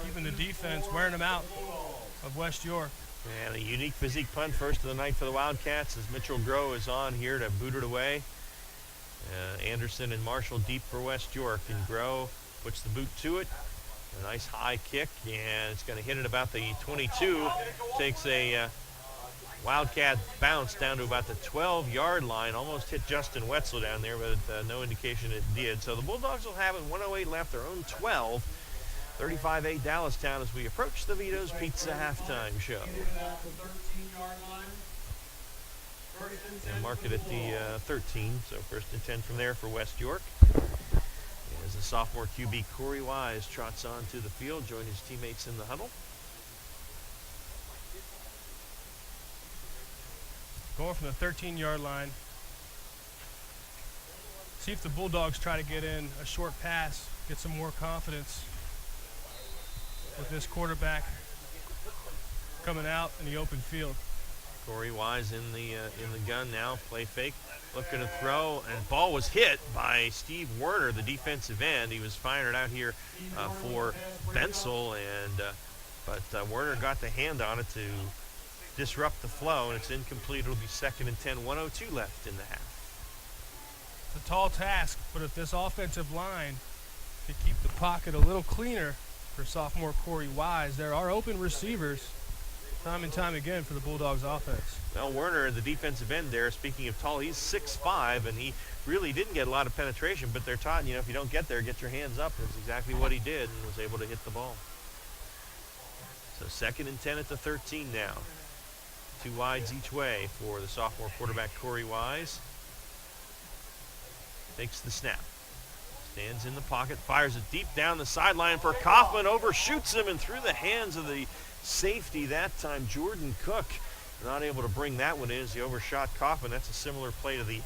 keeping the defense, wearing them out of West York. And a unique physique punt first of the night for the Wildcats as Mitchell Groh is on here to boot it away. Anderson and Marshall deep for West York, and Groh puts the boot to it. A nice high kick, and it's going to hit it about the 22. Takes a Wildcat bounce down to about the 12-yard line. Almost hit Justin Wetzel down there, but no indication it did. So the Bulldogs will have it. 1:08 left, their own 12. 35-8 Dallastown as we approach the Vito's Pizza halftime show. And mark it at the 13, so 1st and 10 from there for West York. As the sophomore QB Corey Wise trots onto the field, join his teammates in the huddle. Going from the 13-yard line. See if the Bulldogs try to get in a short pass, get some more confidence with this quarterback coming out in the open field. Corey Wise in the gun now. Play fake, looking to throw, and ball was hit by Steve Werner, the defensive end. He was firing it out here for Bensel, but Werner got the hand on it to disrupt the flow, and it's incomplete. It'll be 2nd and 10. 1:02 left in the half. It's a tall task, but if this offensive line could keep the pocket a little cleaner for sophomore Corey Wise, there are open receivers time and time again for the Bulldogs offense. Well, Werner, the defensive end there, speaking of tall, he's 6'5", and he really didn't get a lot of penetration, but they're taught, if you don't get there, get your hands up. That's exactly what he did, and was able to hit the ball. So 2nd and 10 at the 13 now. 2 wides each way for the sophomore quarterback Corey Wise. Takes the snap. Stands in the pocket, fires it deep down the sideline for Kaufman, overshoots him and through the hands of the safety that time, Jordan Cook. Not able to bring that one in as he overshot Kaufman. That's a similar play to the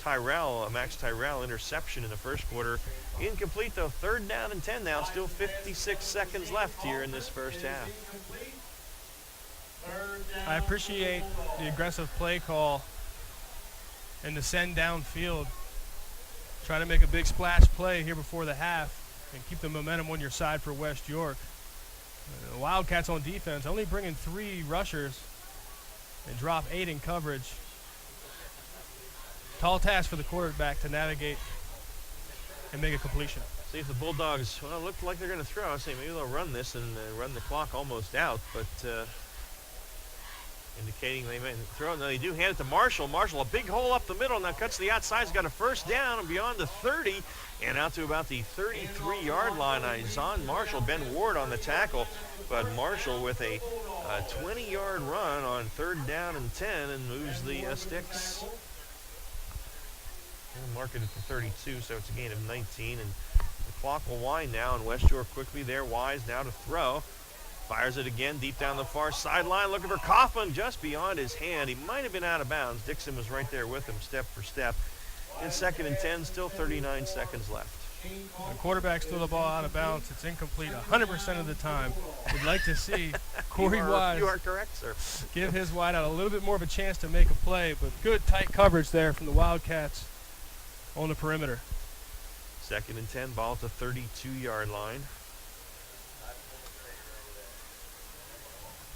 Max Tyrell interception in the first quarter. Incomplete though, 3rd down and 10 now, still 56 seconds left here in this first half. I appreciate the aggressive play call and the send downfield. Try to make a big splash play here before the half and keep the momentum on your side for West York. The Wildcats on defense only bringing 3 rushers and drop 8 in coverage. Tall task for the quarterback to navigate and make a completion. See if the Bulldogs, look like they're going to throw. I say maybe they'll run this and run the clock almost out, but indicating they may throw. No, they do hand it to Marshall. Marshall, a big hole up the middle. Now cuts to the outside. He's got a 1st down and beyond the 30 and out to about the 33-yard line. Izan Marshall, Ben Ward on the tackle, but Marshall with a 20-yard run on 3rd down and 10 and moves the sticks. And mark it at the 32, so it's a gain of 19, and the clock will wind now, and West York quickly there. Wise now to throw. Fires it again deep down the far sideline, looking for Kaufman just beyond his hand. He might have been out of bounds. Dixon was right there with him step for step. In 2nd and 10, still 39 seconds left. The quarterback threw the ball out of bounds. It's incomplete 100% of the time. We'd like to see Corey Wise. You are correct, sir. Give his wideout a little bit more of a chance to make a play, but good tight coverage there from the Wildcats on the perimeter. 2nd and 10, ball at the 32-yard line.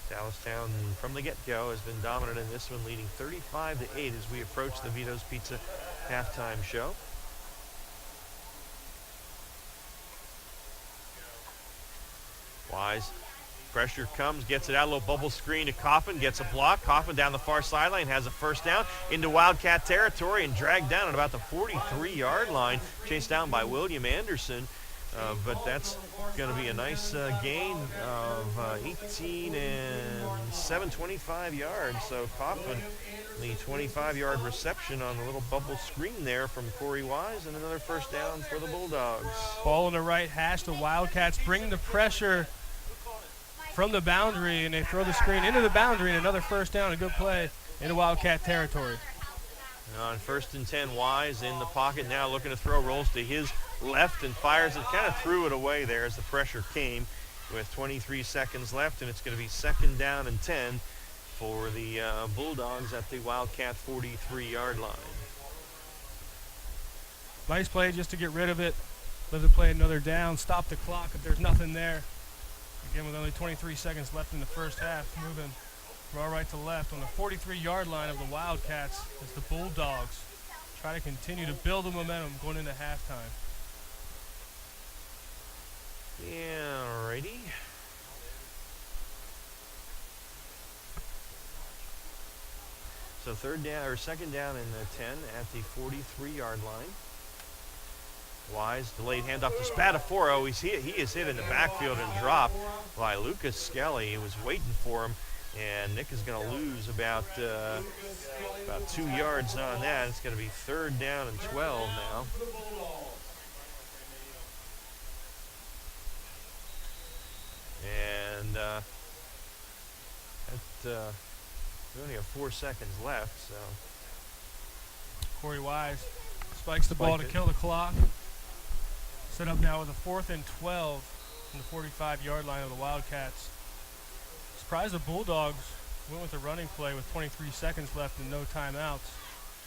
Dallastown from the get-go has been dominant in this one, leading 35-8 as we approach the Vito's Pizza halftime show. Wise. Pressure comes, gets it out, a little bubble screen to Coffin, gets a block. Coffin down the far sideline, has a first down into Wildcat territory and dragged down at about the 43-yard line. Chased down by William Anderson, but that's going to be a nice gain of 18 and 25 yards. So Coffin, the 25-yard reception on the little bubble screen there from Corey Wise, and another first down for the Bulldogs. Ball on the right hash. The Wildcats bring the pressure from the boundary, and they throw the screen into the boundary, and another first down, a good play into Wildcat territory. On 1st and 10, Wise in the pocket now, looking to throw, rolls to his left and fires it. Kind of threw it away there as the pressure came with 23 seconds left, and it's going to be 2nd down and 10 for the Bulldogs at the Wildcat 43-yard line. Nice play just to get rid of it. Let the play another down, stop the clock if there's nothing there. Again, with only 23 seconds left in the first half, moving from our right to left on the 43-yard line of the Wildcats as the Bulldogs try to continue to build the momentum going into halftime. Yeah, alrighty. So 2nd down and 10 at the 43-yard line. Wise, delayed handoff to Spataforo. He is hit in the backfield and dropped by Lucas Skelly. He was waiting for him, and Nick is going to lose about 2 yards on that. It's going to be 3rd down and 12 now. And we only have 4 seconds left, so. Corey Wise spikes the ball to kill the clock. Set up now with a 4th and 12 from the 45-yard line of the Wildcats. Surprised the Bulldogs went with a running play with 23 seconds left and no timeouts.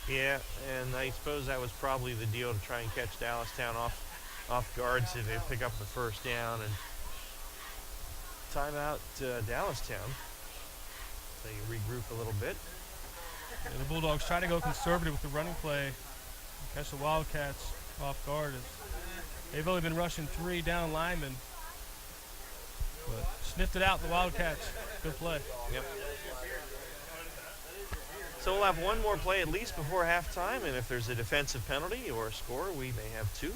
Yeah, and I suppose that was probably the deal to try and catch Dallastown off guard so they pick up the first down and timeout Dallastown. They regroup a little bit. And the Bulldogs try to go conservative with the running play and catch the Wildcats off guard. They've only been rushing 3 down linemen, but sniffed it out, the Wildcats. Good play. Yep. So we'll have one more play at least before halftime, and if there's a defensive penalty or a score, we may have 2.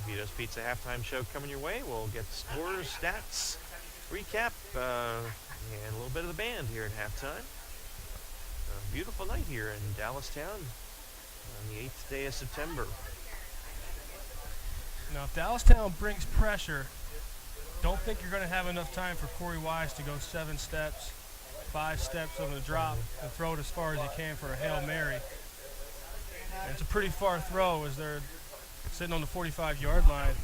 Vito's Pizza halftime show coming your way. We'll get scores, stats, recap, and a little bit of the band here at halftime. A beautiful night here in Dallastown on the 8th day of September. Now, if Dallastown brings pressure, don't think you're going to have enough time for Corey Wise to go 7 steps, 5 steps on the drop, and throw it as far as he can for a Hail Mary. And it's a pretty far throw as they're sitting on the 45-yard line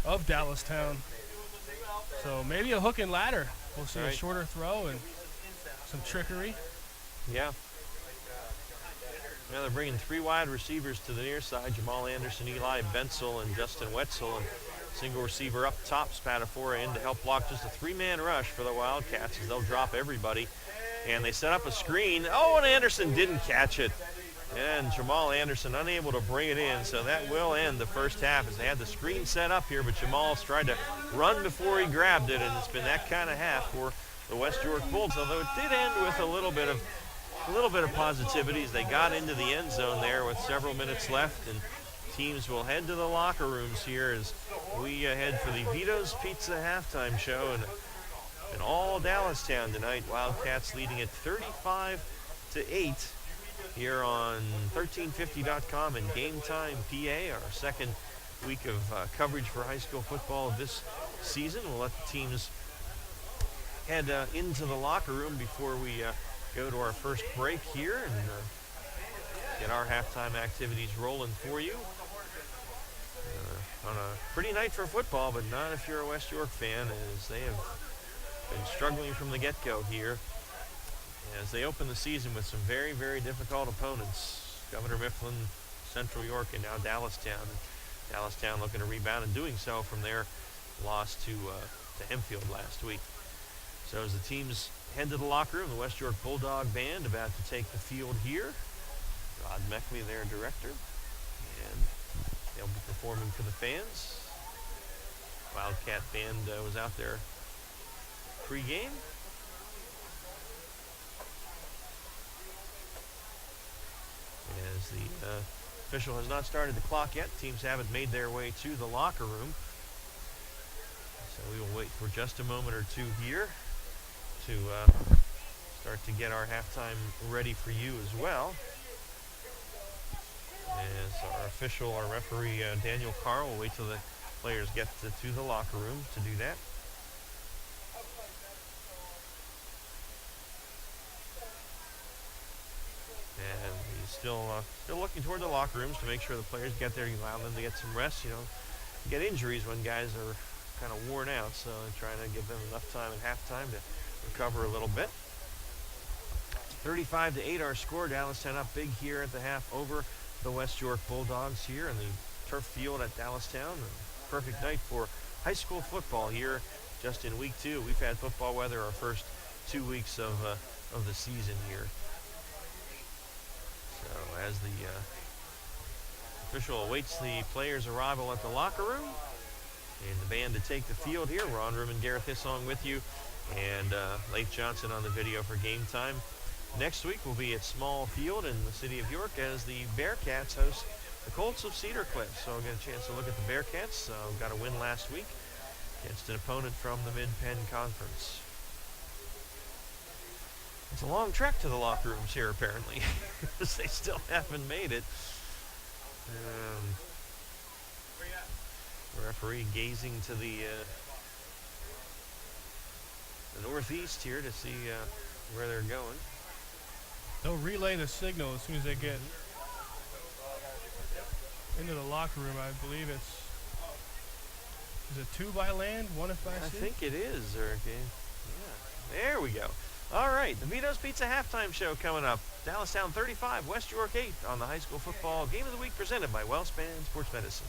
of Dallastown. So maybe a hook and ladder. We'll see a shorter throw and some trickery. Yeah. Now they're bringing 3 wide receivers to the near side. Jamal Anderson, Eli Bensel, and Justin Wetzel. And single receiver up top, Spatafora in to help block just a 3-man rush for the Wildcats as they'll drop everybody. And they set up a screen. Oh, and Anderson didn't catch it. And Jamal Anderson unable to bring it in, so that will end the first half as they had the screen set up here, but Jamal's tried to run before he grabbed it, and it's been that kind of half for the West York Bulls, although it did end with a little bit of positivity as they got into the end zone there with several minutes left, and teams will head to the locker rooms here as we head for the Vito's Pizza halftime show and all Dallastown tonight. Wildcats leading at 35-8 here on 1350.com and Game Time PA, our second week of coverage for high school football this season. We'll let the teams head into the locker room before we go to our first break here and get our halftime activities rolling for you. On a pretty night for football, but not if you're a West York fan, as they have been struggling from the get-go here as they open the season with some very, very difficult opponents. Governor Mifflin, Central York, and now Dallastown. Dallastown looking to rebound and doing so from their loss to Hempfield last week. So as the teams head to the locker room, the West York Bulldog Band about to take the field here. Rod Meckley, their director, and they'll be performing for the fans. Wildcat band was out there pregame. As the official has not started the clock yet, teams haven't made their way to the locker room. So we will wait for just a moment or two here to start to get our halftime ready for you as well. As our official, our referee, Daniel Carr, will wait till the players get to the locker room to do that. And he's still looking toward the locker rooms to make sure the players get there. You allow them to get some rest. You get injuries when guys are kind of worn out, so I'm trying to give them enough time at halftime to recover a little bit. 35-8 our score. Dallastown up big here at the half over the West York Bulldogs here in the turf field at Dallastown. A perfect night for high school football here just in week 2. We've had football weather our first 2 weeks of the season here. So as the official awaits the players' arrival at the locker room and the band to take the field here, Ron Room and Gareth Hissong with you, and Leif Johnson on the video for game time. Next week we'll be at Small Field in the city of York as the Bearcats host the Colts of Cedar Cliff. So I'll get a chance to look at the Bearcats. Got a win last week against an opponent from the Mid-Penn Conference. It's a long trek to the locker rooms here, apparently, because they still haven't made it. Referee gazing to the northeast here to see where they're going. They'll relay the signal as soon as they get into the locker room. I believe is it 2 by land, 1 if by sea? I think it is, Eric. Yeah, there we go. All right, the Vito's Pizza halftime show coming up. Dallastown 35, West York 8 on the high school football game of the week presented by WellSpan Sports Medicine.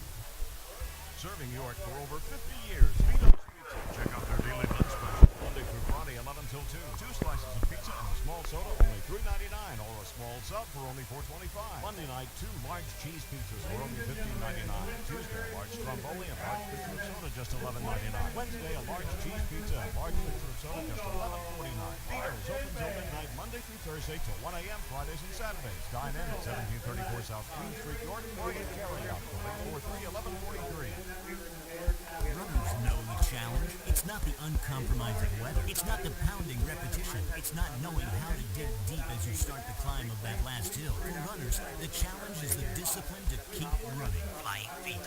Serving York for over 50 years, Vito's Pizza. Check out their daily lunch special, Monday through Friday, 11 till 2. 2 slices of pizza and a small soda, only $3.99, or a small sub for only $4.25. Monday night, 2 large cheese pizzas for only $15.99. Tuesday, a large stromboli and large pitcher of soda, just $11.99. Wednesday, a large cheese pizza and large pitcher of soda, just $11.49. Vito's opens till midnight, Monday through Thursday till 1 a.m., Fridays and Saturdays. Dine in at 1734 South Queen Street, York, or you can carry out for 843-1143. Runners know the challenge. It's not the uncompromising weather. It's not the pounding repetition. It's not knowing how to dig deep as you start the climb of that last hill. For runners, the challenge is the discipline to keep running. Flying feet.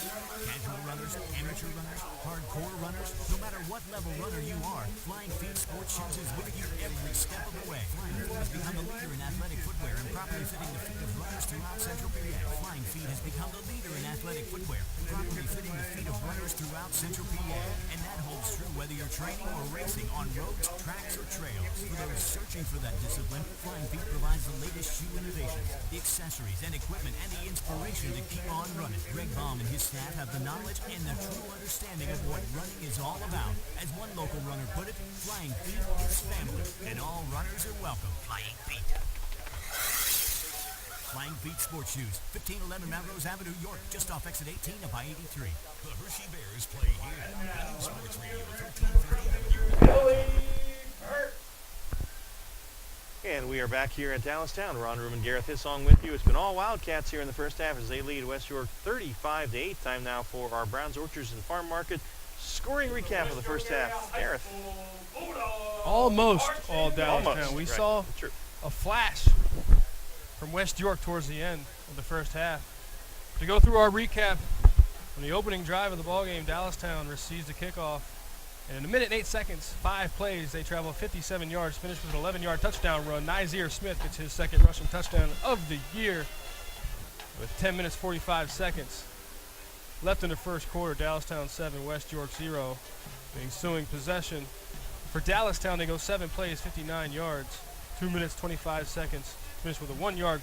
Casual runners, amateur runners, hardcore runners, no matter what level runner you are, Flying Feet Sports Shoes is with you every step of the way. Flying Feet has become the leader in athletic footwear and properly fitting the feet of runners throughout Central PA. Flying Feet has become the leader in athletic footwear, properly fitting the feet of runners throughout Central PA. And that holds true whether you're training or racing on roads, tracks, or trails. For those searching for that discipline, Flying Feet provides the latest shoe innovations, the accessories and equipment, and the inspiration to keep on running. Greg Baum and his staff have the knowledge and the true understanding of what running is all about. As one local runner put it, Flying Feet is family, and all runners are welcome. Flying Feet. Flying Feet Sports Shoes, 1511 Melrose Avenue, York, just off exit 18 of I-83. The Hershey Bears play here on Sports Radio 1350. And we are back here at Dallastown. Ron Room and Gareth Hissong with you. It's been all Wildcats here in the first half as they lead West York 35-8. Time now for our Browns Orchards and Farm Market scoring recap of the first half. Gareth. Almost all Dallastown. Almost, We right. saw True. a flash from West York towards the end of the first half. To go through our recap, on the opening drive of the ballgame, Dallastown receives the kickoff. And in a minute and 8 seconds, 5 plays, they travel 57 yards, finished with an 11-yard touchdown run. Nazir Smith gets his second rushing touchdown of the year with 10 minutes, 45 seconds left in the first quarter. Dallastown 7, West York 0. The ensuing possession. For Dallastown, they go 7 plays, 59 yards, 2 minutes, 25 seconds, finished with a 1-yard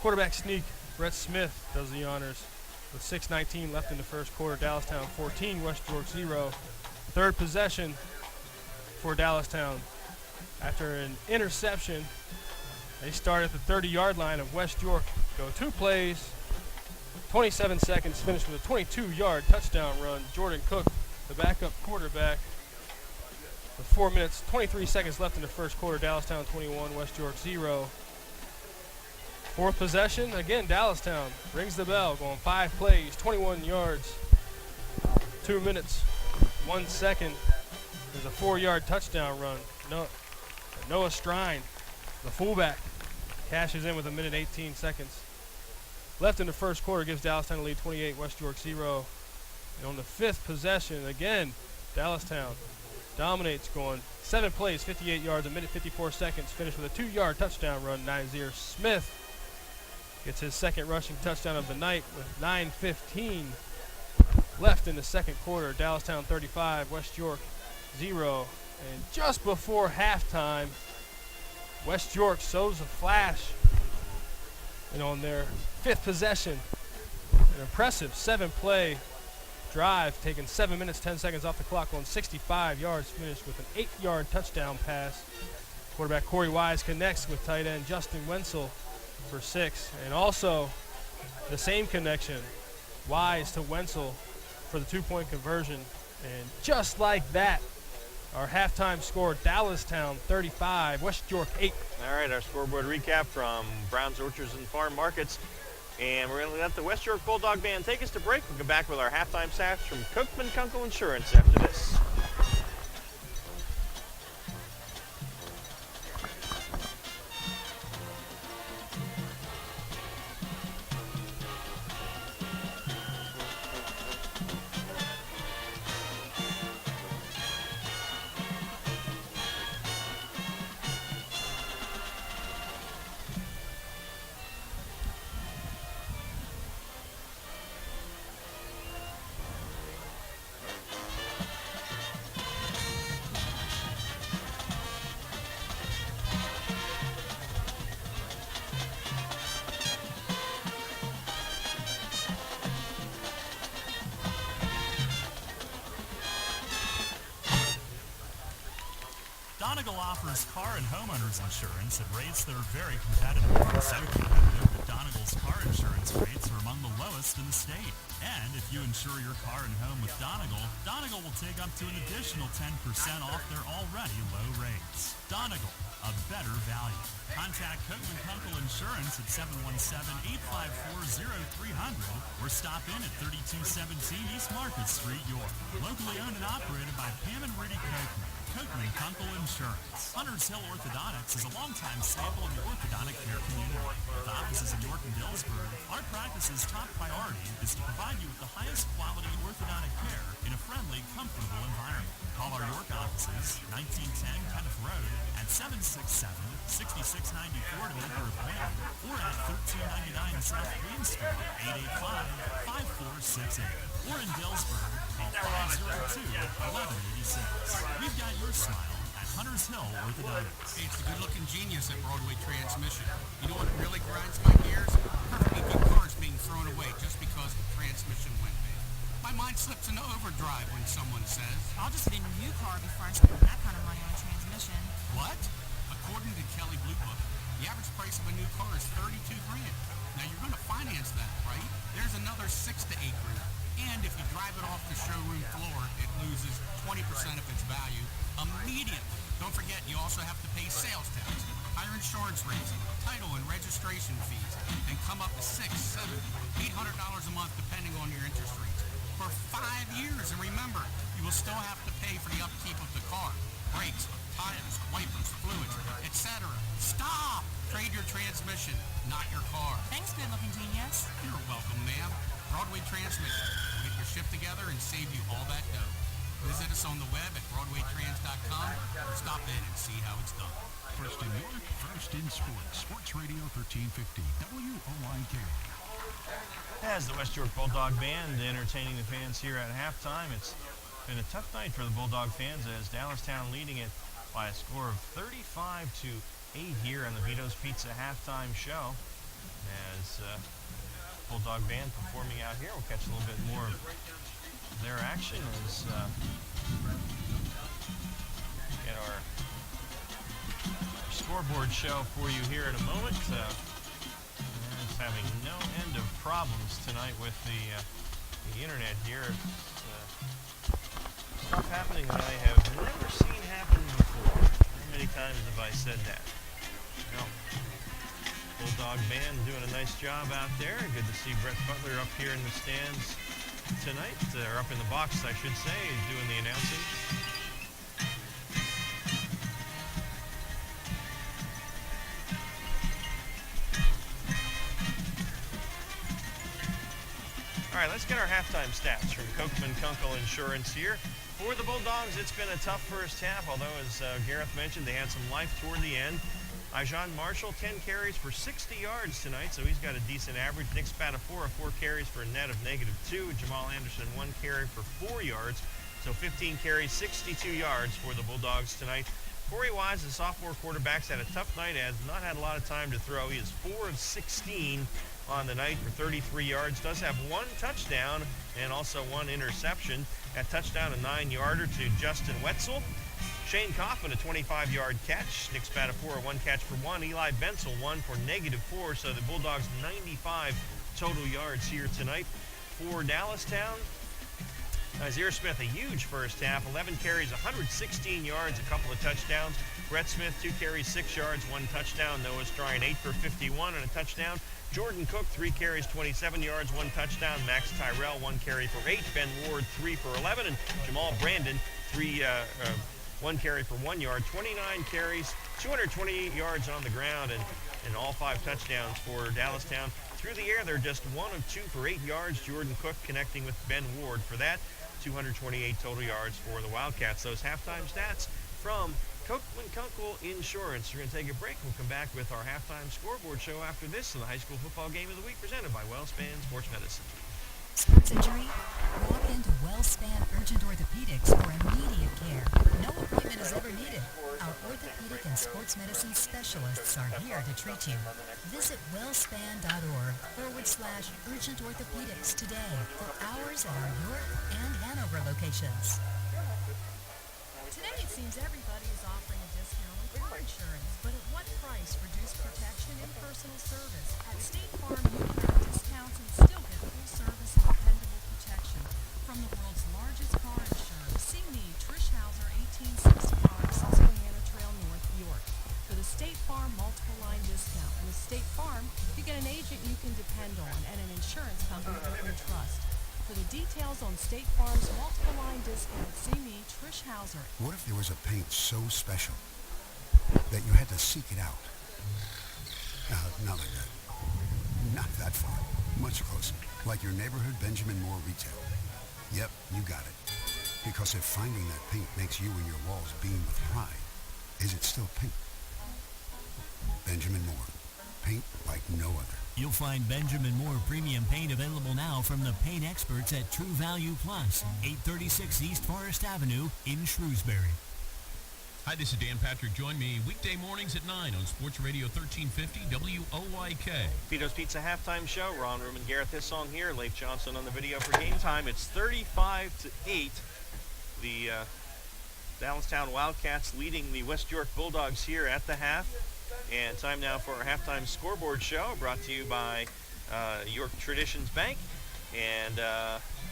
quarterback sneak. Brett Smith does the honors with 6:19 left in the first quarter. Dallastown 14, West York 0. Third possession for Dallastown. After an interception, they start at the 30-yard line of West York. Go 2 plays, 27 seconds, finished with a 22-yard touchdown run. Jordan Cook, the backup quarterback. With 4 minutes, 23 seconds left in the first quarter, Dallastown 21, West York 0. Fourth possession, again, Dallastown rings the bell, going 5 plays, 21 yards, 2 minutes, 1 second. There's a 4-yard touchdown run. Noah Strine, the fullback, cashes in with 1 minute 18 seconds left in the first quarter, gives Dallastown a lead, 28, West York 0. And on the fifth possession, again, Dallastown dominates, going 7 plays, 58 yards, 1 minute 54 seconds, finished with a 2-yard touchdown run. Nazir Smith gets his second rushing touchdown of the night with 9:15 left in the second quarter. Dallastown 35, West York 0. And just before halftime, West York shows a flash. And on their fifth possession, an impressive 7-play drive, taking 7 minutes, 10 seconds off the clock, on 65 yards, finished with an 8-yard touchdown pass. Quarterback Corey Wise connects with tight end Justin Wenzel for 6. And also the same connection, Wise to Wenzel for the 2-point conversion. And just like that, our halftime score, Dallastown 35, West York 8. All right, our scoreboard recap from Brown's Orchards and Farm Markets. And we're going to let the West York Bulldog Band take us to break. We'll come back with our halftime stats from Cookman Kunkel Insurance after this. Donegal offers car and homeowners insurance at rates that are very competitive. So competitive that Donegal's car insurance rates are among the lowest in the state. And if you insure your car and home with Donegal, Donegal will take up to an additional 10% off their already low rates. Donegal, a better value. Contact Cookman Kunkel Insurance at 717-854-0300 or stop in at 3217 East Market Street, York. Locally owned and operated by Pam and Rudy Cookman. Cookman Kunkel Insurance. Hunters Hill Orthodontics is a longtime staple in the orthodontic care community. With offices in York and Dillsburg, our practice's top priority is to provide you with the highest quality orthodontic care in a friendly, comfortable environment. Call our York offices, 1910 Kenneth Road, at 767-6694 to make your appointment, or at 1399 South Queen Street, 885-5468. Or in Dillsburg, call 502-1186. We've got your smile at Hunters Hill Orthodontics. Hey, it's the good-looking genius at Broadway Transmission. You know what really grinds my gears? Perfectly good cars being thrown away just because the transmission went bad. My mind slips into overdrive when someone says, I'll just get a new car before I spend that kind of money on a transmission. what? According to Kelly Blue Book, the average price of a new car is $32,000. Now you're going to finance that, right? There's another $6,000 to $8,000. And if you drive it off the showroom floor, it loses 20% of its value immediately. Don't forget, you also have to pay sales tax, higher insurance rates, title and registration fees, and come up to $600, $700, $800 a month depending on your interest rates. For 5 years, and remember, you will still have to pay for the upkeep of the car, brakes, tires, wipers, fluids, etc. Stop! Trade your transmission, not your car. Thanks, good-looking genius. You're welcome, ma'am. Broadway Transmission. We'll get your shift together and save you all that dough. Visit us on the web at BroadwayTrans.com or stop in and see how it's done. First in York, first in sports. Sports Radio 1350, WOYK. As the West York Bulldog Band entertaining the fans here at halftime, it's been a tough night for the Bulldog fans as Dallastown leading it by a score of 35-8 here on the Vito's Pizza halftime show. As Bulldog Band performing out here, we'll catch a little bit more of their action as get our scoreboard show for you here in a moment. As having no end of problems tonight with the internet here. It's stuff happening that I have never seen happen before. How many times have I said that? Well, Bulldog band doing a nice job out there. Good to see Brett Butler up here in the stands tonight, or up in the box, I should say, doing the announcing. All right, let's get our halftime stats from Kochman Kunkel Insurance here. For the Bulldogs, it's been a tough first half, although, as Gareth mentioned, they had some life toward the end. Ijon Marshall, 10 carries for 60 yards tonight, so he's got a decent average. Nick Spatafora, 4 carries for a net of -2. Jamal Anderson, 1 carry for 4 yards, so 15 carries, 62 yards for the Bulldogs tonight. Corey Wise, the sophomore quarterback's had a tough night, has not had a lot of time to throw. He is 4 of 16 on the night for 33 yards. Does have 1 touchdown and also 1 interception. That touchdown, a 9-yarder to Justin Wetzel. Shane Coffin, a 25-yard catch. Nick Spatafora, 1 catch for 1. Eli Bensel, 1 for -4. So the Bulldogs, 95 total yards here tonight. For Dallastown, Isaiah Smith, a huge first half. 11 carries, 116 yards, a couple of touchdowns. Brett Smith, 2 carries, 6 yards, 1 touchdown. Noah Stryan, 8 for 51 and a touchdown. Jordan Cook, 3 carries, 27 yards, 1 touchdown. Max Tyrell, 1 carry for 8. Ben Ward, 3 for 11. And Jamal Brandon, 1 carry for 1 yard. 29 carries, 228 yards on the ground, and all 5 touchdowns for Dallastown. Through the air, they're just 1 of 2 for 8 yards. Jordan Cook connecting with Ben Ward for that. 228 total yards for the Wildcats. Those halftime stats from Kochman Kunkel Insurance. We're going to take a break. We'll come back with our halftime scoreboard show after this in the high school football game of the week presented by WellSpan Sports Medicine. Sports injury? Walk into WellSpan Urgent Orthopedics for immediate care. No appointment is ever needed. Our orthopedic and sports medicine specialists are here to treat you. Visit wellspan.org/urgent orthopedics today for hours at our York and Hanover locations. Today it seems everybody is offering a discount on car insurance, but at what price? Reduced protection and personal service. At State Farm, you can have discounts and still get full service and dependable protection. From the world's largest car insurer, see me, Trish Hauser, 1865 Susquehanna Trail North, York, for the State Farm multiple line discount. With State Farm, you get an agent you can depend on and an insurance company you can trust. For the details on State Farm's multiple line discount, see me, Trish Hauser. What if there was a paint so special that you had to seek it out? Not like that. Not that far. Much closer. Like your neighborhood Benjamin Moore retailer. Yep, you got it. Because if finding that paint makes you and your walls beam with pride, is it still pink? Benjamin Moore. Paint like no other. You'll find Benjamin Moore Premium Paint available now from the paint experts at True Value Plus, 836 East Forest Avenue in Shrewsbury. Hi, this is Dan Patrick. Join me weekday mornings at 9 on Sports Radio 1350 WOYK. Vito's Pizza halftime show. Ron Ruman, Gareth Hissong here. Leif Johnson on the video for game time. It's 35-8. The Dallastown Wildcats leading the West York Bulldogs here at the half. And time now for our halftime scoreboard show, brought to you by York Traditions Bank. And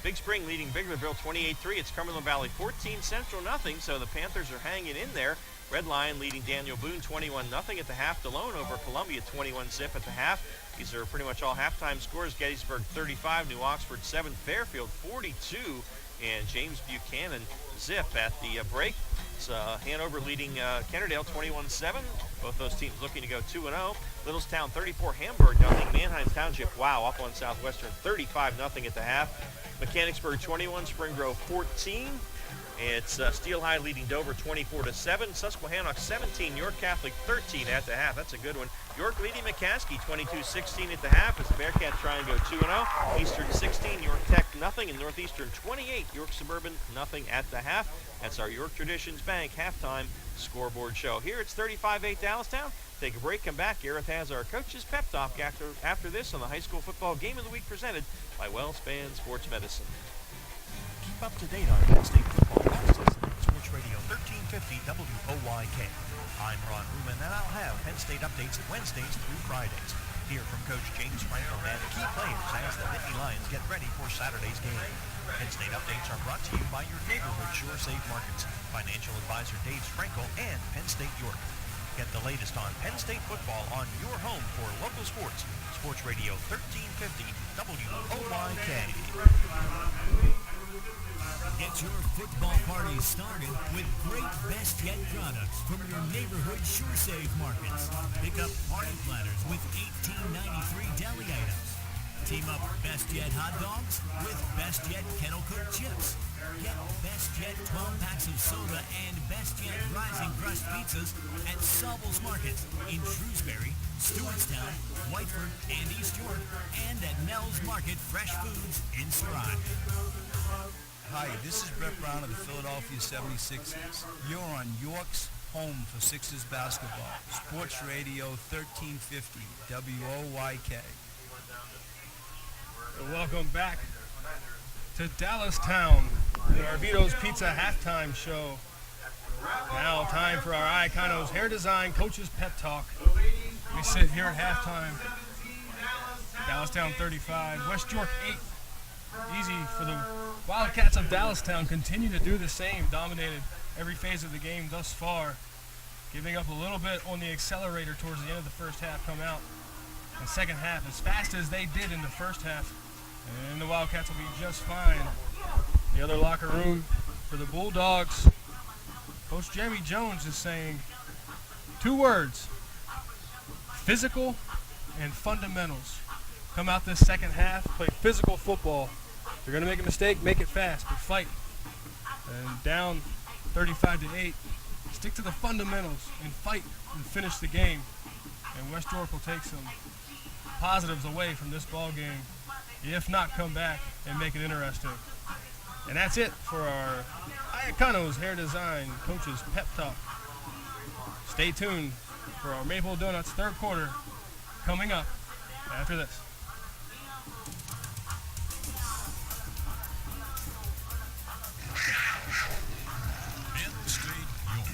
Big Spring leading Biglerville 28-3. It's Cumberland Valley 14, Central nothing. So the Panthers are hanging in there. Red Lion leading Daniel Boone 21-0 at the half. DeLone over Columbia 21-zip at the half. These are pretty much all halftime scores. Gettysburg 35, New Oxford 7, Fairfield 42, and James Buchanan zip at the break. It's Hanover leading Kennerdale 21-7. Both those teams looking to go 2-0. Littlestown 34, Hamburg 0. Manheim Township, wow, up on Southwestern 35-0 at the half. Mechanicsburg 21, Spring Grove 14. It's Steel High leading Dover 24-7. Susquehannock 17, York Catholic 13 at the half. That's a good one. York leading McCaskey 22-16 at the half as the Bearcats try and go 2-0. Eastern 16, York Tech 0, and Northeastern 28, York Suburban 0 at the half. That's our York Traditions Bank halftime scoreboard show. Here it's 35-8 Dallastown. Take a break, come back. Gareth has our coaches pep talk after this on the high school football game of the week presented by WellSpan Sports Medicine. Keep up to date on Penn State football all season on Sports Radio 1350 WOYK. I'm Ron Ruman, and I'll have Penn State updates Wednesdays through Fridays. Hear from Coach James Franklin and key players as the Nittany Lions get ready for Saturday's game. Penn State updates are brought to you by your neighborhood SureSafe Markets, financial advisor Dave Sprinkle, and Penn State York. Get the latest on Penn State football on your home for local sports. Sports Radio 1350 WOYK. Get your football party started with great Best Yet products from your neighborhood SureSafe Markets. Pick up party platters with $18.93 deli items. Team up Best Yet hot dogs with Best Yet kettle cooked chips. Get Best Yet 12 packs of soda and Best Yet Rising Crust pizzas at Sobel's Market in Shrewsbury, Stewartstown, Whiteford, and East York, and at Mel's Market Fresh Foods in Sarai. Hi, this is Brett Brown of the Philadelphia 76ers. You're on York's home for Sixers basketball. Sports Radio 1350 WOYK. Welcome back to Dallastown in our Vito's Pizza halftime show. Now time for our Iconos Hair Design Coaches Pep Talk. We sit here at halftime. Dallastown 35, West York 8. Easy for the Wildcats of Dallastown. Continue to do the same. Dominated every phase of the game thus far. Giving up a little bit on the accelerator towards the end of the first half. Come out in the second half as fast as they did in the first half. And the Wildcats will be just fine. The other locker room for the Bulldogs. Coach Jeremy Jones is saying 2 words: physical and fundamentals. Come out this second half, play physical football. If you're going to make a mistake, make it fast, but fight. And down 35-8, stick to the fundamentals and fight and finish the game. And West York will take some positives away from this ball game. If not, come back and make it interesting. And that's it for our Iconos Hair Design Coaches Pep Talk. Stay tuned for our Maple Donuts third quarter coming up after this. Penn State York.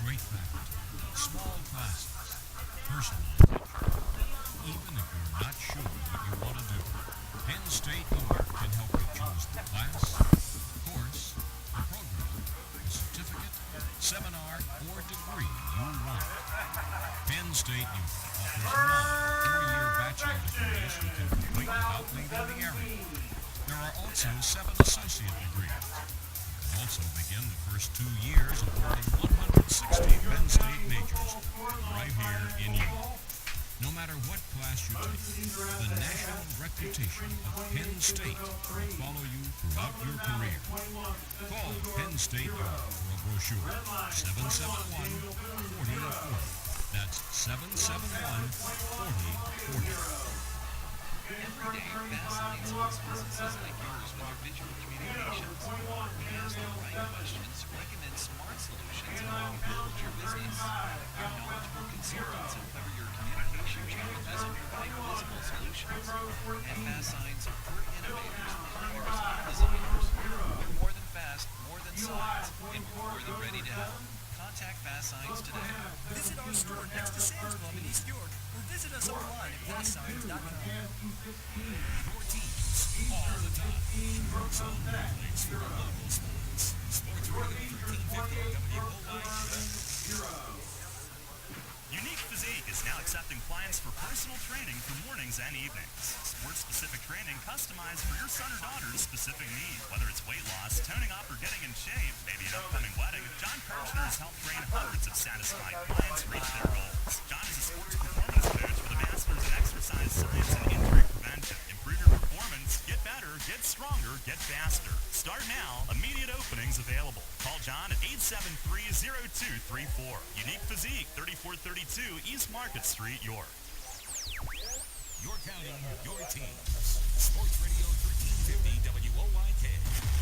Great faculty. Small classes. Personalized. Even if you're not sure what you want to do, Penn State York can help you choose the class, course, the program, the certificate, seminar, or degree you want. Penn State York offers 9 4-year bachelor degrees you can complete without leaving the area. There are also 7 associate degrees. You can also begin the first 2 years of more than 160 Penn State majors right here in York. No matter what class you take, the national reputation of Penn State will follow you throughout your career. Call Penn State York for a brochure, 771-4040. That's 771-4040. Every day, fascinates most businesses like yours with their visual communications. We ask the right questions, recommend smart solutions, and help you build your business. Our knowledgeable consultants uncover your communication challenges and provide visible solutions. At Fast Signs, we're innovators, planners, and designers. We're more than fast, more than signs, and we're more than ready to help. Contact Fast Signs today. Visit our store next to Sam's Club in East York or visit us online at fastsigns.com. Your teams all the time. So thanks for local sports. Sports Radio 1350 WOYK. Unique Physique is now accepting clients for personal training for mornings and evenings. Sport-specific training customized for your son or daughter's specific need. Whether it's weight loss, toning up, or getting in shape, maybe an upcoming wedding, John Kirchner has helped train hundreds of satisfied clients reach their goals. John is a sports performance coach with a master's in exercise science and injury prevention. Improve your performance, get better, get stronger, get faster. Start now. Immediate openings available. Call John at 873-0234. Unique Physique, 3432 East Market Street, York. Your county, your teams. Sports Radio 1350 WOYK.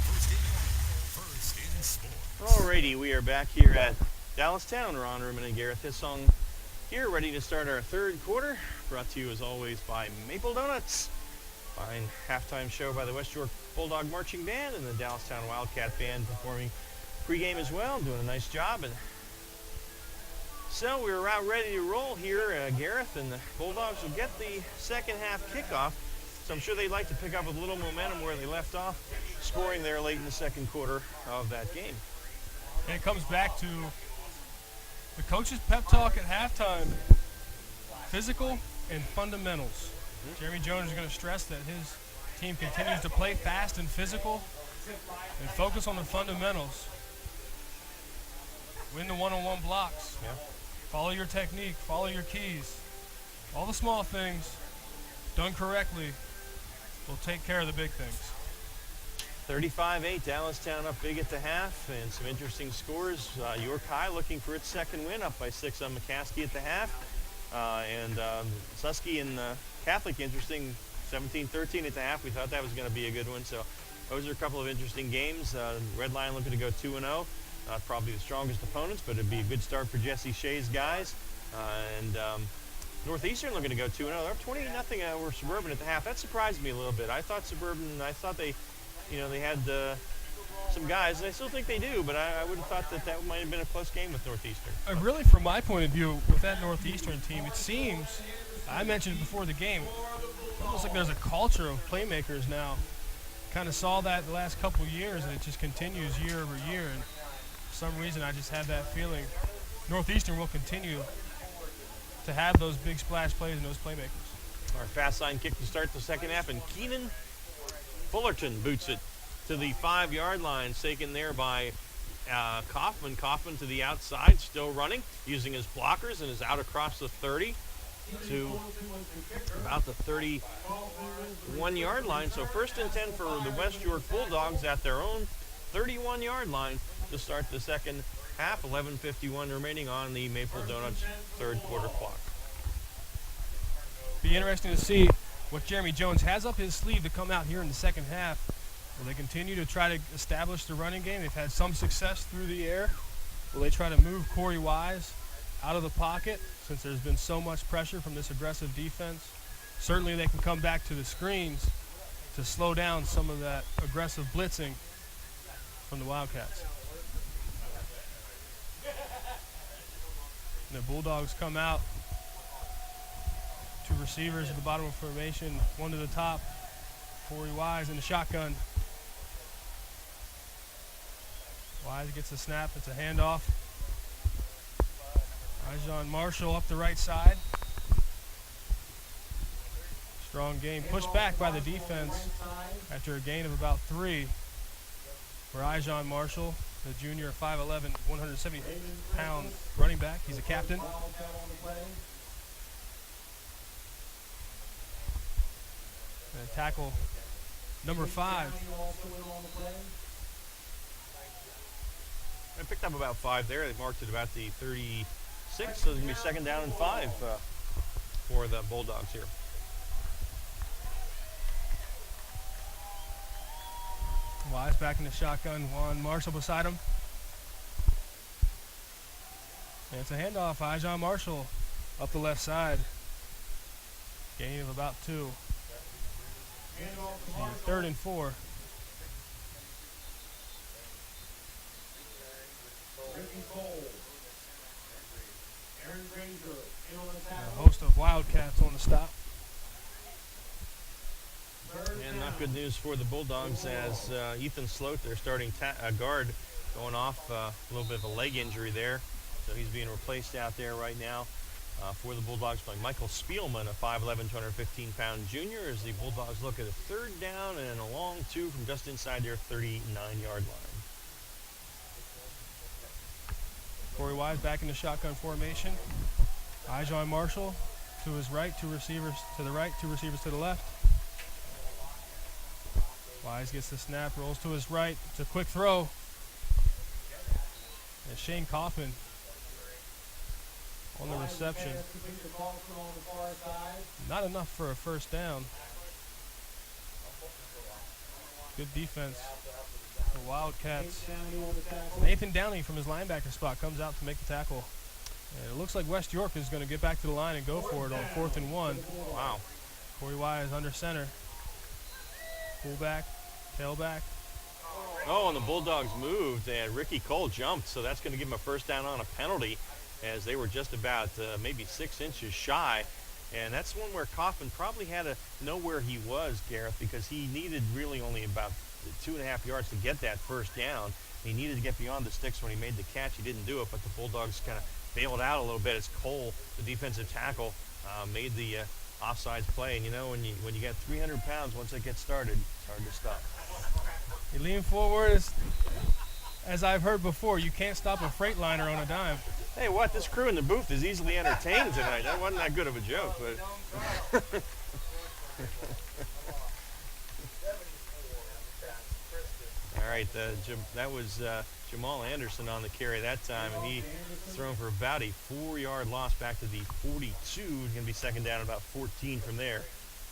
First in York, first in sports. Alrighty, we are back here at Dallastown. Ron Ruman and Gareth Hissong here, ready to start our third quarter. Brought to you as always by Maple Donuts. Fine halftime show by the West York Bulldog Marching Band and the Dallastown Wildcat Band performing pregame as well, doing a nice job. And So we're about ready to roll here, Gareth, and the Bulldogs will get the second half kickoff. So I'm sure they'd like to pick up a little momentum where they left off, scoring there late in the second quarter of that game. And it comes back to the coach's pep talk at halftime. Physical and fundamentals. Jeremy Jones is going to stress that his team continues to play fast and physical and focus on the fundamentals. Win the one-on-one blocks. Yeah. Follow your technique. Follow your keys. All the small things done correctly will take care of the big things. 35-8, Dallastown up big at the half, and some interesting scores. York High looking for its second win, up by 6 on McCaskey at the half. And Susky and Catholic, interesting, 17-13 at the half. We thought that was going to be a good one. So those are a couple of interesting games. Red Lion looking to go 2-0. Not probably the strongest opponents, but it'd be a good start for Jesse Shea's guys. Northeastern looking to go 2-0. They're up 20-0 over Suburban at the half. That surprised me a little bit. I thought they had some guys, and I still think they do, but I would have thought that might have been a close game with Northeastern. Really, from my point of view, with that Northeastern team, it seems, I mentioned before the game, almost like there's a culture of playmakers now. Kind of saw that the last couple years, and it just continues year over year, and for some reason I just have that feeling Northeastern will continue to have those big splash plays and those playmakers. Our fast line kick to start the second half, and Keenan Fullerton boots it to the 5-yard line, taken there by Kaufman. Kaufman to the outside, still running, using his blockers, and is out across the 30 to about the 31-yard line. So 1st and 10 for the West York Bulldogs at their own 31-yard line to start the second half. 11:51 remaining on the Maple Donuts third quarter clock. Be interesting to see what Jeremy Jones has up his sleeve to come out here in the second half. Will they continue to try to establish the running game? They've had some success through the air. Will they try to move Corey Wise out of the pocket since there's been so much pressure from this aggressive defense? Certainly they can come back to the screens to slow down some of that aggressive blitzing from the Wildcats. And the Bulldogs come out. 2 receivers at the bottom of formation, 1 to the top. Corey Wise in the shotgun. Wise gets the snap. It's a handoff. Ijon Marshall up the right side. Strong game. Pushed back by the defense after a gain of about 3 for Ijon Marshall, the junior, 5'11", 170-pound running back. He's a captain. And tackle number 5. I picked up about 5 there. They marked it about the 36, so it's going to be second down and 5 for the Bulldogs here. Wise back in the shotgun. Juan Marshall beside him. And it's a handoff. Ijon Marshall up the left side. Gain of about 2. And 3rd and 4. A host of Wildcats on the stop. And not good news for the Bulldogs as Ethan Sloat, their starting guard, going off a little bit of a leg injury there. So he's being replaced out there right now for the Bulldogs by Michael Spielman, a 5'11", 215-pound junior, as the Bulldogs look at a 3rd down and a long 2 from just inside their 39-yard line. Corey Wise back in the shotgun formation. Ijon Marshall to his right, 2 receivers to the right, 2 receivers to the left. Wise gets the snap, rolls to his right. It's a quick throw. And Shane Kaufman on the reception. Not enough for a 1st down. Good defense. The Wildcats. Nathan Downey from his linebacker spot comes out to make the tackle. And it looks like West York is going to get back to the line and go for it on 4th and 1. Wow. Corey Wise under center. Fullback, tailback. Oh, and the Bulldogs moved, and Ricky Cole jumped, so that's going to give him a 1st down on a penalty. as they were just about maybe 6 inches shy. And that's one where Kaufman probably had to know where he was, Gareth, because he needed really only about 2.5 yards to get that first down. He needed to get beyond the sticks when he made the catch. He didn't do it, but the Bulldogs kind of bailed out a little bit as Cole, the defensive tackle, made the offsides play. And, you know, when you get 300 pounds, once it gets started, it's hard to stop. You lean forward, as I've heard before, you can't stop a Freightliner on a dime. Hey, what? This crew in the booth is easily entertained tonight. That wasn't that good of a joke, but... All right, that was Jamal Anderson on the carry that time, and he thrown for about a 4-yard loss back to the 42. It's going to be second down, about 14 from there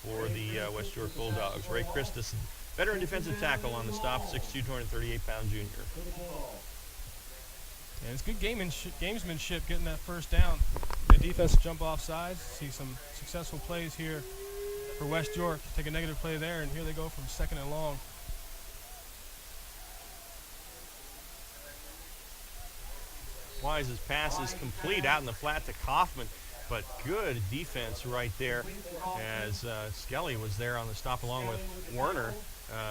for the West York Bulldogs. Ray Christensen, veteran defensive tackle on the stop, 6'2", 238-pound junior. And it's good gamesmanship getting that first down. The defense jump off sides. See some successful plays here for West York. Take a negative play there, and here they go from second and long. Wise's pass is complete out in the flat to Kaufman, but good defense right there as Skelly was there on the stop along with Werner,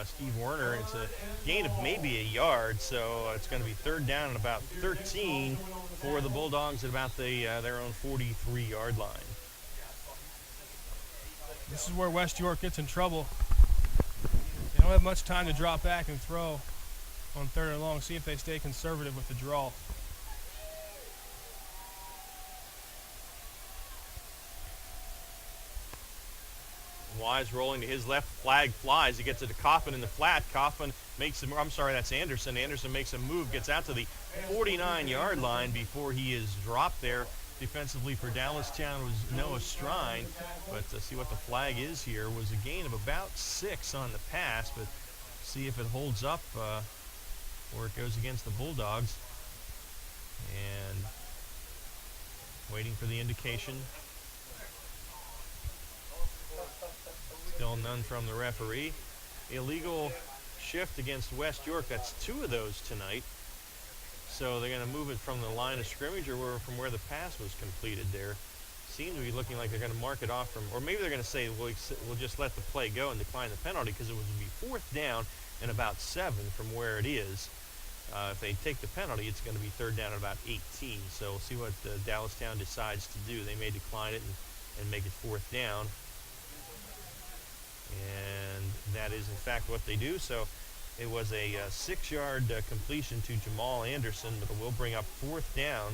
Steve Werner. It's a gain of maybe a yard, so it's going to be third down and about 13 for the Bulldogs at about their own 43-yard line. This is where West York gets in trouble. They don't have much time to drop back and throw on third and long. See if they stay conservative with the draw. Wise rolling to his left, flag flies. He gets it to Kaufman in the flat. Kaufman makes him, I'm sorry, that's Anderson. Anderson makes a move, gets out to the 49-yard line before he is dropped there. Defensively for Dallastown was Noah Strine, but see what the flag is here was a gain of about 6 on the pass, but see if it holds up or it goes against the Bulldogs. And waiting for the indication. Still none from the referee. Illegal shift against West York. That's 2 of those tonight. So they're going to move it from the line of scrimmage or from where the pass was completed there. Seems to be looking like they're going to mark it off from, or maybe they're going to say, we'll just let the play go and decline the penalty because it would be fourth down and about 7 from where it is. If they take the penalty, it's going to be third down at about 18. So we'll see what Dallastown decides to do. They may decline it and make it fourth down. And that is, in fact, what they do. So it was a 6-yard completion to Jamal Anderson, but it will bring up fourth down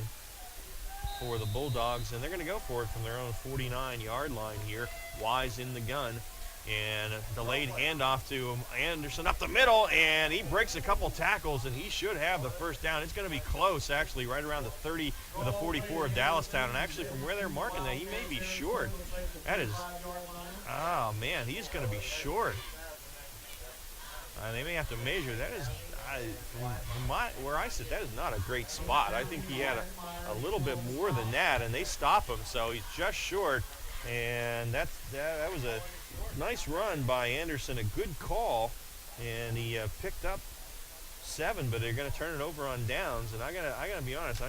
for the Bulldogs. And they're going to go for it from their own 49-yard line here. Wise in the gun. And a delayed handoff to Anderson up the middle, and he breaks a couple tackles, and he should have the first down. It's going to be close, actually, right around the 30 or the 44 of Dallastown. And actually, from where they're marking that, he may be short. That is, oh, man, he's going to be short. They may have to measure. That is, from where I sit, that is not a great spot. I think he had a little bit more than that, and they stop him, so he's just short. And that was a nice run by Anderson, a good call, and he picked up 7, but they're going to turn it over on downs. And I gotta be honest,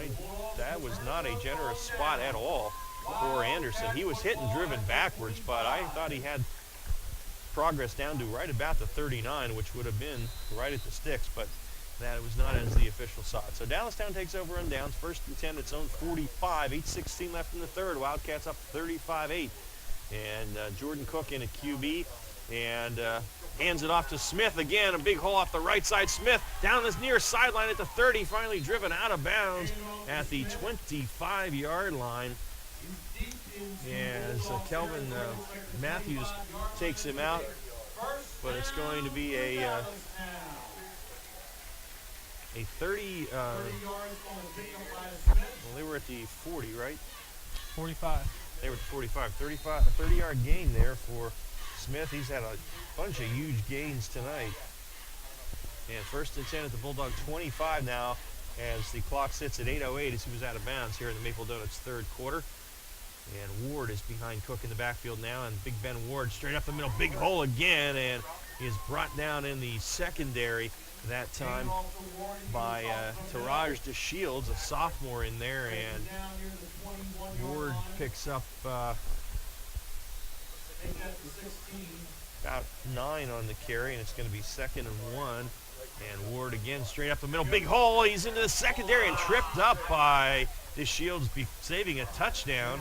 that was not a generous spot at all for Anderson. He was hit and driven backwards, but I thought he had progress down to right about the 39, which would have been right at the sticks, but that was not as the official saw it. So Dallastown takes over on downs, first and 10, its own 45, 8:16 left in the third. Wildcats up 35-8. And Jordan Cook in a QB, and hands it off to Smith again. A big hole off the right side. Smith down this near sideline at the 30, finally driven out of bounds at the 25-yard line. As Kelvin Matthews takes him out, but it's going to be a 30. Well, they were at the 40, right? 45. They were at 45. 30-yard gain there for Smith. He's had a bunch of huge gains tonight. And first and 10 at the Bulldog 25 now as the clock sits at 8:08 as he was out of bounds here in the Maple Donuts third quarter. And Ward is behind Cook in the backfield now, and Big Ben Ward straight up the middle, big hole again, and he is brought down in the secondary that time by Taraj DeShields, a sophomore in there, and Ward picks up about 9 on the carry, and it's going to be 2nd and 1. And Ward again straight up the middle, big hole. He's into the secondary and tripped up by DeShields, saving a touchdown.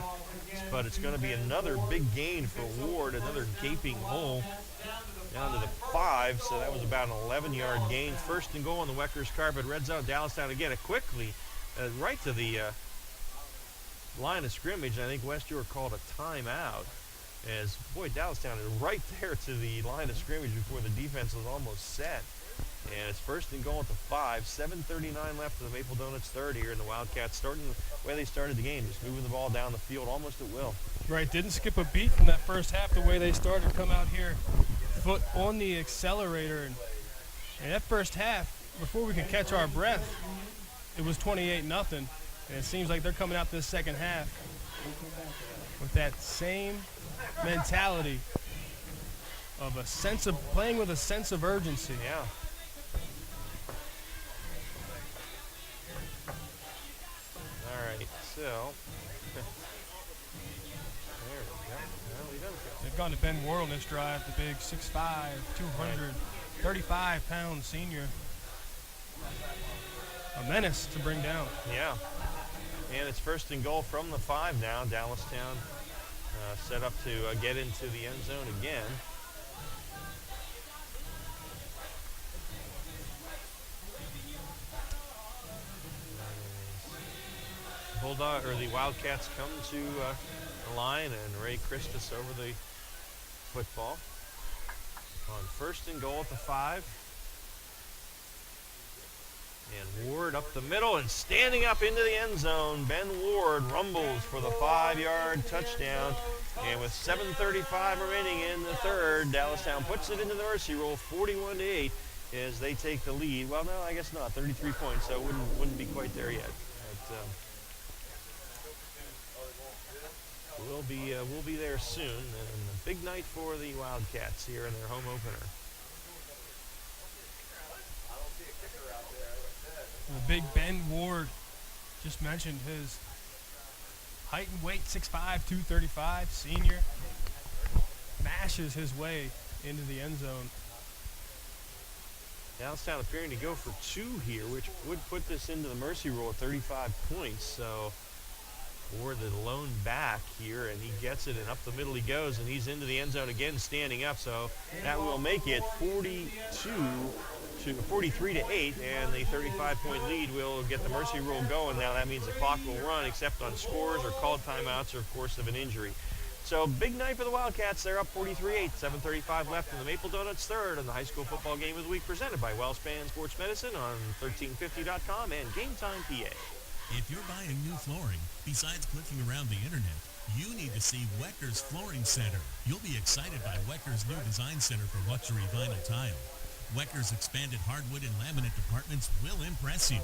But it's going to be another big gain for Ward, another gaping hole down to the 5. So that was about an 11-yard gain. 1st and goal on the Weckers carpet. Red zone, Dallastown again. It quickly right to the line of scrimmage. And I think West York called a timeout. As, boy, Dallastown is right there to the line of scrimmage before the defense was almost set. And it's 1st and goal at the 5. 7:39 left of the Maple Donuts third here, and the Wildcats starting the way they started the game, just moving the ball down the field almost at will. Right, didn't skip a beat from that first half the way they started. Come out here, foot on the accelerator. And that first half, before we could catch our breath, it was 28-0. And it seems like they're coming out this second half with that same mentality of a sense of playing with a sense of urgency. Yeah. All right, so there we go. Well, we done it. They've gone to Ben Ward on this drive, the big 6'5", 235-pound senior. A menace to bring down. Yeah. And it's 1st and goal from the 5 now. Dallastown set up to get into the end zone again. The Wildcats come to the line, and Ray Christus over the football on 1st and goal at the 5. And Ward up the middle and standing up into the end zone. Ben Ward rumbles for the 5-yard touchdown. And with 7:35 remaining in the third, Dallastown puts it into the mercy roll, 41-8, as they take the lead. Well, no, I guess not. 33 points, so it wouldn't be quite there yet. But, we'll be there soon, and a big night for the Wildcats here in their home opener. The big Ben Ward, just mentioned his height and weight, 6'5", 235, senior, mashes his way into the end zone. Dallastown appearing to go for 2 here, which would put this into the mercy roll at 35 points. So Ward the lone back here, and he gets it, and up the middle he goes, and he's into the end zone again, standing up. So that will make it 43-8, and the 35-point lead will get the mercy rule going. Now that means the clock will run, except on scores or called timeouts or, of course, of an injury. So big night for the Wildcats. They're up 43-8, 7:35 left in the Maple Donuts third, and the high school football game of the week presented by WellSpan Sports Medicine on 1350.com and Game Time PA. If you're buying new flooring, besides clicking around the internet, you need to see Weckers Flooring Center. You'll be excited by Weckers' new design center for luxury vinyl tile. Weckers' expanded hardwood and laminate departments will impress you.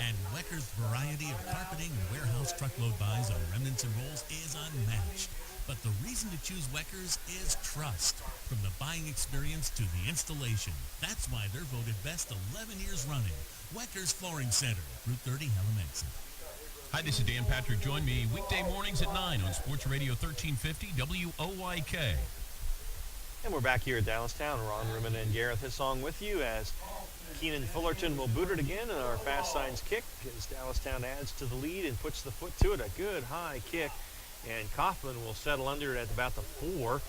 And Weckers' variety of carpeting and warehouse truckload buys on remnants and rolls is unmatched. But the reason to choose Weckers is trust. From the buying experience to the installation. That's why they're voted best 11 years running. Weckers Flooring Center, Route 30, Halamansa. Hi, this is Dan Patrick. Join me weekday mornings at 9 on Sports Radio 1350 WOYK. And we're back here at Dallastown. Ron Ruman and Gareth Hissong with you as Keenan Fullerton will boot it again in our fast signs kick as Dallastown adds to the lead and puts the foot to it. A good high kick. And Kaufman will settle under it at about the 4.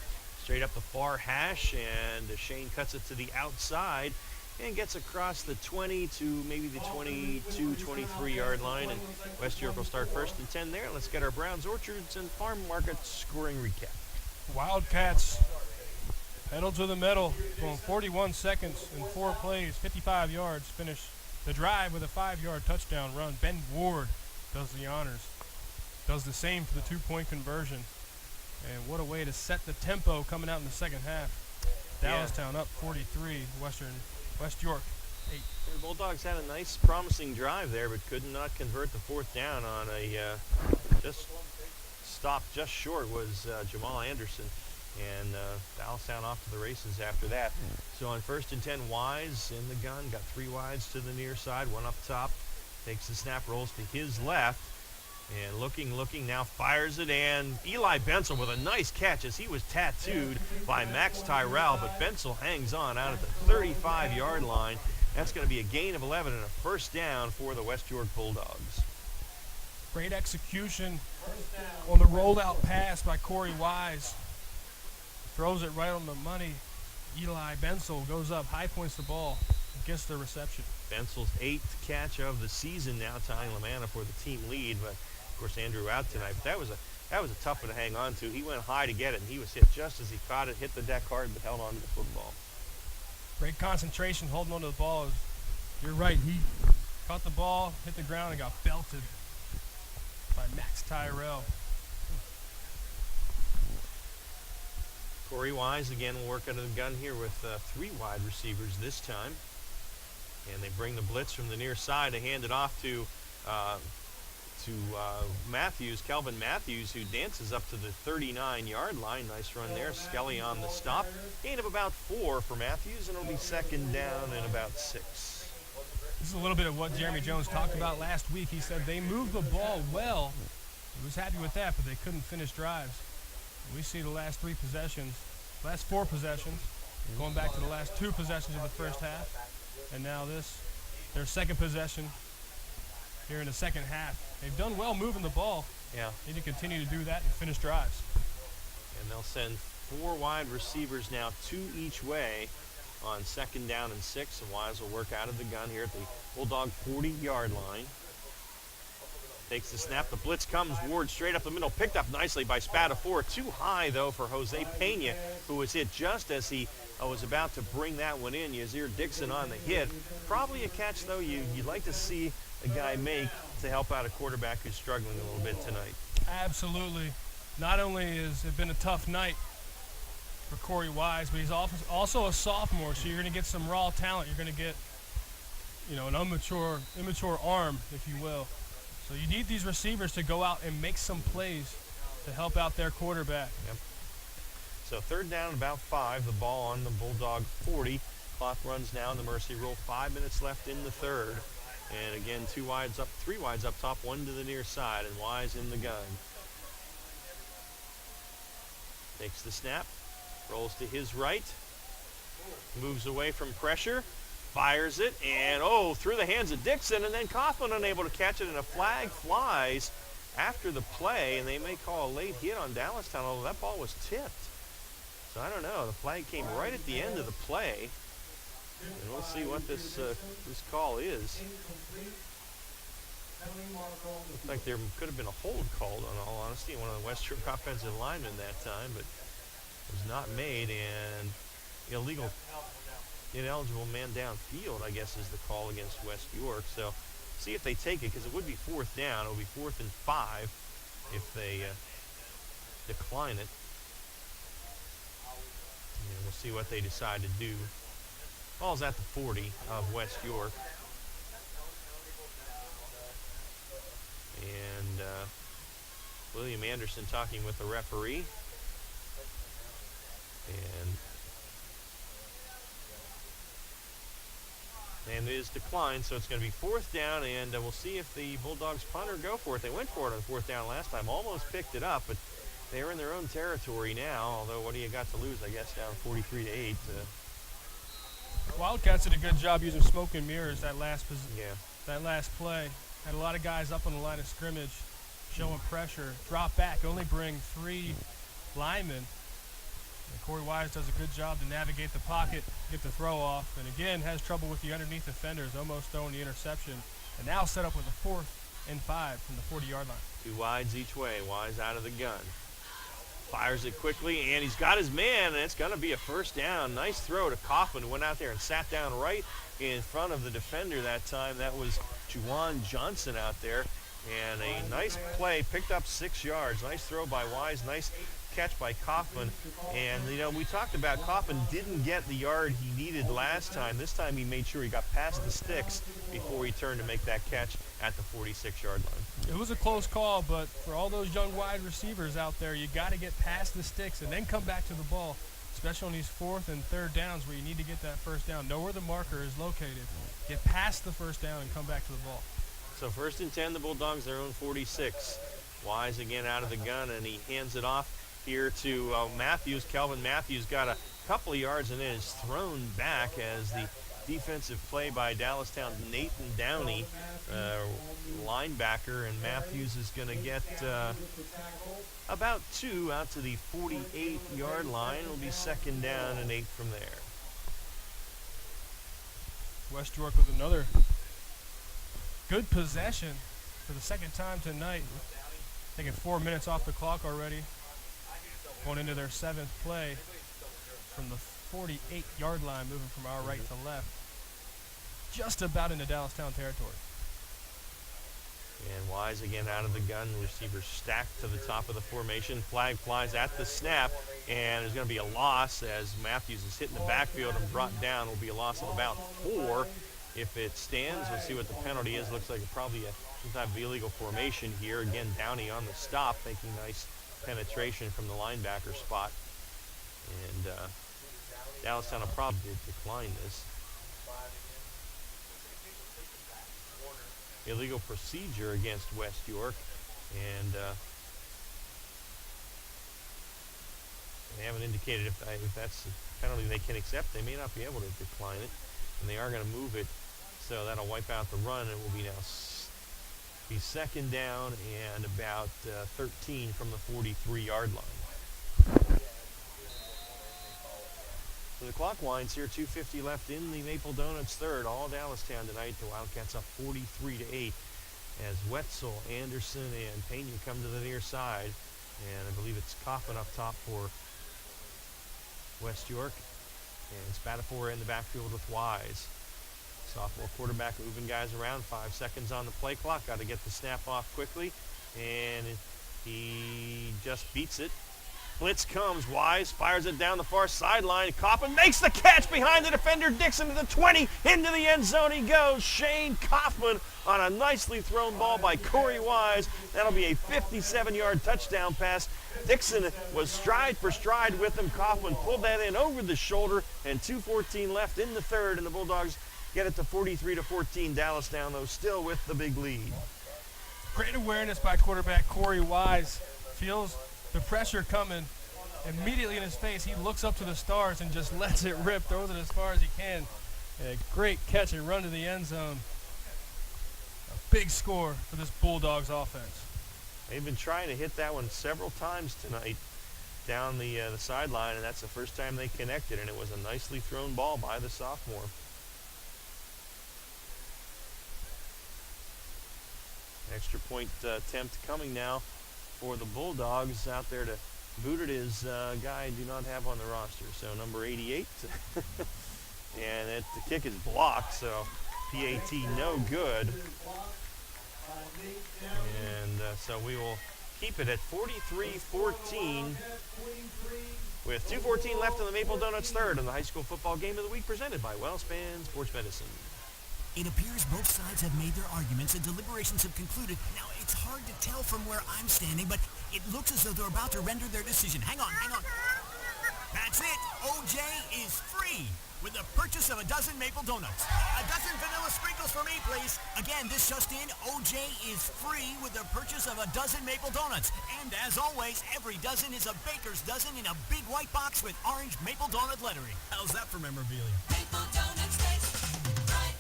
Straight up the far hash, and Shane cuts it to the outside and gets across the 20 to maybe the 22, 23-yard line. And West York will start 1st and 10 there. Let's get our Browns Orchards and Farm Market scoring recap. Wildcats pedal to the metal, going 41 seconds and 4 plays, 55 yards, finish the drive with a 5-yard touchdown run. Ben Ward does the honors. Does the same for the 2-point conversion. And what a way to set the tempo coming out in the second half. Dallastown up 43, West York 8. The Bulldogs had a nice, promising drive there, but could not convert the 4th down on a just stopped just short was Jamal Anderson. And Dallastown off to the races after that. So on 1st and 10, Wise in the gun. Got 3 wides to the near side, 1 up top. Takes the snap, rolls to his left. And looking, now fires it. And Eli Bensel with a nice catch as he was tattooed by Max Tyrell. But Bensel hangs on out at the 35-yard line. That's going to be a gain of 11 and a first down for the West York Bulldogs. Great execution on the rollout pass by Corey Wise. Throws it right on the money. Eli Bensel goes up, high points the ball, gets the reception. Bensel's 8th catch of the season now, tying Lamanna for the team lead. But of course Andrew out tonight. But that was a tough one to hang on to. He went high to get it, and he was hit just as he caught it, hit the deck hard, but held on to the football. Great concentration, holding on to the ball. You're right. He caught the ball, hit the ground, and got belted by Max Tyrell. Corey Wise again will work out of the gun here with 3 wide receivers this time. And they bring the blitz from the near side to hand it off to Matthews, Kelvin Matthews, who dances up to the 39-yard line. Nice run there. Skelly on the stop. Gain of about 4 for Matthews, and it'll be 2nd down and about 6. This is a little bit of what Jeremy Jones talked about last week. He said they moved the ball well. He was happy with that, but they couldn't finish drives. We see the last 4 possessions, going back to the last 2 possessions of the first half, and now their second possession here in the second half. They've done well moving the ball. Yeah. Need to continue to do that and finish drives. And they'll send 4 wide receivers now, 2 each way on 2nd down and 6, and Wise will work out of the gun here at the Bulldog 40-yard line. Takes the snap. The blitz comes. Ward straight up the middle. Picked up nicely by Spatafor. Too high, though, for Jose Pena, who was hit just as he was about to bring that one in. Yazir Dixon on the hit. Probably a catch, though, you'd like to see a guy make to help out a quarterback who's struggling a little bit tonight. Absolutely. Not only has it been a tough night for Corey Wise, but he's also a sophomore, so you're going to get some raw talent. You're going to get, an immature arm, if you will. So you need these receivers to go out and make some plays to help out their quarterback. Yep. So 3rd down, about 5. The ball on the Bulldog 40. Clock runs now in the Mercy Rule. 5 minutes left in the 3rd. And again, 3 wides up top, 1 to the near side, and Wise in the gun. Takes the snap, rolls to his right, moves away from pressure, fires it, and through the hands of Dixon, and then Coughlin unable to catch it, and a flag flies after the play, and they may call a late hit on Dallastown, although that ball was tipped. So I don't know. The flag came right at the end of the play, and we'll see what this call is. Looks like there could have been a hold called, in all honesty, one of the West York offensive linemen that time, but it was not made, and ineligible man downfield, I guess, is the call against West York. So see if they take it, because it would be 4th down. It would be 4th and 5 if they decline it. And we'll see what they decide to do. Ball's at the 40 of West York. And William Anderson talking with the referee. And it is declined, so it's going to be 4th down, and we'll see if the Bulldogs punt or go for it. They went for it on 4th down last time, almost picked it up, but they're in their own territory now, although what do you got to lose, I guess, down 43-8. Wildcats did a good job using smoke and mirrors that last play. Had a lot of guys up on the line of scrimmage showing pressure. Drop back, only bring 3 linemen. And Corey Wise does a good job to navigate the pocket, get the throw off, and again has trouble with the underneath defenders, almost throwing the interception. And now set up with a 4th and 5 from the 40-yard line. 2 wides each way. Wise out of the gun. Fires it quickly, and he's got his man, and it's going to be a 1st down. Nice throw to Coughlin, who went out there and sat down right in front of the defender that time. That was Juwan Johnson out there. And a nice play, picked up 6 yards. Nice throw by Wise. Nice catch by Kaufman. And, you know, we talked about Kaufman didn't get the yard he needed last time. This time he made sure he got past the sticks before he turned to make that catch at the 46-yard line. It was a close call, but for all those young wide receivers out there, you got to get past the sticks and then come back to the ball, especially on these 4th and 3rd downs where you need to get that first down. Know where the marker is located. Get past the first down and come back to the ball. So 1st and 10, the Bulldogs, their own 46. Wise again out of the gun, and he hands it off here to Matthews. Kelvin Matthews got a couple of yards and then is thrown back as the defensive play by Dallastown Nathan Downey, linebacker, and Matthews is going to get about 2 out to the 48-yard line. It'll be 2nd down and 8 from there. West York with another good possession for the 2nd time tonight. Taking 4 minutes off the clock already. Going into their 7th play from the 48-yard line, moving from our right to left. Just about into Dallastown territory. And Wise again out of the gun. Receivers stacked to the top of the formation. Flag flies at the snap, and there's going to be a loss as Matthews is hit in the backfield and brought down. Will be a loss of about 4. If it stands, we'll see what the penalty is. Looks like probably some type of illegal formation here. Again, Downey on the stop, making nice penetration from the linebacker spot. And Dallastown will probably decline this. Illegal procedure against West York, and they haven't indicated if that's a penalty they can accept. They may not be able to decline it, and they are going to move it, so that'll wipe out the run. It will be now be 2nd down and about 13 from the 43-yard line. So the clock winds here, 2:50 left in the Maple Donuts 3rd. All Dallastown tonight. The Wildcats up 43-8 as Wetzel, Anderson, and Pena come to the near side. And I believe it's Kaufman up top for West York. And Spatafor in the backfield with Wise. Sophomore quarterback moving guys around. 5 seconds on the play clock. Got to get the snap off quickly. And he just beats it. Blitz comes. Wise fires it down the far sideline. Kaufman makes the catch behind the defender. Dixon to the 20. Into the end zone he goes. Shane Kaufman on a nicely thrown ball by Corey Wise. That'll be a 57-yard touchdown pass. Dixon was stride for stride with him. Kaufman pulled that in over the shoulder, and 2:14 left in the 3rd, and the Bulldogs get it to 43-14. Dallastown, though, still with the big lead. Great awareness by quarterback Corey Wise. Feels the pressure coming immediately in his face. He looks up to the stars and just lets it rip, throws it as far as he can. A great catch and run to the end zone. A big score for this Bulldogs offense. They've been trying to hit that one several times tonight down the sideline, and that's the first time they connected, and it was a nicely thrown ball by the sophomore. Extra point attempt coming now for the Bulldogs. Out there to boot it is a guy I do not have on the roster, so number 88. And the kick is blocked, so PAT no good. And so we will keep it at 43-14 with 2:14 left in the Maple Donuts 3rd in the high school football game of the week presented by WellSpan Sports Medicine. It appears both sides have made their arguments and deliberations have concluded. Now, it's hard to tell from where I'm standing, but it looks as though they're about to render their decision. Hang on. That's it. OJ is free with the purchase of a dozen Maple Donuts. A dozen vanilla sprinkles for me, please. Again, this just in, OJ is free with the purchase of a dozen Maple Donuts. And as always, every dozen is a baker's dozen in a big white box with orange Maple Donut lettering. How's that for memorabilia? Maple Donuts taste right.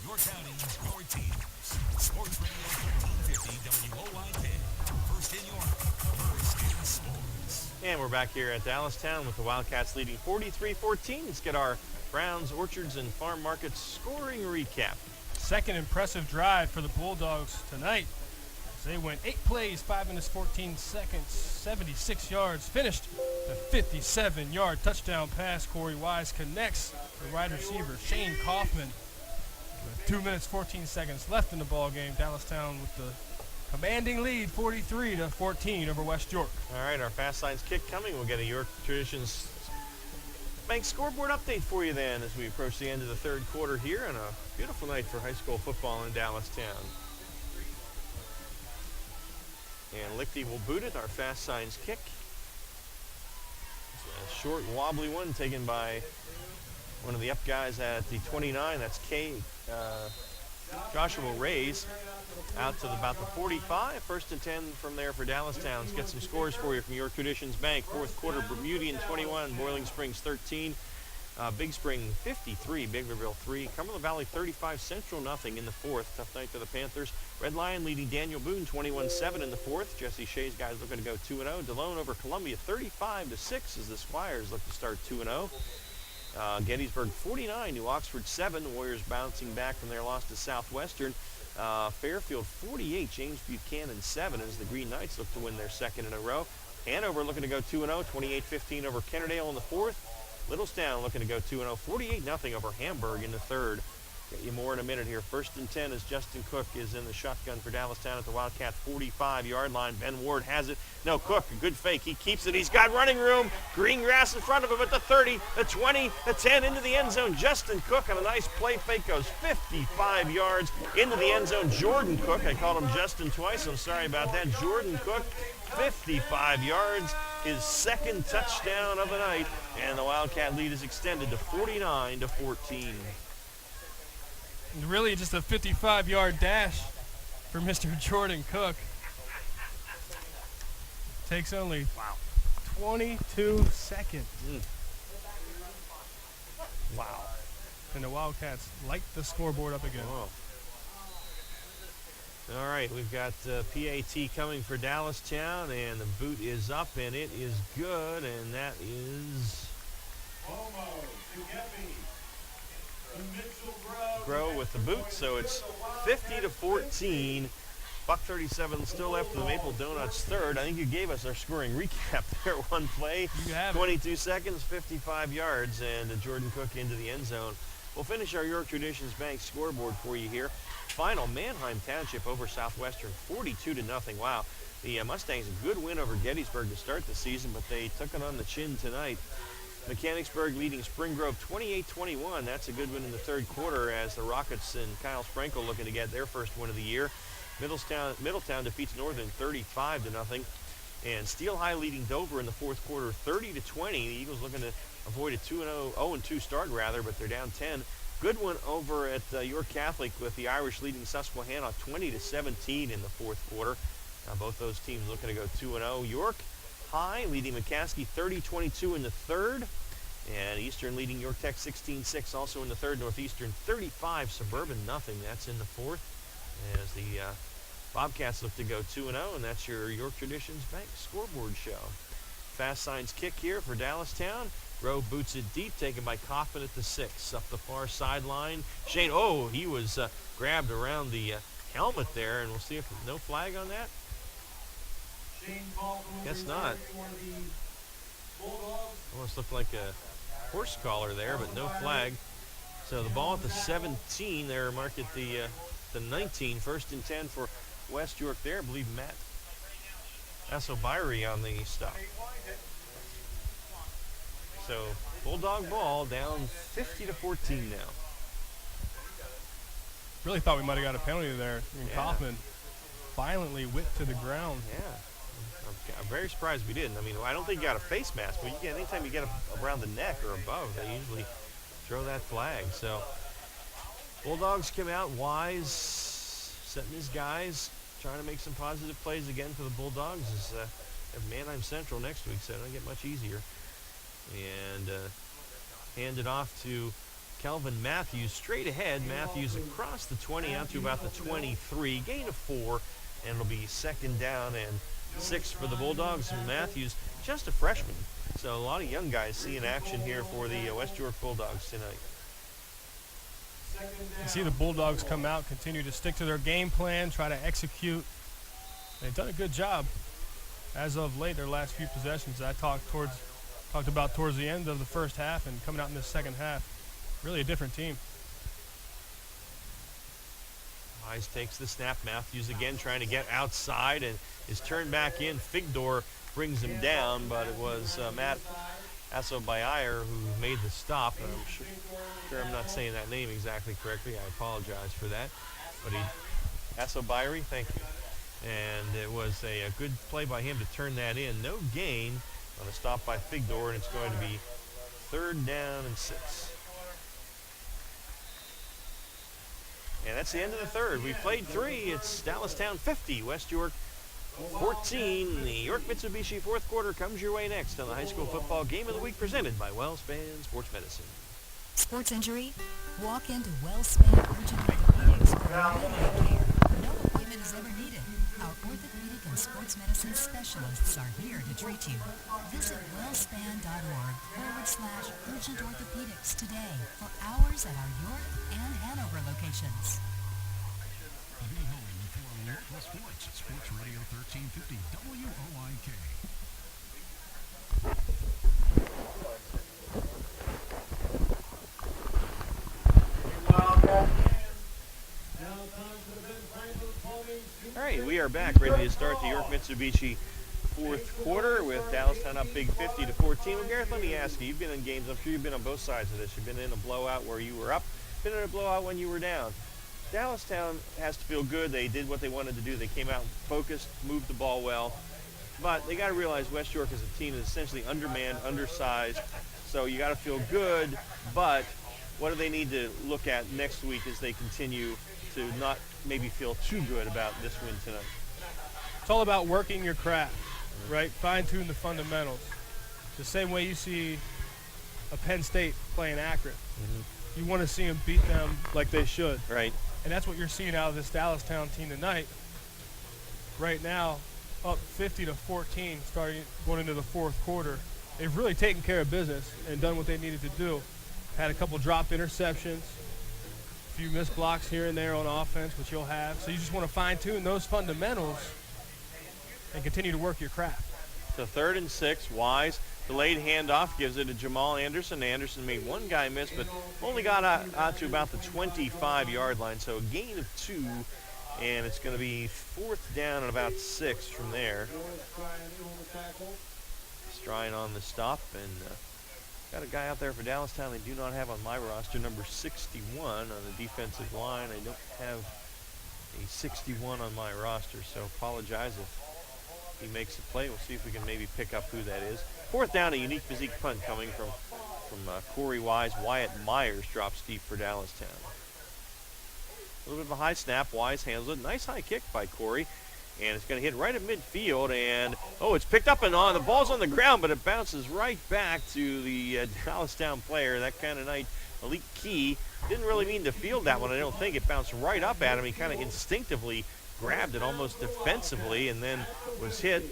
Your county, your teams. Sports Radio 1350 WOYK. First in York, first in sports. And we're back here at Dallastown with the Wildcats leading 43-14. Let's get our Browns, Orchards, and Farm Markets scoring recap. Second impressive drive for the Bulldogs tonight. They went 8 plays, 5 minutes, 14 seconds, 76 yards. Finished the 57-yard touchdown pass. Corey Wise connects the wide receiver, Shane Kaufman. With 2 minutes, 14 seconds left in the ball game. Dallastown with the Commanding lead 43-14 over West York. All right, our Fast Signs kick coming. We'll get a York Traditions Bank scoreboard update for you then as we approach the end of the third quarter here on a beautiful night for high school football in Dallastown. And Lichty will boot it, our Fast Signs kick. It's a short, wobbly one taken by one of the up guys at the 29. That's Joshua Rays out to about the 45. First and 10 from there for Dallastown. Let's get some scores for you from York Traditions Bank. Fourth quarter, Bermudian 21, Boiling Springs 13. Big Spring 53, Biggerville 3. Cumberland Valley 35, Central nothing in the fourth. Tough night for the Panthers. Red Lion leading Daniel Boone 21-7 in the fourth. Jesse Shea's guys looking to go 2-0. DeLone over Columbia 35-6 as the Squires look to start 2-0. Gettysburg 49, New Oxford 7. Warriors bouncing back from their loss to Southwestern. Fairfield 48, James Buchanan 7 as the Green Knights look to win their second in a row. Hanover looking to go 2-0, 28-15 over Kennerdale in the fourth. Littlestown looking to go 2-0, 48-0 over Hamburg in the third. Get you more in a minute here. First and 10 as Justin Cook is in the shotgun for Dallastown at the Wildcat 45-yard line. Ben Ward has it. No, Cook, a good fake. He keeps it. He's got running room. Green grass in front of him at the 30, the 20, the 10, into the end zone. Justin Cook on a nice play fake goes 55 yards into the end zone. Jordan Cook, I called him Justin twice. I'm sorry about that. Jordan Cook, 55 yards, his second touchdown of the night, and the Wildcat lead is extended to 49-14. Really just a 55-yard dash for Mr. Jordan Cook. Takes only 22 seconds. Wow. And the Wildcats light the scoreboard up again. Whoa. All right, we've got PAT coming for Dallastown, and the boot is up, and it is good, and that is Grow with the boot, so it's 50-14. Buck 37 still left for the Maple Donuts third. I think you gave us our scoring recap there. One play, 22 seconds, 55 yards, and Jordan Cook into the end zone. We'll finish our York Traditions Bank scoreboard for you here. Final, Manheim Township over Southwestern, 42-0. Wow. The Mustangs, a good win over Gettysburg to start the season, but they took it on the chin tonight. Mechanicsburg leading Spring Grove 28-21. That's a good win in the third quarter as the Rockets and Kyle Sprinkle looking to get their first win of the year. Middletown defeats Northern 35-0. And Steel High leading Dover in the fourth quarter 30-20. The Eagles looking to avoid a 0-2 start rather, but they're down 10. Good one over at York Catholic with the Irish leading Susquehanna 20-17 in the fourth quarter. Both those teams looking to go 2-0. York High leading McCaskey 30-22 in the third. And Eastern leading York Tech 16-6 also in the third. Northeastern 35, Suburban nothing. That's in the fourth. As the Bobcats look to go 2-0, and that's your York Traditions Bank scoreboard show. Fast Signs kick here for Dallastown. Grove boots it deep, taken by Kaufman at the 6. Up the far sideline. Shane, he was grabbed around the helmet there, and we'll see if no flag on that. Guess not. Almost looked like a horse collar there, but no flag. So the ball at the 17 there, marked at the 19. First and 10 for West York there. I believe Matt Asobiri on the stop. So Bulldog ball down 50-14 now. Really thought we might have got a penalty there. Kaufman violently whipped to the ground. Yeah. I'm very surprised we didn't. I mean, I don't think you got a face mask, but anytime you get around the neck or above, they usually throw that flag. So Bulldogs come out. Wise setting his guys, trying to make some positive plays again for the Bulldogs. Is have Manheim Central next week, so it doesn't get much easier. And hand it off to Kelvin Matthews straight ahead. Matthews across the 20 out to about the 23. Gain of 4, and it'll be second down and 6 for the Bulldogs. And Matthews, just a freshman. So a lot of young guys seeing action here for the West York Bulldogs tonight. You see the Bulldogs come out, continue to stick to their game plan, try to execute. They've done a good job as of late, their last few possessions. I talked about towards the end of the first half and coming out in the second half. Really a different team. Wise takes the snap. Matthews again trying to get outside and is turned back in. Figdor brings him down, but it was Matt Asobayer who made the stop. I'm sure I'm not saying that name exactly correctly. I apologize for that. But Asobayer, thank you. And it was a good play by him to turn that in. No gain on a stop by Figdor, and it's going to be 3rd down and 6. And that's the end of the third. We played 3. It's Dallastown 50, West York 14. The York Mitsubishi fourth quarter comes your way next on the high school football game of the week presented by WellSpan Sports Medicine. Sports injury? Walk into WellSpan Urgent Orthopedics for immediate care. No appointment is ever needed. Our orthopedic and sports medicine specialists are here to treat you. Visit wellspan.org/urgent orthopedics today for hours at our York and Hanover locations. Be home for local sports. Sports Radio 1350 WOYK. All right, we are back, ready to start the York Mitsubishi fourth quarter with Dallastown up big 50-14. Well, Gareth, let me ask you, you've been in games, I'm sure you've been on both sides of this. You've been in a blowout where you were up, been in a blowout when you were down. Dallastown has to feel good. They did what they wanted to do. They came out focused, moved the ball well. But they got to realize West York as a team is essentially undermanned, undersized. So you got to feel good. But what do they need to look at next week as they continue to not maybe feel too good about this win tonight? It's all about working your craft, right? Fine-tune the fundamentals. The same way you see a Penn State playing Akron. You want to see them beat them like they should. Right. And that's what you're seeing out of this Dallastown team tonight. Right now, up 50-14, going into the fourth quarter. They've really taken care of business and done what they needed to do. Had a couple dropped interceptions, a few missed blocks here and there on offense, which you'll have. So you just want to fine-tune those fundamentals and continue to work your craft. So 3rd and 6, Wise. Delayed handoff gives it to Jamal Anderson. Anderson made one guy miss, but only got out to about the 25-yard line. So a gain of 2, and it's going to be 4th down and about 6 from there. Strine on the stop, and got a guy out there for Dallastown they do not have on my roster, number 61 on the defensive line. I don't have a 61 on my roster, so apologize if he makes a play. We'll see if we can maybe pick up who that is. 4th down, a unique physique punt coming from Corey Wise. Wyatt Myers drops deep for Dallastown. A little bit of a high snap. Wise handles it. Nice high kick by Corey. And it's going to hit right at midfield. And, it's picked up and on. The ball's on the ground, but it bounces right back to the Dallastown player. That kind of night, Malik Key didn't really mean to field that one. I don't think. It bounced right up at him. He kind of instinctively grabbed it almost defensively and then was hit,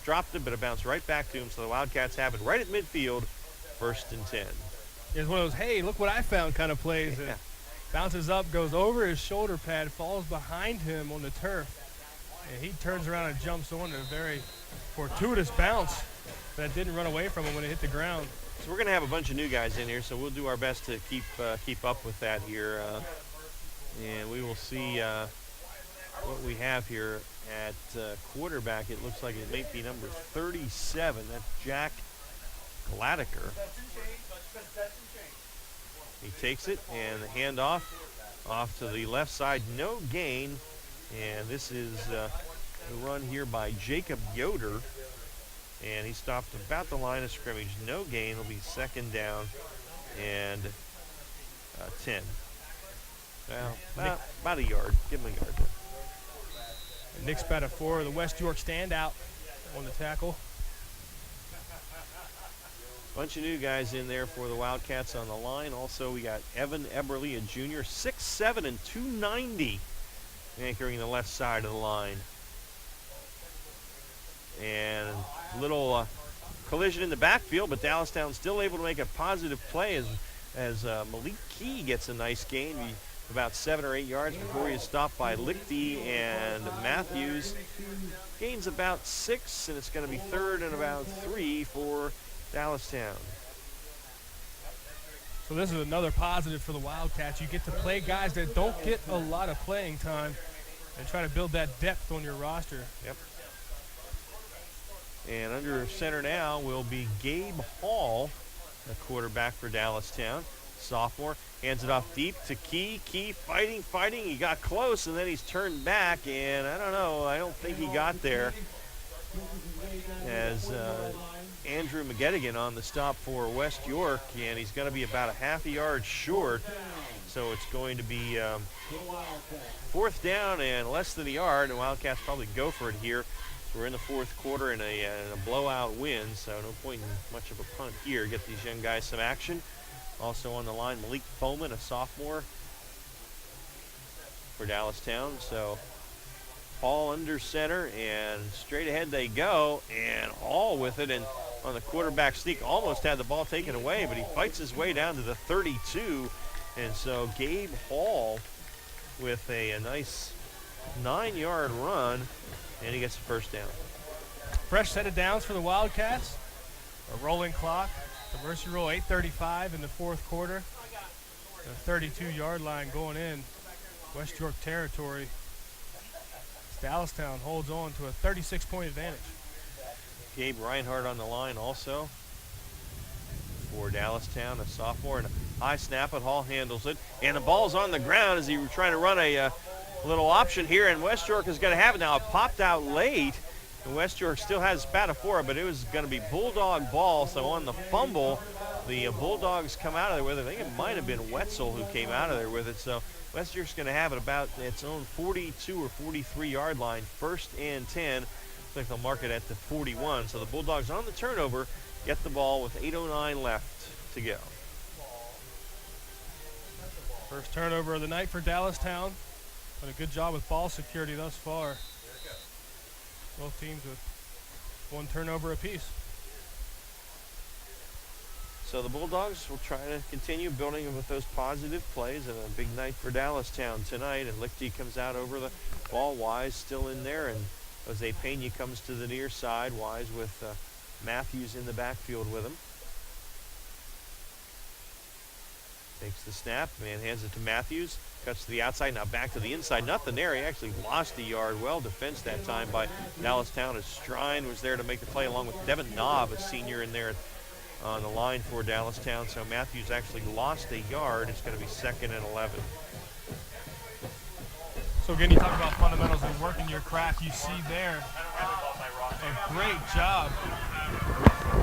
dropped it, but it bounced right back to him. So the Wildcats have it right at midfield, 1st and 10. It's one of those, hey, look what I found kind of plays. Yeah. Bounces up, goes over his shoulder pad, falls behind him on the turf. And he turns around and jumps on a very fortuitous bounce that didn't run away from him when it hit the ground. So we're going to have a bunch of new guys in here, so we'll do our best to keep up with that here. And we will see what we have here at quarterback. It looks like it may be number 37. That's Jack Gladiker. He takes it, and the handoff off to the left side. No gain, and this is the run here by Jacob Yoder. And he stopped about the line of scrimmage. No gain. It'll be 2nd down and 10. Well, about a yard. Give him a yard there. Nick Spatafora, the West York standout on the tackle. Bunch of new guys in there for the Wildcats on the line. Also, we got Evan Eberly, a junior, 6'7" and 290, anchoring the left side of the line. And a little collision in the backfield, but Dallastown still able to make a positive play as Malik Key gets a nice gain. About 7 or 8 yards before he is stopped by Lichty and Matthews. Gains about 6, and it's going to be 3rd and about 3 for Dallastown. So this is another positive for the Wildcats. You get to play guys that don't get a lot of playing time and try to build that depth on your roster. Yep. And under center now will be Gabe Hall, the quarterback for Dallastown. Sophomore, hands it off deep to Key. Key fighting. He got close, and then he's turned back, and I don't know. I don't think he got there. As Andrew McGettigan on the stop for West York, and he's going to be about a half a yard short. So it's going to be 4th down and less than a yard, and Wildcats probably go for it here. We're in the 4th quarter in a blowout win, so no point in much of a punt here. Get these young guys some action. Also on the line, Malik Bowman, a sophomore for Dallastown. So Hall under center, and straight ahead they go, and Hall with it, and on the quarterback sneak almost had the ball taken away, but he fights his way down to the 32. And so Gabe Hall with a nice 9-yard run, and he gets the first down. Fresh set of downs for the Wildcats. A rolling clock. The Mercy roll, 8:35 in the 4th quarter. The 32-yard line going in West York territory. Dallastown holds on to a 36-point advantage. Gabe Reinhardt on the line also for Dallastown, a sophomore, and a high snap, but Hall handles it. And the ball's on the ground as he was trying to run a little option here, and West York is going to have it now. It popped out late, and West York still has spat for it, but it was going to be Bulldog ball. So on the fumble, the Bulldogs come out of there with it. I think it might have been Wetzel who came out of there with it. So West York's going to have it about its own 42 or 43-yard line, 1st and 10. Looks like they'll mark it at the 41. So the Bulldogs on the turnover get the ball with 8:09 left to go. First turnover of the night for Dallastown. Done a good job with ball security thus far. Both teams with 1 turnover apiece. So the Bulldogs will try to continue building with those positive plays, and a big night for Dallastown tonight. And Lichty comes out over the ball. Wise still in there, and Jose Pena comes to the near side. Wise with Matthews in the backfield with him. Takes the snap, man hands it to Matthews, cuts to the outside, now back to the inside. Nothing there. He actually lost a yard. Well defensed that time by Dallastown, as Strine was there to make the play along with Devin Knobb, a senior, in there on the line for Dallastown. So Matthews actually lost a yard. It's going to be 2nd and 11. So again, you talk about fundamentals and working your craft. You see there a great job.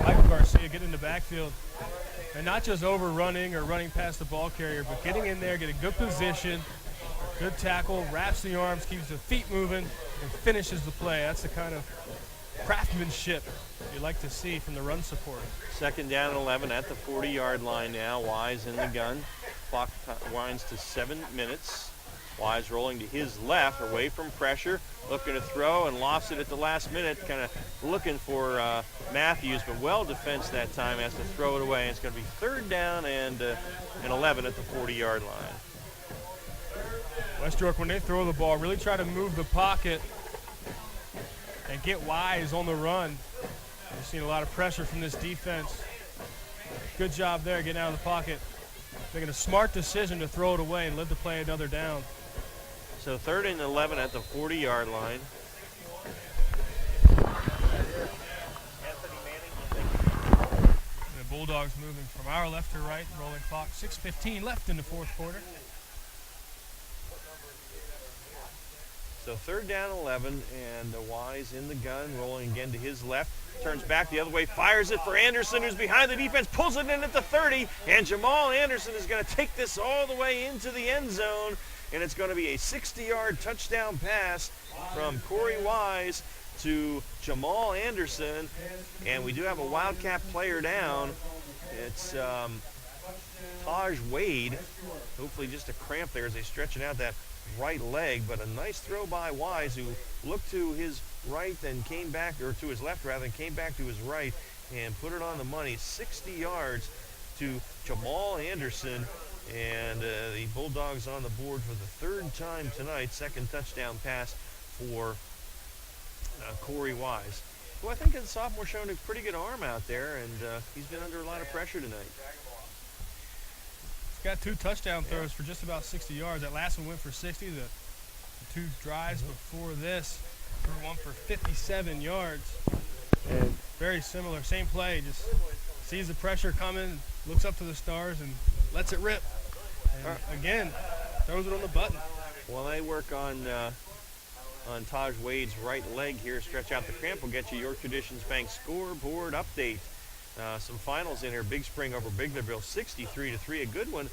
Michael Garcia getting in the backfield. And not just overrunning or running past the ball carrier, but getting in there, getting good position, good tackle, wraps the arms, keeps the feet moving, and finishes the play. That's the kind of craftsmanship you like to see from the run support. 2nd down and 11 at the 40-yard line now. Wise in the gun. Clock winds to 7 minutes. Wise rolling to his left, away from pressure, looking to throw, and lost it at the last minute, kind of looking for Matthews, but well defensed that time, has to throw it away. It's going to be 3rd down and 11 at the 40-yard line. West York, when they throw the ball, really try to move the pocket and get Wise on the run. We've seen a lot of pressure from this defense. Good job there getting out of the pocket. Making a smart decision to throw it away and live to play another down. So 3rd and 11 at the 40-yard line. The Bulldogs moving from our left to right, rolling clock. 6:15 left in the 4th quarter. So 3rd down 11, and Wise in the gun, rolling again to his left. Turns back the other way, fires it for Anderson, who's behind the defense, pulls it in at the 30, and Jamal Anderson is going to take this all the way into the end zone, and it's going to be a 60-yard touchdown pass from Corey Wise to Jamal Anderson, and we do have a Wildcat player down. It's Taj Wade. Hopefully just a cramp there as they stretching out that right leg, but a nice throw by Wise, who looked to his right and came back, or to his left rather, and came back to his right and put it on the money. 60 yards to Jamal Anderson, and the Bulldogs on the board for the 3rd time tonight. 2nd touchdown pass for Corey Wise, who I think is a sophomore, showing a pretty good arm out there, and he's been under a lot of pressure tonight. got 2 touchdown throws for just about 60 yards. That last one went for 60. The 2 drives before this threw one for 57 yards. And very similar, same play, just sees the pressure coming, looks up to the stars, and lets it rip. And again, throws it on the button. While they work on Taj Wade's right leg here, stretch out the cramp, will get you York Traditions Bank scoreboard update. Some finals in here. Big Spring over Biglerville, 63-3. A good one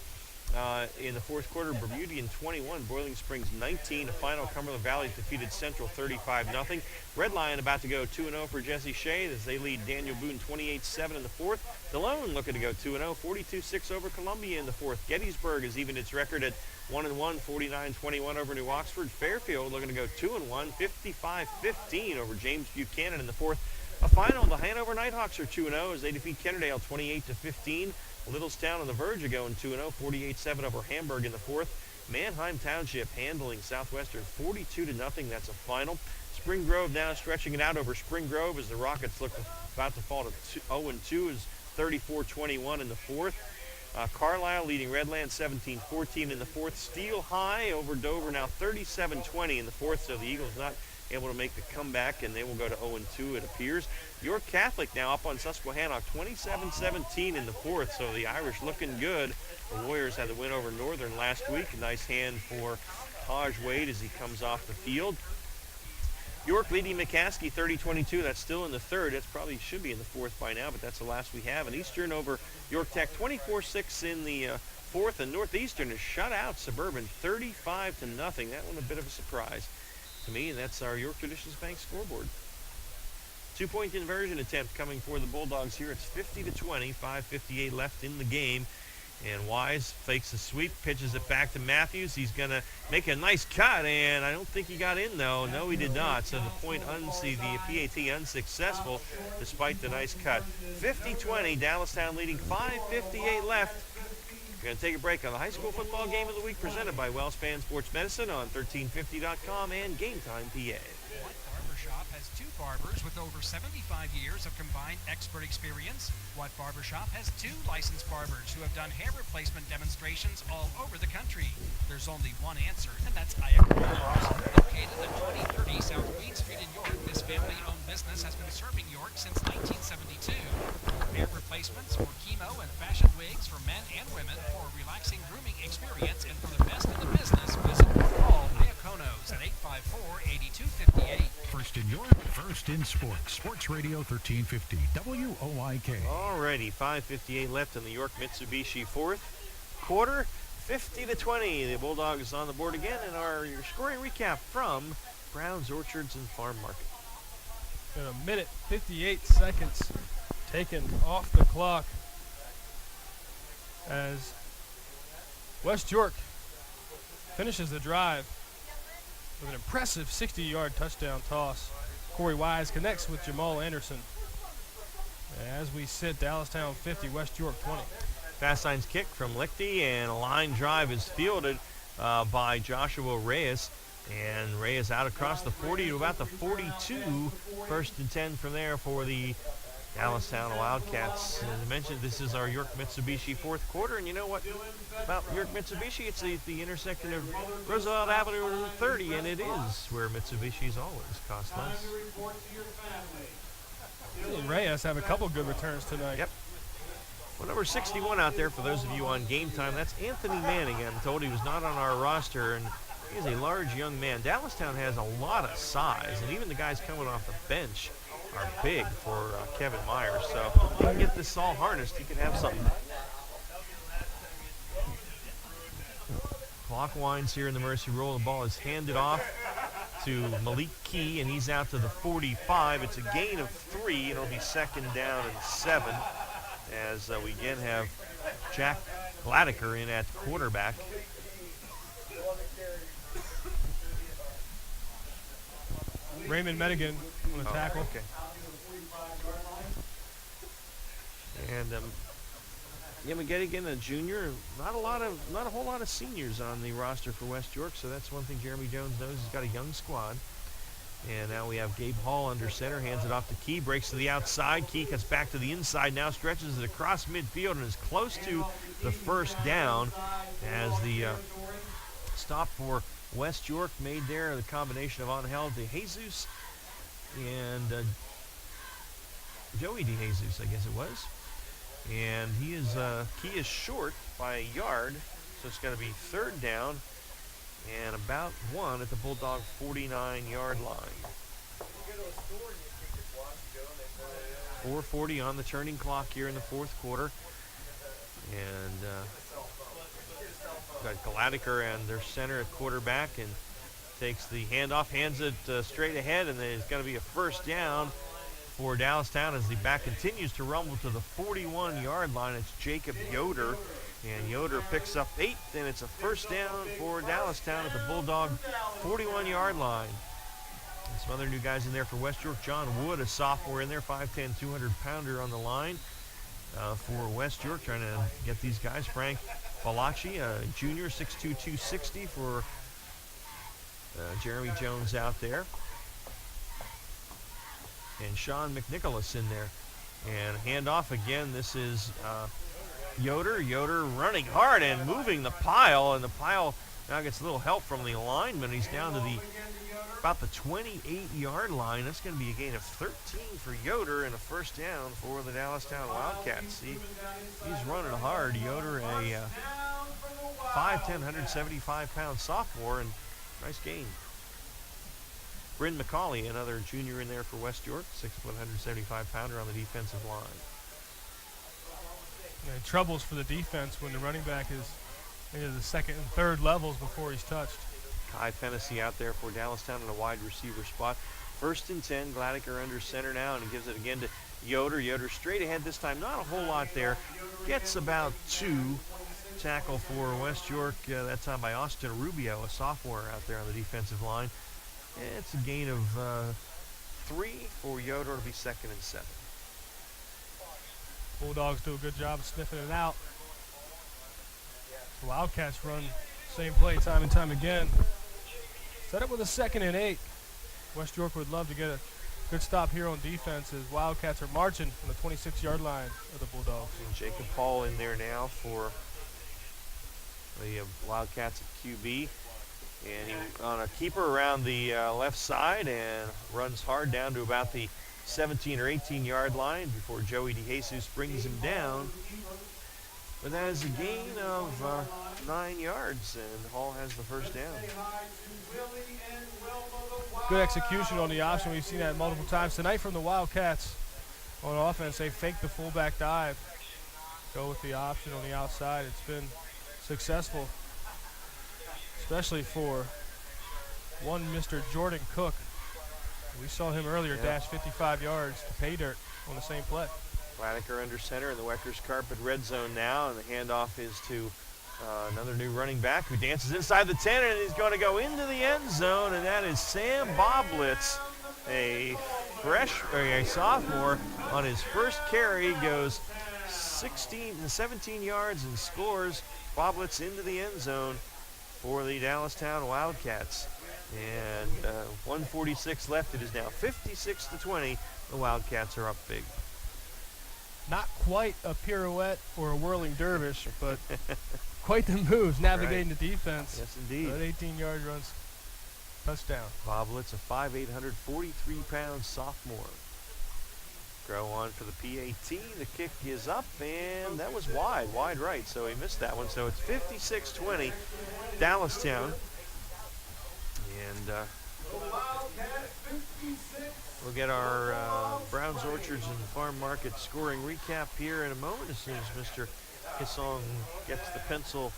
in the fourth quarter. Bermudian 21, Boiling Springs 19. A final, Cumberland Valley defeated Central 35-0. Red Lion about to go 2-0 for Jesse Shea as they lead Daniel Boone 28-7 in the fourth. DeLone looking to go 2-0, 42-6 over Columbia in the fourth. Gettysburg has evened its record at 1-1, 49-21 over New Oxford. Fairfield looking to go 2-1, 55-15 over James Buchanan in the fourth. A final, the Hanover Nighthawks are 2-0 as they defeat Kennerdale 28-15. Littlestown on the verge of going 2-0, 48-7 over Hamburg in the fourth. Manheim Township handling Southwestern 42-0. That's a final. Spring Grove now stretching it out over Spring Grove as the Rockets look about to fall to 0-2 as 34-21 in the fourth. Carlisle leading Redland 17-14 in the fourth. Steel High over Dover now 37-20 in the fourth, so the Eagles not able to make the comeback, and they will go to 0-2, it appears. York Catholic now up on Susquehannock 27-17 in the fourth, so the Irish looking good. The Warriors had the win over Northern last week. A nice hand for Taj Wade as he comes off the field. York leading McCaskey 30-22. That's still in the third. That's probably should be in the fourth by now, but that's the last we have. And Eastern over York Tech 24-6 in the fourth, and Northeastern is shut out Suburban 35-0. That one a bit of a surprise to me, and that's our York Traditions Bank scoreboard. 2-point conversion attempt coming for the Bulldogs here. It's 50-20, 5:58 left in the game. And Wise fakes a sweep, pitches it back to Matthews. He's going to make a nice cut, and I don't think he got in, though. No, he did not. So the PAT unsuccessful despite the nice cut. 50-20, Dallastown leading, 5:58 left. We're going to take a break on the high school football game of the week presented by WellSpan Sports Medicine on 1350.com and Game Time PA. White Barbershop has 2 barbers with over 75 years of combined expert experience. White Barbershop has 2 licensed barbers who have done hair replacement demonstrations all over the country. There's only one answer, and that's Aya Barbers. Located at 2030 South Weed Street in York, this family-owned business has been serving York since 1972. Hair replacements for chemo and fashion wigs for men and women for a relaxing grooming experience, and for the best in the business, visit all Iaconos at 854-8258. First in York, first in sports. Sports Radio 1350, WOYK. Alrighty, 5:58 left in the York Mitsubishi fourth quarter. 50-20. The Bulldogs on the board again, and your scoring recap from Brown's Orchards and Farm Market. Got a minute, 58 seconds taken off the clock as West York finishes the drive with an impressive 60-yard touchdown toss. Corey Wise connects with Jamal Anderson. As we sit, Dallastown 50, West York 20. Fast signs kick from Lichty, and a line drive is fielded by Joshua Reyes. And Reyes out across the 40 to about the 42. First and 10 from there for the Dallastown Wildcats. As I mentioned, this is our York Mitsubishi fourth quarter, and you know what about York Mitsubishi? It's the intersection of Roosevelt Avenue and 30, and it is where Mitsubishi's always cost less. Reyes have a couple good returns tonight. Yep. Well, number 61 out there for those of you on Game Time, that's Anthony Manning. I'm told he was not on our roster, and he's a large young man. Dallastown has a lot of size, and even the guys coming off the bench are big for Kevin Myers. So if he can get this all harnessed, he could have something. Clock winds here in the Mercy Roll. The ball is handed off to Malik Key, and he's out to the 45. It's a gain of 3, and it'll be second down and 7 as we again have Jack Gladiker in at quarterback. Raymond Medigan on the tackle. Okay. And Medigan, a junior. Not a whole lot of seniors on the roster for West York, so that's one thing Jeremy Jones knows. He's got a young squad. And now we have Gabe Hall under center, hands it off to Key, breaks to the outside. Key cuts back to the inside now, stretches it across midfield, and is close to the first down as the stop for West York made there. The combination of Angel De Jesus and Joey De Jesus, I guess it was. And Key is short by a yard, so it's going to be third down and about one at the Bulldog 49-yard line. 4:40 on the turning clock here in the fourth quarter. And got Gladiker and their center at quarterback, and takes the handoff, hands it straight ahead, and then it's going to be a first down for Dallastown as the back continues to rumble to the 41-yard line. It's Jacob Yoder, and Yoder picks up 8, and it's a first down for Dallastown at the Bulldog 41-yard line. And some other new guys in there for West York. John Wood, a sophomore in there, 5'10", 200-pounder on the line for West York, trying to get these guys. Frank Balachi, a junior, 6'2", 260 for Jeremy Jones out there. And Sean McNicholas in there. And handoff again. This is Yoder. Yoder running hard and moving the pile. And the pile now gets a little help from the lineman. He's down to about the 28-yard line. That's going to be a gain of 13 for Yoder and a first down for the Dallastown Wildcats. He's running hard. Yoder, a 5'10", 175-pound sophomore, and nice gain. Bryn McCauley, another junior in there for West York, 6'1", 175-pounder on the defensive line. Yeah, troubles for the defense when the running back is into the second and third levels before he's touched. Kai Fennessy out there for Dallastown in a wide receiver spot. First and 10, Gladiker under center now, and he gives it again to Yoder. Yoder straight ahead this time, not a whole lot there. Gets about 2. Tackle for West York, that time by Austin Rubio, a sophomore out there on the defensive line. And it's a gain of 3 for Yoder to be second and 7. Bulldogs do a good job of sniffing it out. The Wildcats run same play time and time again. Set up with a 2nd and 8. West York would love to get a good stop here on defense as Wildcats are marching on the 26-yard line of the Bulldogs. And Jacob Paul in there now for the Wildcats at QB. And he on a keeper around the left side and runs hard down to about the 17 or 18-yard line before Joey DeJesus brings him down. But that is a gain of 9 yards, and Hall has the first down. Good execution on the option. We've seen that multiple times tonight from the Wildcats on offense. They fake the fullback dive, go with the option on the outside. It's been successful, especially for one Mr. Jordan Cook. We saw him earlier dash 55 yards to pay dirt on the same play. Gladiker under center in the Weckers Carpet red zone now, and the handoff is to another new running back who dances inside the 10, and he's going to go into the end zone, and that is Sam Boblitz, a sophomore. On his first carry, goes 17 yards and scores. Boblitz into the end zone for the Dallastown Wildcats. And 1:46 left. It is now 56-20. The Wildcats are up big. Not quite a pirouette or a whirling dervish, but quite the moves navigating the defense. Yes, indeed. That 18-yard runs touchdown. Boblitz, a 5'8", 143-pound sophomore. Grow on for the PAT. The kick is up, and that was wide right, so he missed that one. So it's 56-20, Dallastown. And we'll get our Browns Orchards and Farm Market scoring recap here in a moment as soon as Mr. Kissong gets the pencil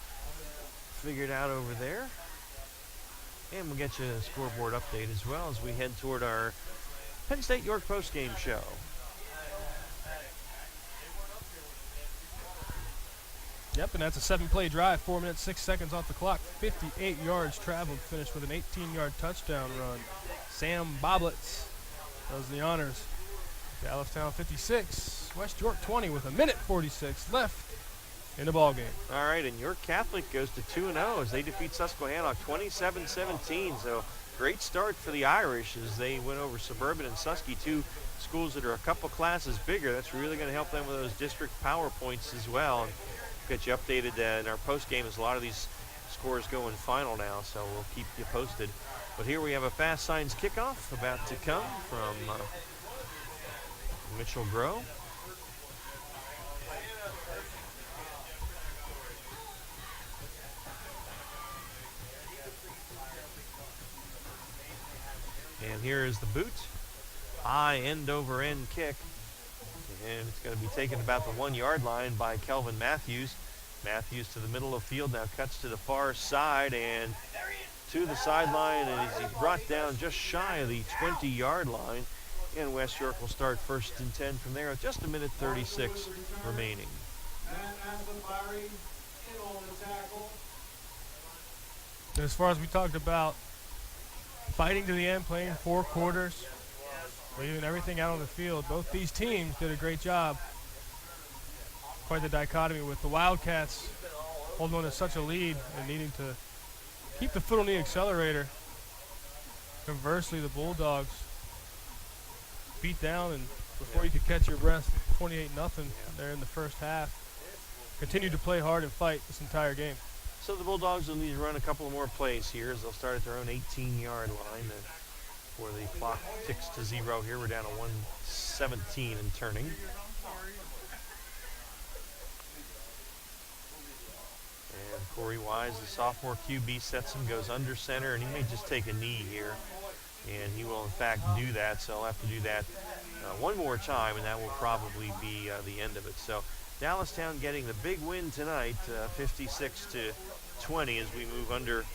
figured out over there. And we'll get you a scoreboard update as well as we head toward our Penn State York postgame show. Yep, and that's a 7-play drive, 4 minutes, 6 seconds off the clock, 58 yards traveled, finished with an 18-yard touchdown run. Sam Boblitz does the honors. Dallastown 56, West York 20 with 1:46 left in the ballgame. All right, and York Catholic goes to 2-0 as they defeat Susquehannock 27-17. So great start for the Irish as they went over Suburban and Susky, two schools that are a couple classes bigger. That's really going to help them with those district power points as well. And get you updated in our post game as a lot of these scores go in final now, so we'll keep you posted. But here we have a Fast Signs kickoff about to come from Mitchell Grove. And here is the boot. High end over end kick. And it's going to be taken about the 1 yard line by Kelvin Matthews. Matthews to the middle of the field, now cuts to the far side and to the sideline, and he's brought down just shy of the 20 yard line. And West York will start 1st and 10 from there with just a minute 36 remaining. As far as we talked about, fighting to the end, playing 4 quarters, leaving everything out on the field, both these teams did a great job. Quite the dichotomy with the Wildcats holding on to such a lead and needing to keep the foot on the accelerator. Conversely, the Bulldogs beat down, and before you could catch your breath, 28-0 there in the first half. Continued to play hard and fight this entire game. So the Bulldogs will need to run a couple more plays here as they'll start at their own 18-yard line before the clock ticks to 0 here. We're down to 1:17 and turning. And Corey Wise, the sophomore QB, sets him, goes under center, and he may just take a knee here. And he will, in fact, do that. So he'll have to do that one more time, and that will probably be the end of it. So Dallastown getting the big win tonight, 56-20 as we move under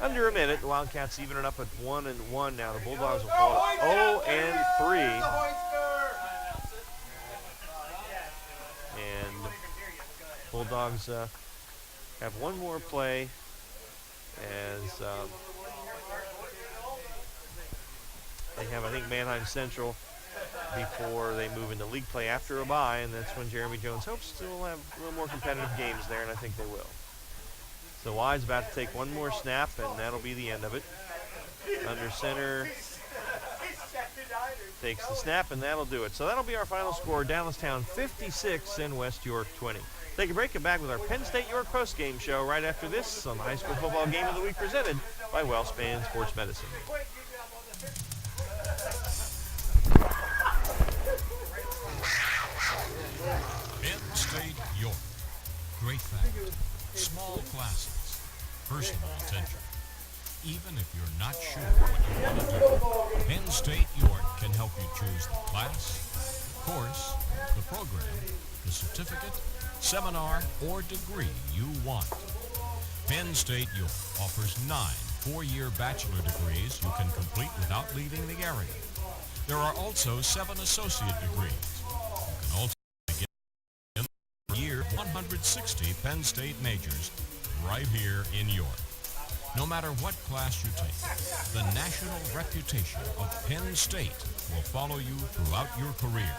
a minute. The Wildcats even it up at 1-1 now. The Bulldogs will fall to 0-3. And Bulldogs have one more play as they have, I think, Manheim Central before they move into league play after a bye, and that's when Jeremy Jones hopes to have a little more competitive games there, and I think they will. So Wise about to take one more snap, and that'll be the end of it. Under center takes the snap, and that'll do it. So that'll be our final score, Dallastown 56 and West York 20. Take a break and back with our Penn State York post-game show right after this on the High School Football Game of the Week presented by WellSpan Sports Medicine. Penn State York. Great fact. Small classes. Personal attention. Even if you're not sure what you want to do, Penn State York can help you choose the class, the course, the program, the certificate, seminar, or degree you want. Penn State York offers 9 4-year bachelor degrees you can complete without leaving the area. There are also 7 associate degrees. You can also begin in year 160 Penn State majors right here in York. No matter what class you take, the national reputation of Penn State will follow you throughout your career.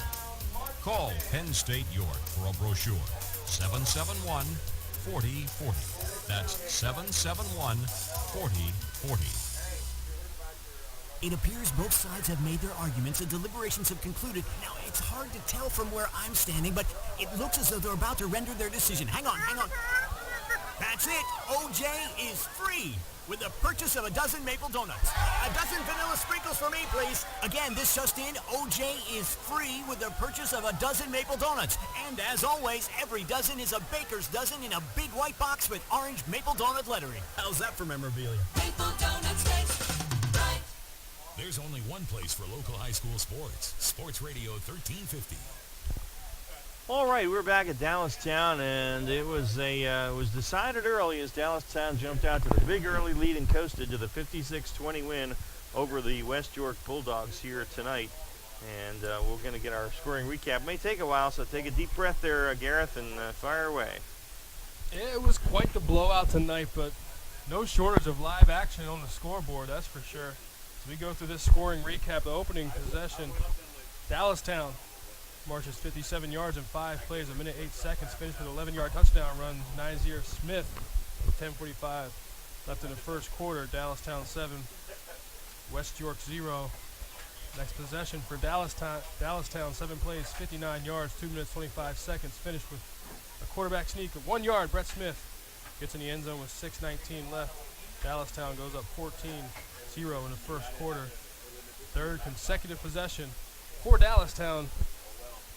Call Penn State York for a brochure. 771-4040. That's 771-4040. It appears both sides have made their arguments and deliberations have concluded. Now, it's hard to tell from where I'm standing, but it looks as though they're about to render their decision. Hang on. That's it. OJ is free with the purchase of a dozen maple donuts. A dozen vanilla sprinkles for me, please. Again, this just in, OJ is free with the purchase of a dozen maple donuts. And as always, every dozen is a baker's dozen in a big white box with orange maple donut lettering. How's that for memorabilia? Maple donuts taste right. There's only one place for local high school sports. Sports Radio 1350. All right, we're back at Dallastown, and it was decided early as Dallastown jumped out to the big early lead and coasted to the 56-20 win over the West York Bulldogs here tonight. And we're going to get our scoring recap. It may take a while, so take a deep breath there, Gareth, and fire away. It was quite the blowout tonight, but no shortage of live action on the scoreboard, that's for sure. As we go through this scoring recap, the opening possession, Dallastown marches 57 yards in 5 plays, a minute 8 seconds, finished with an 11-yard touchdown run. Nizier Smith with 10:45 left in the first quarter. Dallastown 7, West York 0. Next possession for Dallastown, 7 plays, 59 yards, 2 minutes, 25 seconds. Finished with a quarterback sneak of 1 yard. Brett Smith gets in the end zone with 6:19 left. Dallastown goes up 14-0 in the first quarter. Third consecutive possession for Dallastown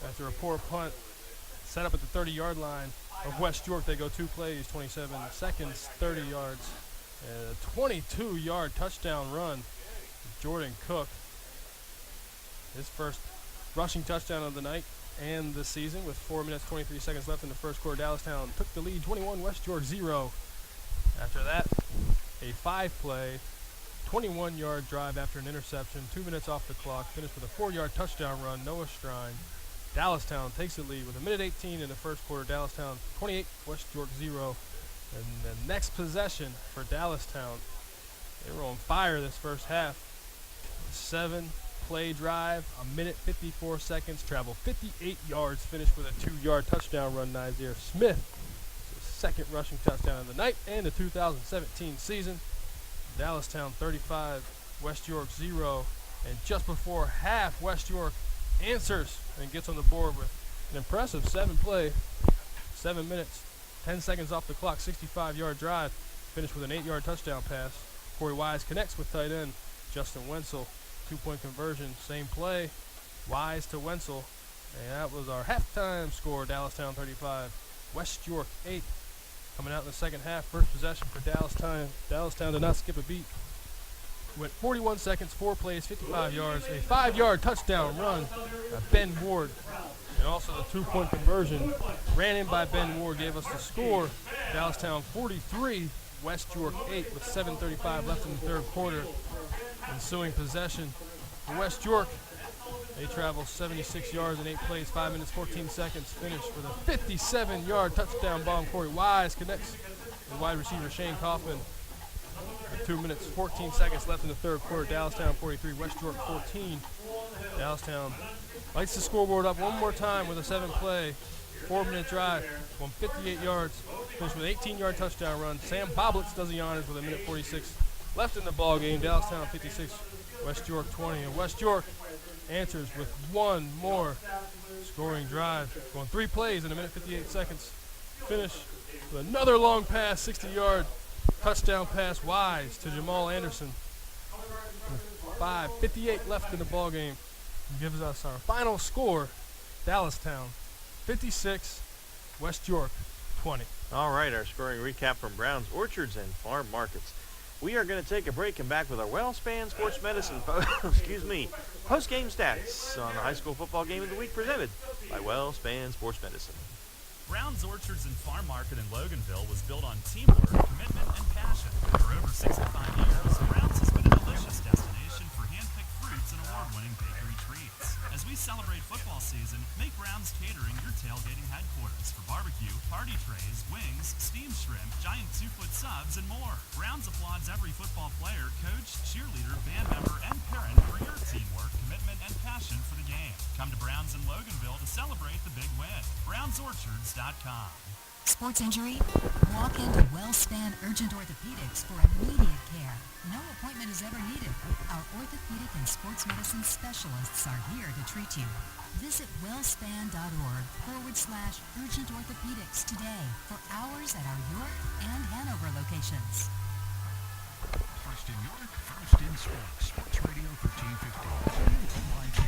after a poor punt set up at the 30-yard line of West York. They go 2 plays, 27 seconds, 30 yards, and a 22-yard touchdown run. Jordan Cook, his first rushing touchdown of the night and the season, with 4 minutes, 23 seconds left in the first quarter. Dallastown took the lead, 21, West York 0. After that, a 5-play, 21-yard drive after an interception, 2 minutes off the clock, finished with a 4-yard touchdown run. Noah Strine. Dallastown takes the lead with a minute 18 in the first quarter. Dallastown 28, West York 0. And the next possession for Dallastown, they were on fire this first half. 7-play drive, a minute 54 seconds, travel 58 yards, finished with a 2-yard touchdown run. Nazir Smith, his second rushing touchdown of the night and the 2017 season. Dallastown 35, West York 0. And just before half, West York answers and gets on the board with an impressive 7-play, 7 minutes, 10 seconds off the clock, 65-yard drive, finished with an 8-yard touchdown pass. Corey Wise connects with tight end Justin Wenzel. 2-point conversion, same play, Wise to Wenzel. And that was our halftime score. Dallastown 35, West York 8. Coming out in the second half, first possession for Dallastown. Dallastown did not skip a beat. Went 41 seconds, 4 plays, 55 yards, a 5-yard touchdown run by Ben Ward. And also the 2-point conversion ran in by Ben Ward gave us the score. Dallastown 43, West York 8 with 7:35 left in the third quarter. Ensuing possession for West York. They travel 76 yards in 8 plays, 5 minutes, 14 seconds. Finished with a 57-yard touchdown bomb. Corey Wise connects with wide receiver Shane Kaufman. With 2 minutes, 14 seconds left in the third quarter. Dallastown 43, West York 14. Dallastown lights the scoreboard up one more time with a 7-play, 4-minute drive, going 58 yards. Finished with an 18-yard touchdown run. Sam Boblitz does the honors with a minute 46 left in the ball game. Dallastown 56, West York 20. And West York answers with one more scoring drive, going 3 plays in a minute 58 seconds. Finish with another long pass, 60-yard touchdown pass, Wise to Jamal Anderson. 5:58 left in the ball game. Gives us our final score: Dallastown 56, West York 20. All right, our scoring recap from Brown's Orchards and Farm Markets. We are going to take a break and back with our WellSpan Sports Medicine post-game stats on the high school football game of the week, presented by WellSpan Sports Medicine. Brown's Orchards and Farm Market in Loganville was built on teamwork, commitment, and passion. For over 65 years, Brown's has been a delicious destination for hand-picked fruits and award-winning bakery treats. As we celebrate football season, make Brown's Catering your tailgating headquarters for barbecue, party trays, wings, steamed shrimp, giant 2-foot subs, and more. Brown's applauds every football player, coach, cheerleader, band member, and parent for your teamwork, commitment, and passion for the game. Come to Brown's in Loganville to celebrate the big win. BrownsOrchards.com. Sports injury? Walk into WellSpan Urgent Orthopedics for immediate care. No appointment is ever needed. Our orthopedic and sports medicine specialists are here to treat you. Visit wellspan.org/urgent orthopedics today for hours at our York and Hanover locations. First in York, first in sports. Sports Radio 1350. WOYK.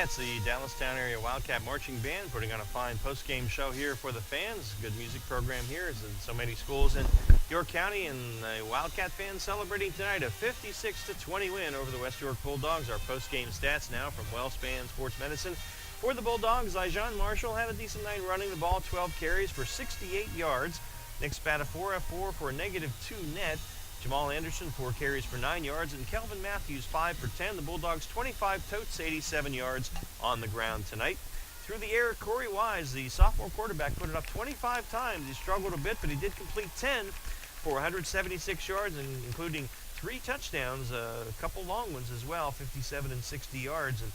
Wildcats, the Dallastown area Wildcat Marching Band, putting on a fine post-game show here for the fans. Good music program here, as in so many schools in York County, and the Wildcat fans celebrating tonight a 56-20 win over the West York Bulldogs. Our post-game stats now from WellSpan Sports Medicine. For the Bulldogs, Ijon Marshall had a decent night running the ball, 12 carries for 68 yards. Nick Spatafora, 4 for a -2 net. Jamal Anderson, 4 carries for 9 yards, and Kelvin Matthews, 5 for 10. The Bulldogs, 25 totes, 87 yards on the ground tonight. Through the air, Corey Wise, the sophomore quarterback, put it up 25 times. He struggled a bit, but he did complete 10 for 176 yards, and including 3 touchdowns, a couple long ones as well, 57 and 60 yards. And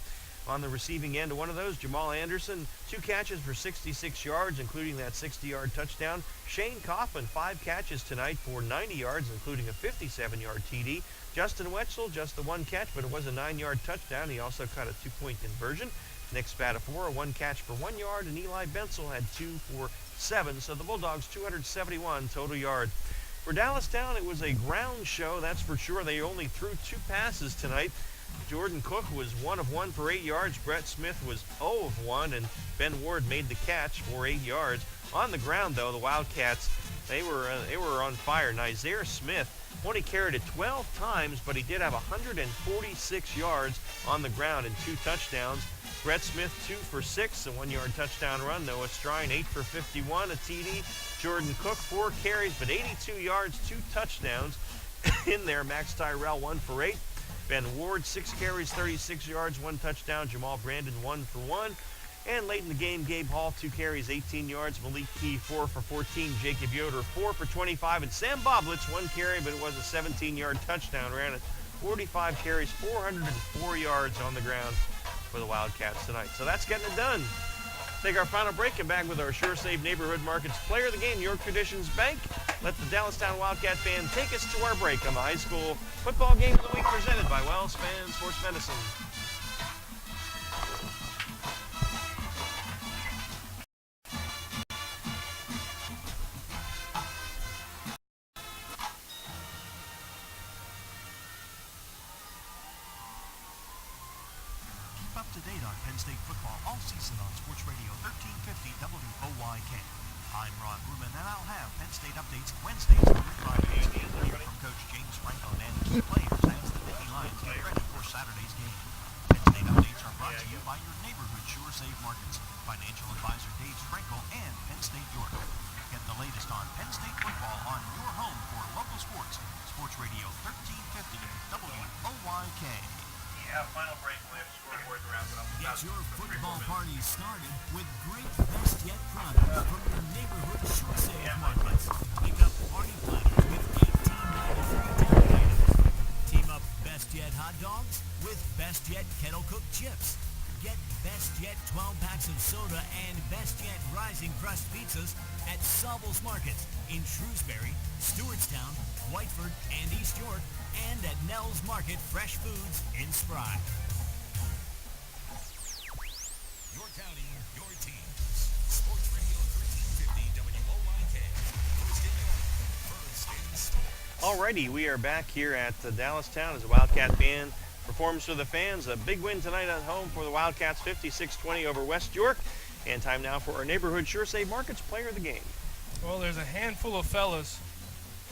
on the receiving end of one of those, Jamal Anderson, 2 catches for 66 yards, including that 60-yard touchdown. Shane Coughlin, 5 catches tonight for 90 yards, including a 57-yard TD. Justin Wetzel, just the 1 catch, but it was a 9-yard touchdown. He also caught a 2-point conversion. Nick Spatafora, 1 catch for 1 yard, and Eli Bensel had 2 for 7. So the Bulldogs, 271 total yards. For Dallastown, it was a ground show, that's for sure. They only threw 2 passes tonight. Jordan Cook was 1 of 1 for 8 yards. Brett Smith was 0 of 1, and Ben Ward made the catch for 8 yards. On the ground, though, the Wildcats, they were on fire. Nizair Smith only carried it 12 times, but he did have 146 yards on the ground and 2 touchdowns. Brett Smith, 2 for 6, a 1-yard touchdown run. Noah Strine, 8 for 51, a TD. Jordan Cook, 4 carries, but 82 yards, 2 touchdowns. In there, Max Tyrell, 1 for 8. Ben Ward, 6 carries, 36 yards, 1 touchdown. Jamal Brandon, 1 for 1. And late in the game, Gabe Hall, 2 carries, 18 yards. Malik Key, 4 for 14. Jacob Yoder, 4 for 25. And Sam Boblitz, 1 carry, but it was a 17-yard touchdown. Ran it 45 carries, 404 yards on the ground for the Wildcats tonight. So that's getting it done. Take our final break and back with our Sure Save Neighborhood Markets Player of the Game, York Traditions Bank. Let the Dallastown Wildcat fan take us to our break on the high school football game of the week presented by WellSpan Sports Medicine. Keep up to date on Penn State football all season on Sports Radio 1350 WOYK. I'm Ron Ruman, and I'll have Penn State updates Wednesdays through Fridays. Hear from Coach James Franklin and key players as the Nittany Lions get ready for Saturday's game. Penn State updates are brought to you by your neighborhood Sure Save Markets, financial advisor Dave Sprinkle, and Penn State York. Get the latest on Penn State football on your home for local sports. Sports Radio 1350 WOYK. Final break. We have scoreboard to wrap it up. Get your football party started with great Best Yet products from your neighborhood Sure Save Markets. Pick up party platters with $18.93 down items. Team up Best Yet hot dogs with Best Yet kettle cooked chips. Get Best Yet 12 packs of soda and Best Yet Rising Crust pizzas at Saubles Markets in Shrewsbury, Stewartstown, Whiteford, and East York, and at Nell's Market Fresh Foods in Spry. Your county, your teams. Sports Radio 1350 WOYK. First in York, first in sports. Alrighty, we are back here at Dallastown as the Wildcat band performs for the fans. A big win tonight at home for the Wildcats, 56-20 over West York. And time now for our neighborhood Sure Save Markets Player of the Game. Well, there's a handful of fellas,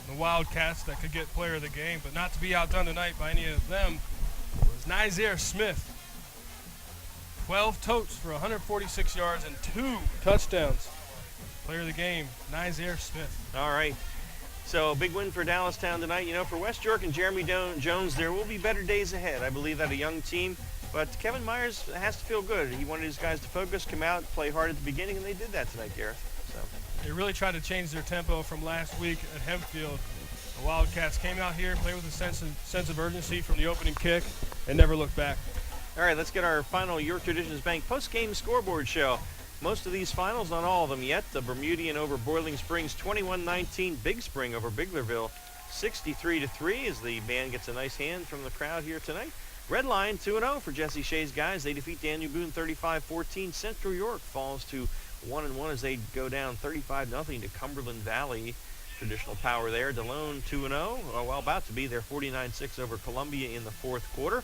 the Wildcats, that could get player of the game, but not to be outdone tonight by any of them was Nizair Smith. 12 totes for 146 yards and 2 touchdowns. Player of the game, Nizair Smith. All right. So, big win for Dallastown tonight. You know, for West York and Jeremy Jones, there will be better days ahead. I believe that a young team, but Kevin Myers has to feel good. He wanted his guys to focus, come out, play hard at the beginning, and they did that tonight, Gareth. So they really tried to change their tempo from last week at Hempfield. The Wildcats came out here, played with a sense of urgency from the opening kick, and never looked back. All right, let's get our final York Traditions Bank post-game scoreboard show. Most of these finals, not all of them yet. The Bermudian over Boiling Springs, 21-19. Big Spring over Biglerville, 63-3, as the band gets a nice hand from the crowd here tonight. Red Line, 2-0 for Jesse Shea's guys. They defeat Daniel Boone 35-14. Central York falls to 1-1 as they go down 35-0 to Cumberland Valley. Traditional power there. DeLone 2-0. Well, about to be there, 49-6 over Columbia in the fourth quarter.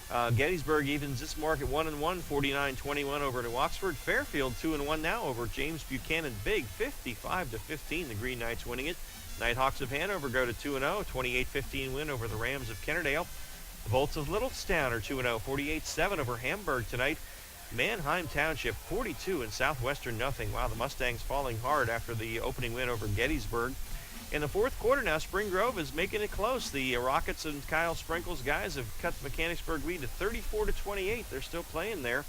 Gettysburg evens this mark at 1-1, 49-21 over New Oxford. Fairfield 2-1 now over James Buchanan. Big 55-15. The Green Knights winning it. Nighthawks of Hanover go to 2-0, 28-15 win over the Rams of Kennerdale. The Bolts of Littlestown are 2-0, 48-7 over Hamburg tonight. Manheim Township 42 and Southwestern nothing. Wow, the Mustangs falling hard after the opening win over Gettysburg. In the fourth quarter now, Spring Grove is making it close. The Rockets and Kyle Sprinkle's guys have cut the Mechanicsburg lead to 34-28. They're still playing there.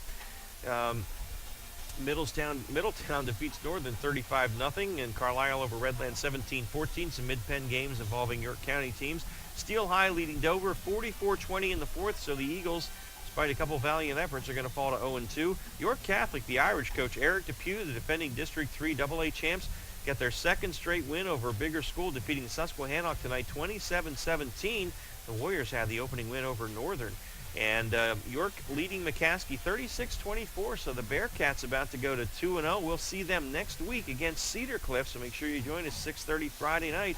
Middletown defeats Northern 35-0, and Carlisle over Redland 17-14. Some mid-pen games involving York County teams. Steel High leading Dover 44-20 in the fourth, so the Eagles, despite a couple valiant efforts, are going to fall to 0-2. York Catholic, the Irish coach Eric Depew, the defending District 3 AA champs, get their second straight win over a bigger school, defeating Susquehannock tonight 27-17. The Warriors had the opening win over Northern. And York leading McCaskey 36-24, so the Bearcats about to go to 2-0. We'll see them next week against Cedar Cliff, so make sure you join us 6:30 Friday night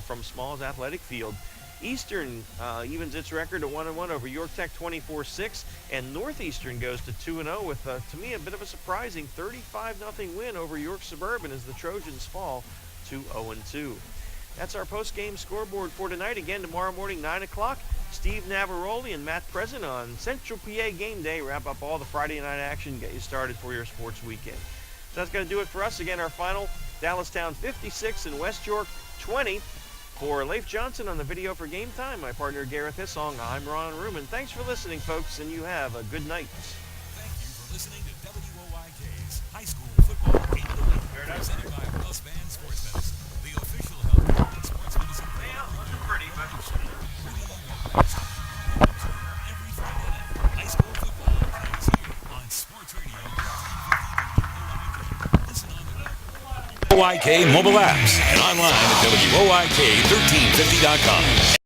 from Smalls Athletic Field. Eastern evens its record at 1-1 over York Tech 24-6, and Northeastern goes to 2-0 with, to me, a bit of a surprising 35-0 win over York Suburban as the Trojans fall to 0-2. That's our post-game scoreboard for tonight. Again, tomorrow morning, 9 o'clock, Steve Navaroli and Matt Present on Central PA Game Day. Wrap up all the Friday night action, get you started for your sports weekend. So that's going to do it for us. Again, our final, Dallastown 56 and West York 20. For Leif Johnson on the video for Game Time, my partner Gareth Hissong, I'm Ron Ruman. Thanks for listening, folks, and you have a good night. Thank you for listening to WOYK's High School Football Game of the Week, presented by WellSpan Sports Medicine, the official health and sports medicine. Pretty, but every Friday night, high school football plays here on Sports Radio 1350 WOYK. Listen on the WOYK mobile apps and online at WOYK1350.com.